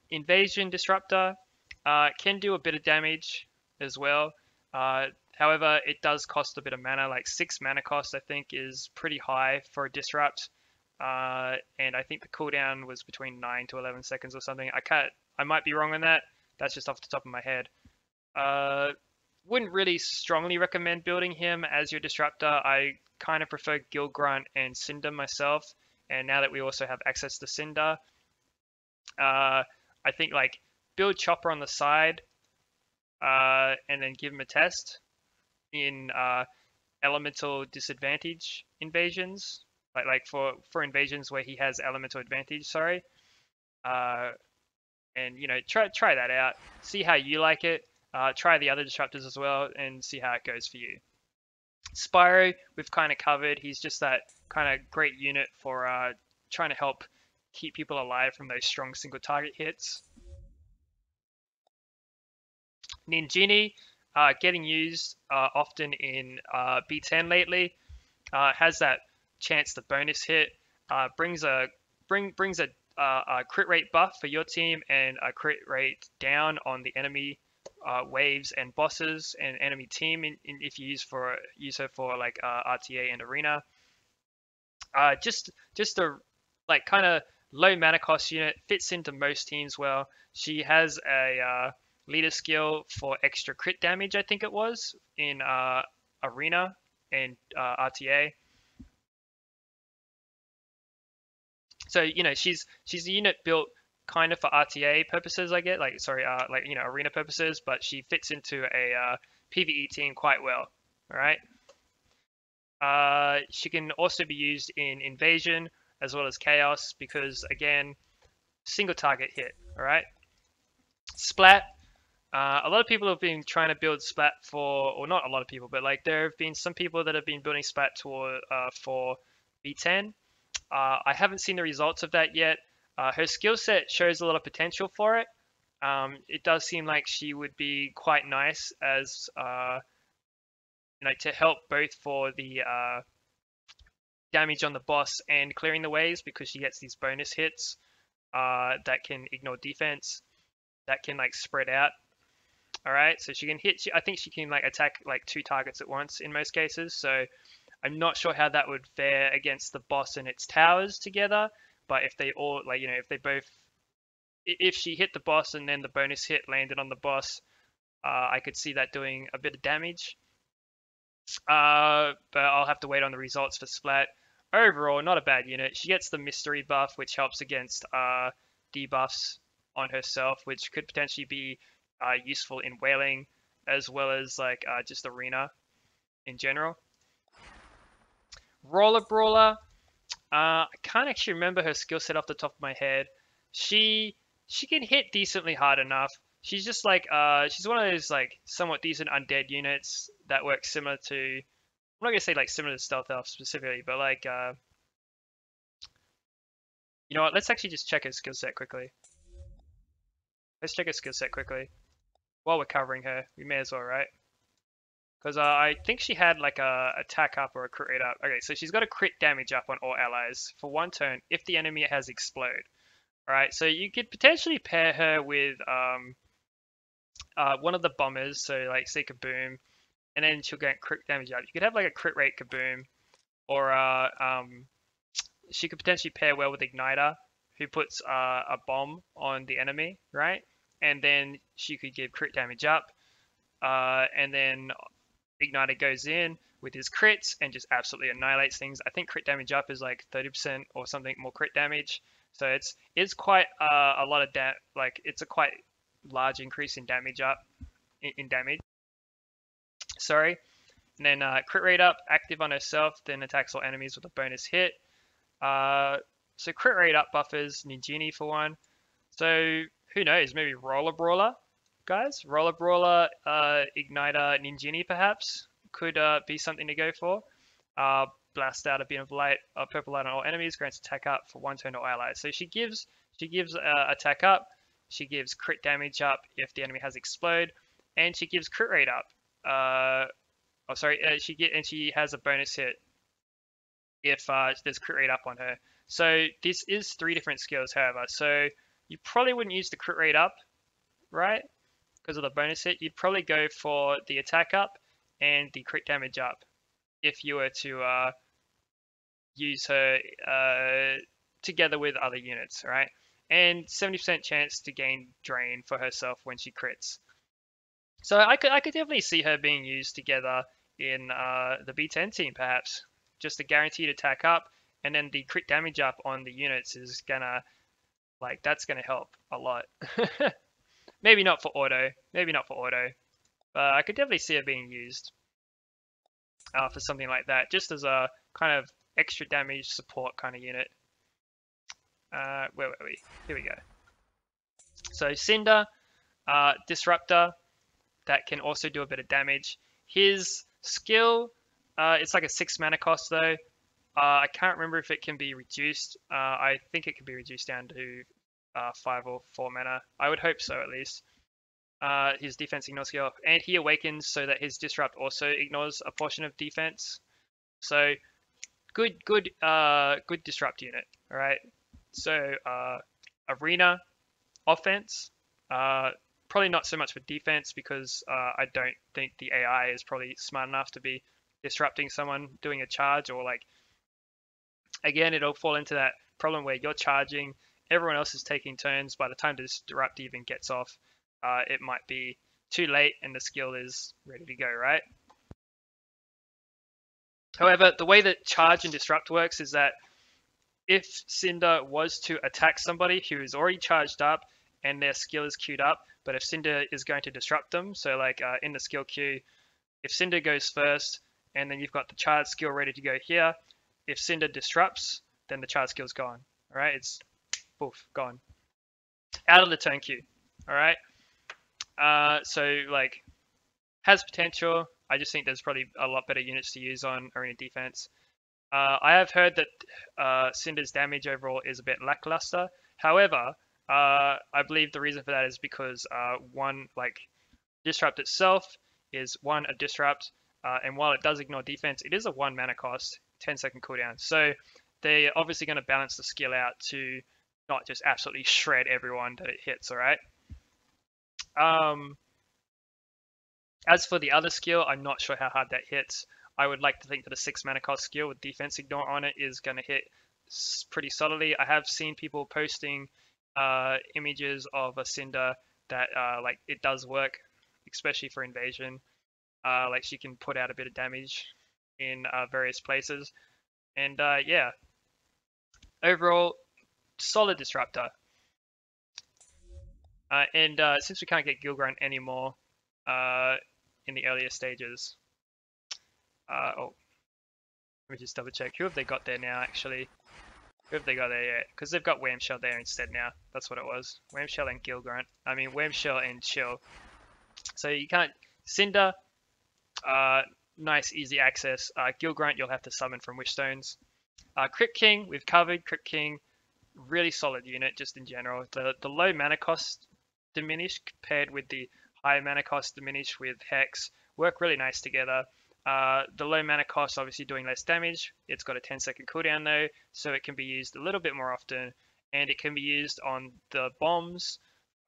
invasion disruptor. Can do a bit of damage as well. However, it does cost a bit of mana, like 6 mana cost I think is pretty high for a Disrupt. And I think the cooldown was between 9 to 11 seconds or something. I might be wrong on that. That's just off the top of my head. Wouldn't really strongly recommend building him as your Disruptor. I kind of prefer Gilgrunt and Cinder myself. And now that we also have access to Cinder, I think like build Chopper on the side, and then give him a test in elemental disadvantage invasions, like for invasions where he has elemental advantage. Sorry, and you know, try that out. See how you like it. Try the other disruptors as well, and see how it goes for you. Spyro, we've kind of covered. He's just that kind of great unit for trying to help keep people alive from those strong single target hits. Ninjini, getting used often in B10 lately, has that chance to bonus hit, brings a crit rate buff for your team and a crit rate down on the enemy waves and bosses and enemy team if you use her for like RTA and arena. Just a like kind of low mana cost unit, fits into most teams well. She has a leader skill for extra crit damage, I think it was, in arena and RTA. So you know, she's a unit built kind of for RTA purposes, I get, like sorry, like you know, arena purposes, but she fits into a PvE team quite well. All right. She can also be used in invasion as well as chaos because again, single target hit. All right. Splat. A lot of people have been trying to build Splat for, or not a lot of people, but like there have been some people that have been building Splat for B10. I haven't seen the results of that yet. Her skill set shows a lot of potential for it. It does seem like she would be quite nice as you know, to help both for the damage on the boss and clearing the waves because she gets these bonus hits that can ignore defense, that can like spread out. All right, so she can hit. I think she can like attack like 2 targets at once in most cases. So I'm not sure how that would fare against the boss and its towers together. But if they all like, you know, if they both, if she hit the boss and then the bonus hit landed on the boss, I could see that doing a bit of damage. But I'll have to wait on the results for Splat. Overall, not a bad unit. She gets the mystery buff, which helps against debuffs on herself, which could potentially be useful in Wailing as well as like just arena in general. Roller Brawler, I can't actually remember her skill set off the top of my head. She can hit decently hard enough. She's just like she's one of those like somewhat decent undead units that work similar to, I'm not gonna say like similar to Stealth Elf specifically, but like you know what? Let's actually just check her skill set quickly. Let's check her skill set quickly. While we're covering her, we may as well, right? Because I think she had like a attack up or a crit rate up. Okay, so she's got a crit damage up on all allies for 1 turn if the enemy has explode. All right, so you could potentially pair her with one of the bombers, so like say Kaboom, and then she'll get crit damage up. You could have like a crit rate Kaboom, or she could potentially pair well with Igniter, who puts a bomb on the enemy, right? And then she could give crit damage up, and then Igniter goes in with his crits and just absolutely annihilates things. I think crit damage up is like 30% or something more crit damage, so it's quite a lot of like it's a quite large increase in damage up in damage. Sorry, and then crit rate up, active on herself, then attacks all enemies with a bonus hit. So crit rate up buffers Ninjini for 1. So who knows? Maybe Roller Brawler, guys. Roller Brawler, Igniter, Ninjini perhaps could be something to go for. Blast out a bit of light, purple light on all enemies, grants attack up for 1 turn to all allies. So she gives attack up, she gives crit damage up if the enemy has explode, and she gives crit rate up. She has a bonus hit if there's crit rate up on her. So this is 3 different skills, however. So you probably wouldn't use the crit rate up, right? because of the bonus hit, you'd probably go for the attack up and the crit damage up if you were to use her together with other units, right? And 70% chance to gain drain for herself when she crits. So I could definitely see her being used together in the B10 team, perhaps. Just a guaranteed attack up, and then the crit damage up on the units is gonna, like, that's gonna help a lot. Maybe not for auto, but I could definitely see her being used for something like that, just as a kind of extra damage support kind of unit. Where were we? Here we go. So Cinder, Disruptor, that can also do a bit of damage. His skill, it's like a 6 mana cost though. I can't remember if it can be reduced. I think it can be reduced down to 5 or 4 mana. I would hope so at least. His defense ignores skill, and he awakens so that his disrupt also ignores a portion of defense. So good disrupt unit. All right. So arena offense, probably not so much for defense because I don't think the AI is probably smart enough to be disrupting someone doing a charge, or like, again, it'll fall into that problem where you're charging, everyone else is taking turns. By the time the disrupt even gets off, it might be too late and the skill is ready to go, right? However, the way that charge and disrupt works is that if Cinder was to attack somebody who is already charged up and their skill is queued up, but if Cinder is going to disrupt them, so like in the skill queue, if Cinder goes first and then you've got the charge skill ready to go here, if Cinder disrupts, then the charge skill's gone. All right, it's poof, gone. Out of the turn queue. All right. So like, has potential. I just think there's probably a lot better units to use on arena defense. I have heard that Cinder's damage overall is a bit lackluster. However, I believe the reason for that is because one, like, disrupt itself is one, a disrupt, and while it does ignore defense, it is a 1 mana cost, 10-second cooldown. So they're obviously going to balance the skill out to not just absolutely shred everyone that it hits. All right. As for the other skill, I'm not sure how hard that hits. I would like to think that a 6 mana cost skill with defense ignore on it is going to hit pretty solidly. I have seen people posting images of a Cinder that like, it does work, especially for invasion. Like, she can put out a bit of damage in various places, and yeah, overall solid disruptor. And since we can't get Gilgrunt anymore in the earlier stages, oh, let me just double check. Who have they got there now, actually? Who have they got there yet? Because they've got Whamshell there instead now. That's what it was. Whamshell and Gilgrunt. I mean, Whamshell and Chill. So you can't... Cinder, nice, easy access. Gilgrunt, you'll have to summon from Wishstones. Crypt King, we've covered. Crypt King, really solid unit, just in general. The low mana cost diminished paired with the high mana cost diminished with Hex work really nice together. The low mana cost obviously doing less damage. It's got a 10-second cooldown though, so it can be used a little bit more often, and it can be used on the bombs,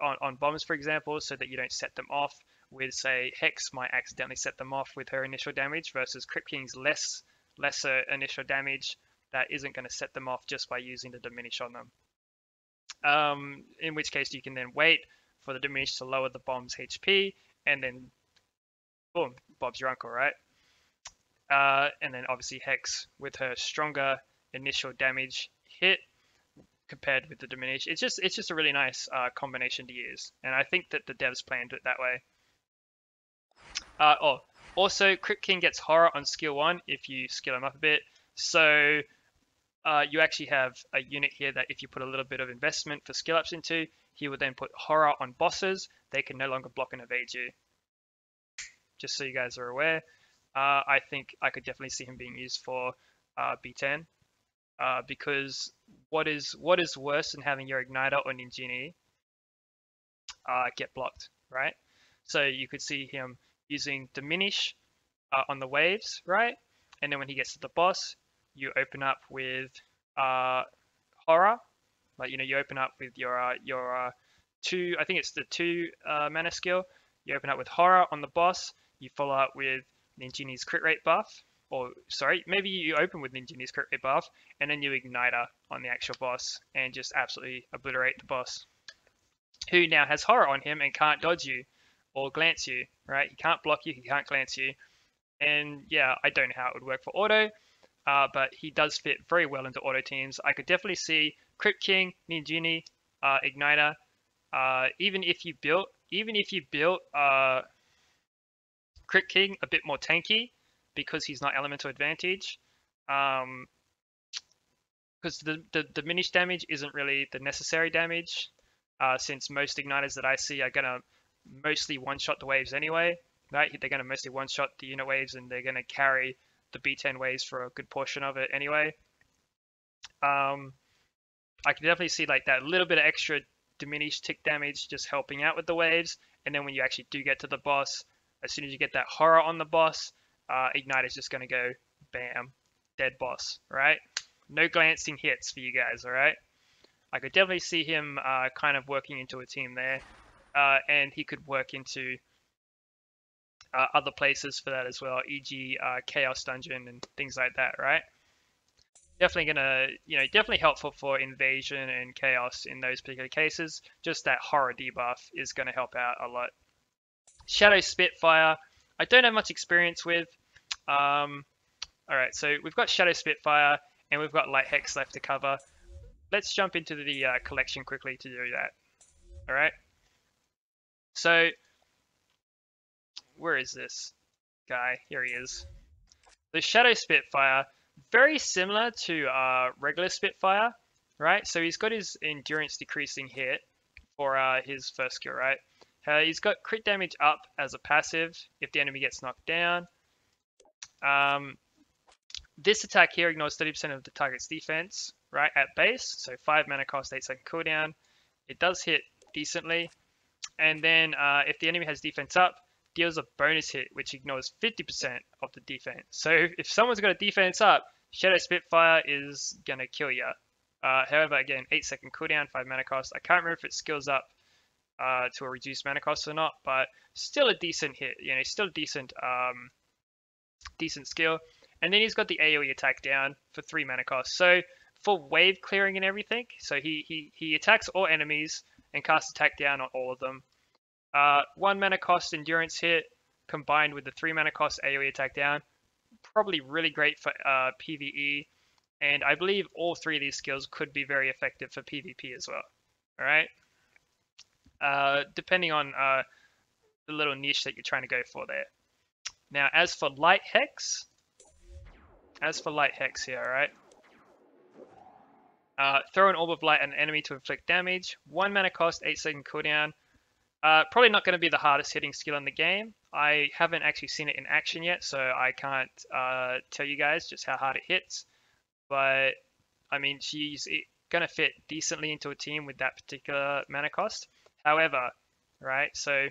on bombs for example, so that you don't set them off with, say, Hex might accidentally set them off with her initial damage, versus Crypt King's lesser initial damage that isn't going to set them off just by using the diminish on them. In which case you can then wait for the diminish to lower the bomb's HP, and then boom, Bob's your uncle, right? And then obviously Hex with her stronger initial damage hit compared with the diminish. It's just a really nice combination to use, and I think that the devs planned it that way. Also, Crypt King gets horror on skill 1 if you skill him up a bit. So you actually have a unit here that if you put a little bit of investment for skill ups into, he would then put horror on bosses. They can no longer block and evade you. Just so you guys are aware. I think I could definitely see him being used for B10, because what is worse than having your Igniter or Ninjini get blocked, right? So you could see him using Diminish on the waves, right? And then when he gets to the boss, you open up with Horror, like, you know, you open up with your 2, I think it's the 2 mana skill, You open up with Horror on the boss. You follow up with Ninjini's crit rate buff. Or, sorry, maybe you open with Ninjini's crit rate buff, and then you Igniter on the actual boss, and just absolutely obliterate the boss, who now has Horror on him and can't dodge you or glance you, right? He can't block you, he can't glance you. And yeah, I don't know how it would work for auto, but he does fit very well into auto teams. I could definitely see Crypt King, Ninjini, Igniter. Even if you built Crypt King a bit more tanky, because he's not elemental advantage, because the diminished damage isn't really the necessary damage, since most Igniters that I see are gonna mostly one-shot the waves anyway, right? They're gonna mostly one-shot the unit waves, and they're gonna carry the B10 waves for a good portion of it anyway. I can definitely see like that little bit of extra diminished tick damage just helping out with the waves, and then when you actually do get to the boss, as soon as you get that Horror on the boss, Ignite is just going to go bam, dead boss, right? No glancing hits for you guys, all right? I could definitely see him kind of working into a team there, and he could work into other places for that as well, e.g. Chaos Dungeon and things like that, right? Definitely gonna, definitely helpful for Invasion and Chaos in those particular cases. Just that Horror debuff is going to help out a lot. Shadow Spitfire, I don't have much experience with. Alright, so we've got Shadow Spitfire and we've got Light Hex left to cover. Let's jump into the collection quickly to do that. Alright, so where is this guy? Here he is. The Shadow Spitfire, very similar to regular Spitfire, right? So he's got his endurance decreasing hit for his first skill, right? He's got crit damage up as a passive if the enemy gets knocked down. This attack here ignores 30% of the target's defense, right, at base. So 5 mana cost, 8-second cooldown. It does hit decently. And then if the enemy has defense up, deals a bonus hit, which ignores 50% of the defense. So if someone's got a defense up, Shadow Spitfire is going to kill you. However, again, 8-second cooldown, 5 mana cost. I can't remember if it skills up to a reduced mana cost or not, but still a decent hit. Still a decent skill. And then he's got the AoE attack down for 3 mana cost. So for wave clearing and everything, so he attacks all enemies and casts attack down on all of them. 1 mana cost endurance hit combined with the 3 mana cost AoE attack down, probably really great for PvE. And I believe all 3 of these skills could be very effective for PvP as well. All right. Depending on the little niche that you're trying to go for there. Now, as for Light Hex here, all right? Throw an Orb of Light at an enemy to inflict damage. 1 mana cost, 8-second cooldown. Probably not going to be the hardest hitting skill in the game. I haven't actually seen it in action yet, so I can't tell you guys just how hard it hits. But, I mean, she's going to fit decently into a team with that particular mana cost. However, right, so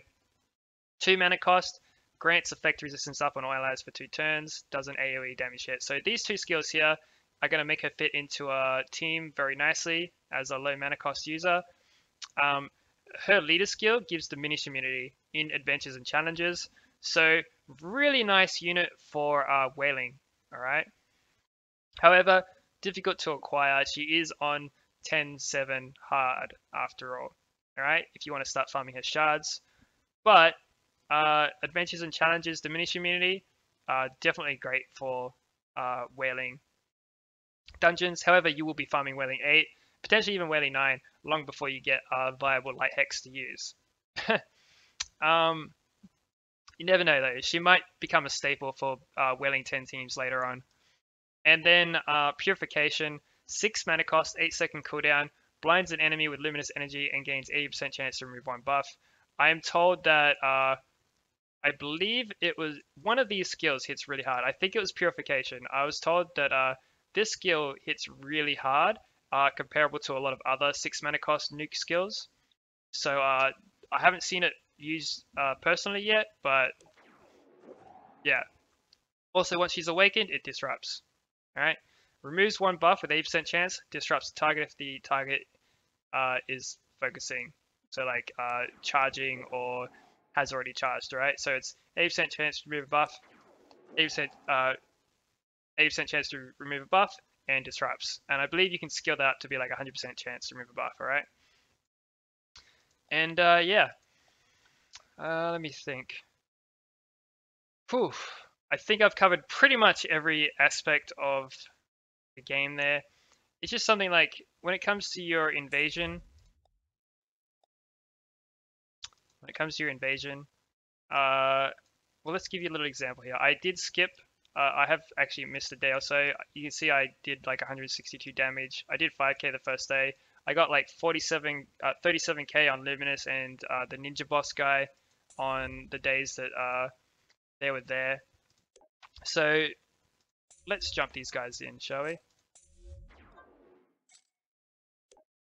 2 mana cost, grants effect resistance up on all allies for 2 turns, does an AoE damage hit. So these 2 skills here are going to make her fit into a team very nicely as a low mana cost user. Her leader skill gives diminished immunity in adventures and challenges. So really nice unit for Wailing, alright? However, difficult to acquire. She is on 10-7 hard after all, alright? If you want to start farming her shards. But adventures and challenges, diminished immunity, definitely great for Wailing dungeons. However, you will be farming Wailing 8, potentially even Wailing 9, long before you get a viable Light Hex to use. You never know though, she might become a staple for Wailing 10 teams later on. And then Purification, 6 mana cost, 8-second cooldown, blinds an enemy with luminous energy and gains 80% chance to remove 1 buff. I am told that I believe it was one of these skills hits really hard. I think it was Purification. I was told that this skill hits really hard, comparable to a lot of other 6 mana cost nuke skills. So I haven't seen it used personally yet, but yeah. Also, once she's awakened, it disrupts. Alright, removes 1 buff with 80% chance, disrupts the target if the target is focusing. So like charging or has already charged, right? So it's 80% chance to remove a buff, 80% 80% chance to remove a buff, and disrupts. And I believe you can scale that up to be like 100% chance to remove a buff, alright? And yeah, let me think. Whew. I think I've covered pretty much every aspect of the game there. It's just something like when it comes to your invasion, well, let's give you a little example here. I did skip. I have actually missed a day or so. You can see I did like 162 damage. I did 5k the first day. I got like 37k on Luminous and the Ninja Boss guy on the days that they were there. So let's jump these guys in, shall we?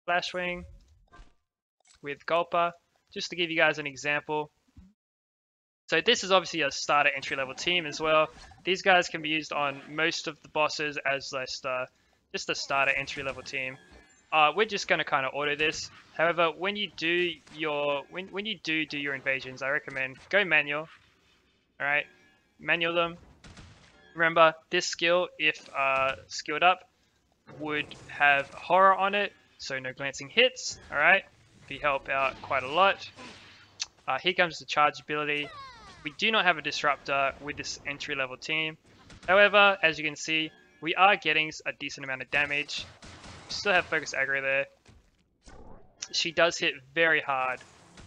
Flashwing with Gulper, just to give you guys an example. So this is obviously a starter entry level team as well. These guys can be used on most of the bosses as just a starter entry level team. We're just going to kind of auto this. However, when you do your your invasions, I recommend go manual. All right, manual them. Remember, this skill, if skilled up, would have horror on it, so no glancing hits. All right, be help out quite a lot. Here comes the charge ability. We do not have a disruptor with this entry level team. However, as you can see, we are getting a decent amount of damage. Still have focus aggro there. She does hit very hard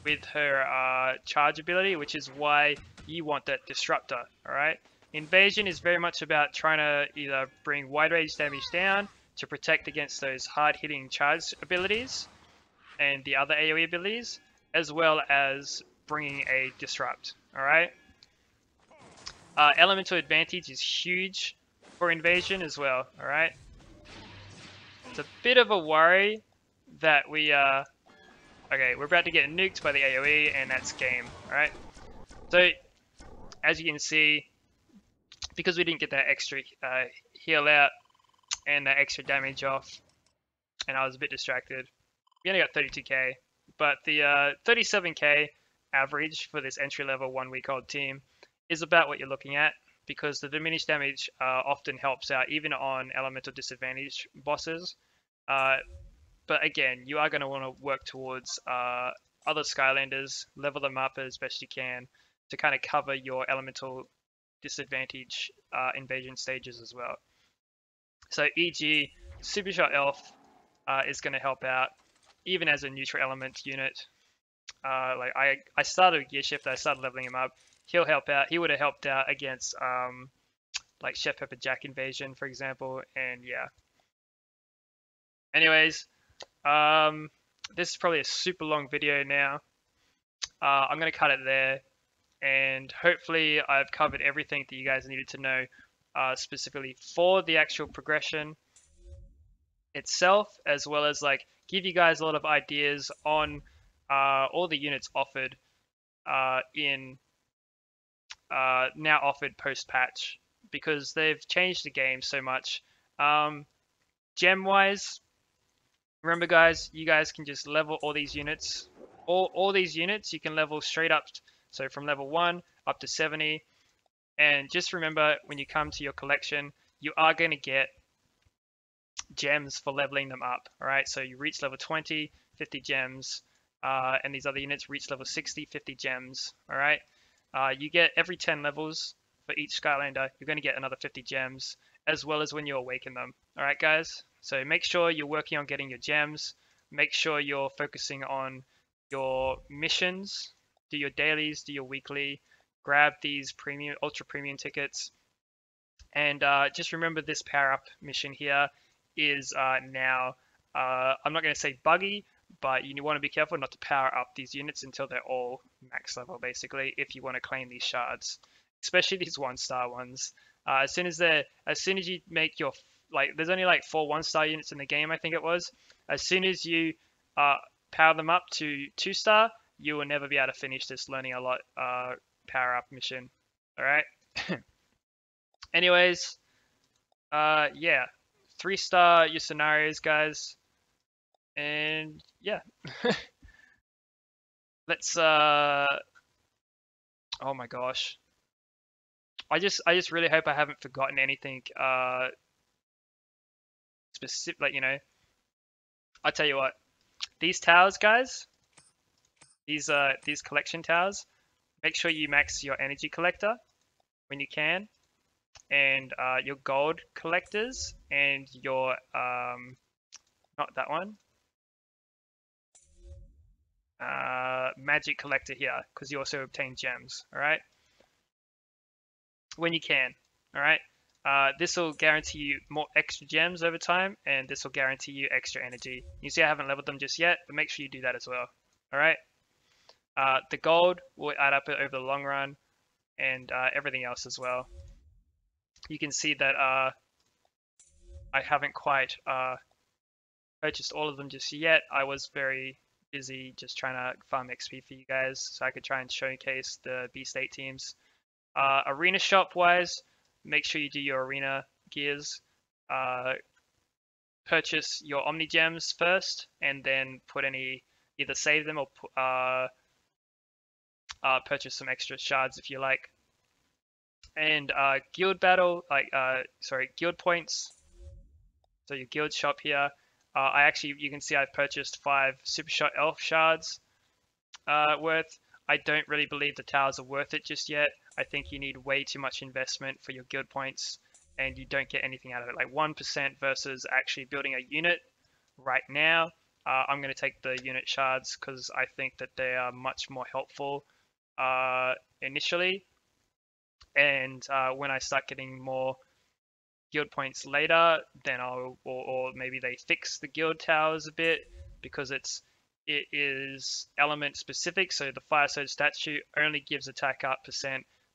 with her charge ability, which is why you want that disruptor. All right. Invasion is very much about trying to either bring wide range damage down to protect against those hard hitting charge abilities and the other AoE abilities, as well as bringing a disrupt. All right. Elemental advantage is huge for invasion as well. All right. It's a bit of a worry that we okay, we're about to get nuked by the AoE, and that's game. All right. So as you can see, because we didn't get that extra heal out and that extra damage off, and I was a bit distracted, we only got 32k, but the 37k average for this entry level 1 week old team is about what you're looking at, because the diminished damage often helps out even on elemental disadvantage bosses. But again, you are going to want to work towards other Skylanders, level them up as best you can to kind of cover your elemental disadvantage invasion stages as well. So e.g. Super Shot Elf is going to help out even as a neutral element unit. Like I started with Gear Shift, I started leveling him up. He'll help out. He would have helped out against like Chef Pepper Jack invasion, for example, and yeah. Anyways, this is probably a super long video now. I'm going to cut it there, and hopefully I've covered everything that you guys needed to know specifically for the actual progression itself, as well as like give you guys a lot of ideas on all the units offered now offered post-patch, because they've changed the game so much. Gem-wise, remember guys, you guys can just level all these units. All these units you can level straight up, so from level 1 up to 70. And just remember, when you come to your collection, you are going to get gems for leveling them up. Alright, so you reach level 20, 50 gems. And these other units reach level 60, 50 gems. Alright, you get every 10 levels for each Skylander, you're going to get another 50 gems, as well as when you awaken them. Alright guys, so make sure you're working on getting your gems. Make sure you're focusing on your missions. Do your dailies, do your weekly, grab these premium, ultra premium tickets. And just remember, this power up mission here is now, I'm not going to say buggy, but you want to be careful not to power up these units until they're all max level, basically, if you want to claim these shards, especially these 1-star ones. As soon as you make your, like, there's only like 4 1-star units in the game, I think it was. As soon as you power them up to 2-star, you will never be able to finish this learning a lot power up mission. All right. Anyways, yeah, 3-star your scenarios, guys, and yeah. Let's Oh my gosh. I just really hope I haven't forgotten anything specific, like, you know, I tell you what, these towers, guys, these collection towers, make sure you max your energy collector when you can, and your gold collectors, and your not that one, magic collector here, because you also obtain gems. All right, when you can. All right. This will guarantee you more extra gems over time, and this will guarantee you extra energy. You see I haven't leveled them just yet, but make sure you do that as well. All right. The gold will add up over the long run, and everything else as well. You can see that I haven't quite purchased all of them just yet. I was very busy just trying to farm XP for you guys, so I could try and showcase the Beast 8 teams. Arena shop wise, make sure you do your arena gears. Purchase your Omni gems first, and then put any, either save them or purchase some extra shards if you like. And guild battle, guild points. So your guild shop here. You can see I've purchased 5 Super Shot Elf shards worth. I don't really believe the towers are worth it just yet. I think you need way too much investment for your guild points, and you don't get anything out of it. Like 1% versus actually building a unit right now. I'm going to take the unit shards because I think that they are much more helpful initially. And when I start getting more guild points later, then or maybe they fix the guild towers a bit, because it is element specific. So the Fire Surge statue only gives attack up %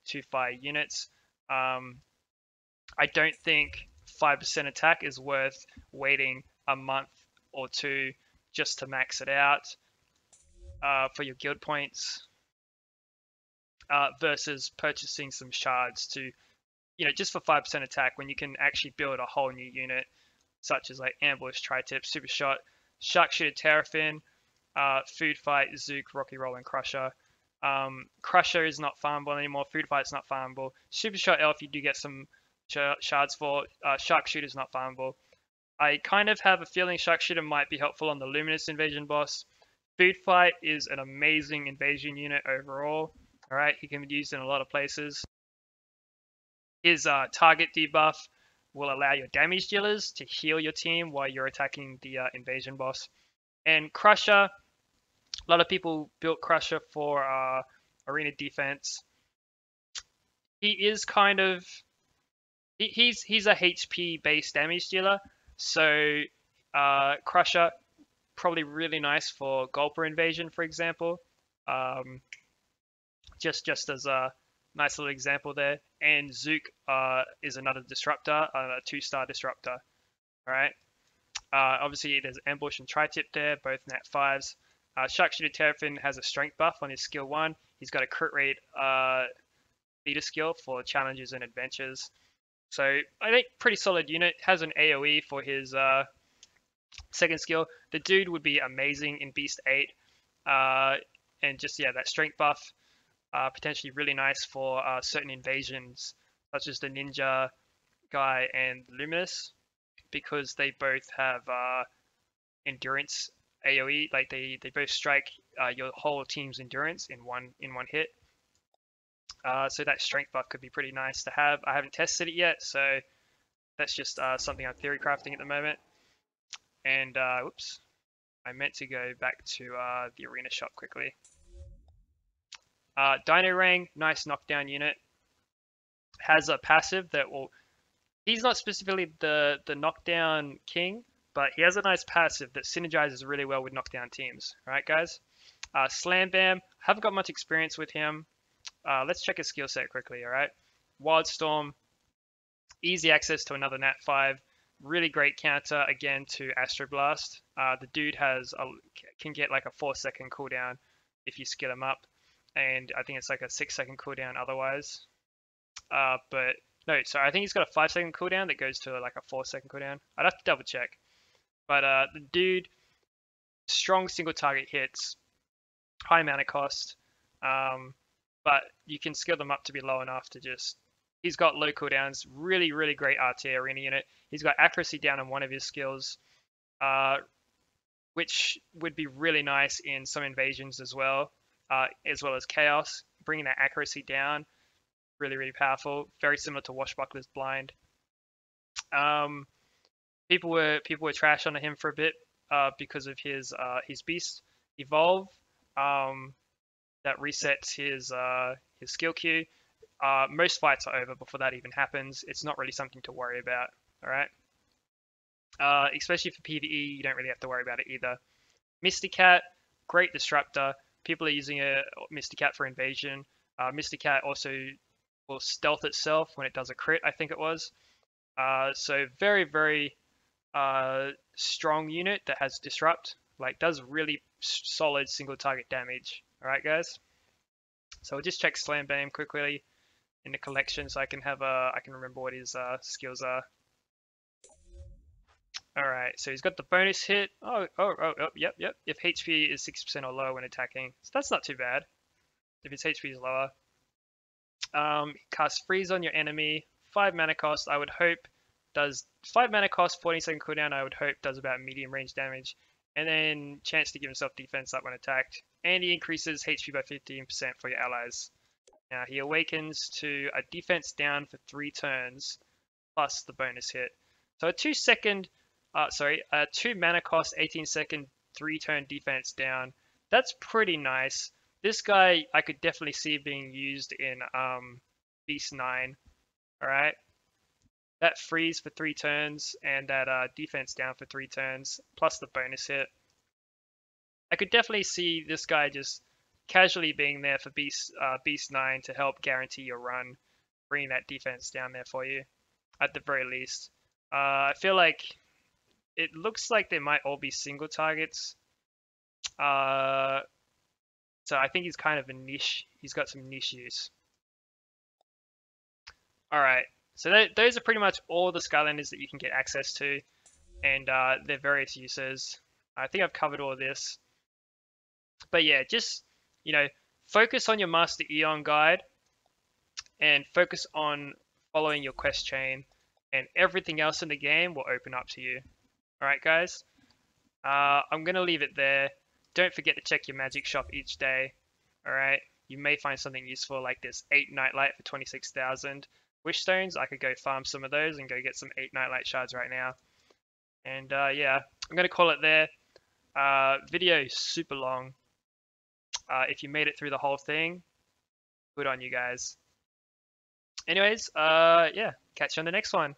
to fire units. I don't think 5% attack is worth waiting a month or two just to max it out for your guild points, versus purchasing some shards to, you know, just for 5% attack, when you can actually build a whole new unit, such as like Ambush, Tri-Tip, Super Shot, Sharpshooter, Terrafin, Food Fight, Zook, Rocky Roll, and Crusher. Crusher is not farmable anymore. Food Fight is not farmable. Super Shot Elf you do get some shards for. Sharpshooter is not farmable. I kind of have a feeling Sharpshooter might be helpful on the Luminous Invasion boss. Food Fight is an amazing invasion unit overall. All right, he can be used in a lot of places. His target debuff will allow your damage dealers to heal your team while you're attacking the invasion boss. And Crusher, a lot of people built Crusher for arena defense. He is kind of, he's a HP based damage dealer, so Crusher probably really nice for Gulper invasion, for example. Just as a nice little example there. And Zook is another disruptor, a 2-star disruptor. All right. Obviously, there's Ambush and Tri-Tip there, both nat 5s. Sharpshooter Terrafin has a strength buff on his skill 1. He's got a crit rate leader skill for challenges and adventures. So I think pretty solid unit. Has an AoE for his second skill. The dude would be amazing in Beast 8. And just, yeah, that strength buff. Potentially really nice for certain invasions, such as the Ninja guy and Luminous, because they both have endurance AoE. Like they both strike your whole team's endurance in one hit. So that strength buff could be pretty nice to have. I haven't tested it yet, so that's just something I'm theory crafting at the moment. And whoops, I meant to go back to the arena shop quickly. Dino Rang, nice knockdown unit. Has a passive that will, he's not specifically the knockdown king, but he has a nice passive that synergizes really well with knockdown teams. Right, guys? Slam Bam, haven't got much experience with him. Let's check his skill set quickly, all right? Wildstorm, easy access to another nat 5. Really great counter, again, to Astroblast. The dude can get like a 4-second cooldown if you skill him up. And I think it's like a 6-second cooldown otherwise. But no, sorry, I think he's got a 5-second cooldown that goes to like a 4-second cooldown. I'd have to double check. But the dude, strong single target hits, high mana cost. but you can skill them up to be low enough to just. He's got low cooldowns, really great RT arena unit. He's got accuracy down on one of his skills, which would be really nice in some invasions as well as chaos. Bringing that accuracy down, really powerful. Very similar to Washbuckler's blind. People were trash on him for a bit because of his beast evolve that resets his skill queue. Most fights are over before that even happens. It's not really something to worry about. All right. Especially for PvE, you don't really have to worry about it either. Mysticat, great disruptor. People are using a Mysticat for invasion. Mysticat also will stealth itself when it does a crit, I think it was. So very strong unit that has disrupt, like does really solid single target damage. All right, guys. So we'll just check Slam Bam quickly in the collection so I can remember what his skills are. All right, so he's got the bonus hit. Yep. If HP is 6% or lower when attacking, so that's not too bad. If his HP is lower, cast freeze on your enemy. 5 mana cost. I would hope does 5 mana cost, 40-second cooldown. I would hope does about medium range damage, and then chance to give himself defense up when attacked. And he increases HP by 15% for your allies. Now he awakens to a defense down for 3 turns, plus the bonus hit. So a 2 mana cost, 18-second, 3-turn defense down. That's pretty nice. This guy I could definitely see being used in Beast 9. All right, that freeze for 3 turns and that defense down for 3 turns, plus the bonus hit. I could definitely see this guy just casually being there for Beast 9 to help guarantee your run, bringing that defense down there for you, at the very least. I feel like it looks like they might all be single targets. So I think he's kind of a niche. He's got some niche use. All right, so those are pretty much all the Skylanders that you can get access to, and their various uses. I think I've covered all of this. But yeah, just, focus on your Master Eon guide and focus on following your quest chain, and everything else in the game will open up to you. All right, guys. I'm going to leave it there. Don't forget to check your magic shop each day. All right. You may find something useful like this 8 Nightlight for 26,000 Wish Stones. I could go farm some of those and go get some 8 Nightlight shards right now. And yeah, I'm going to call it there. Video super long. If you made it through the whole thing, good on you guys. Anyways, yeah, catch you on the next one.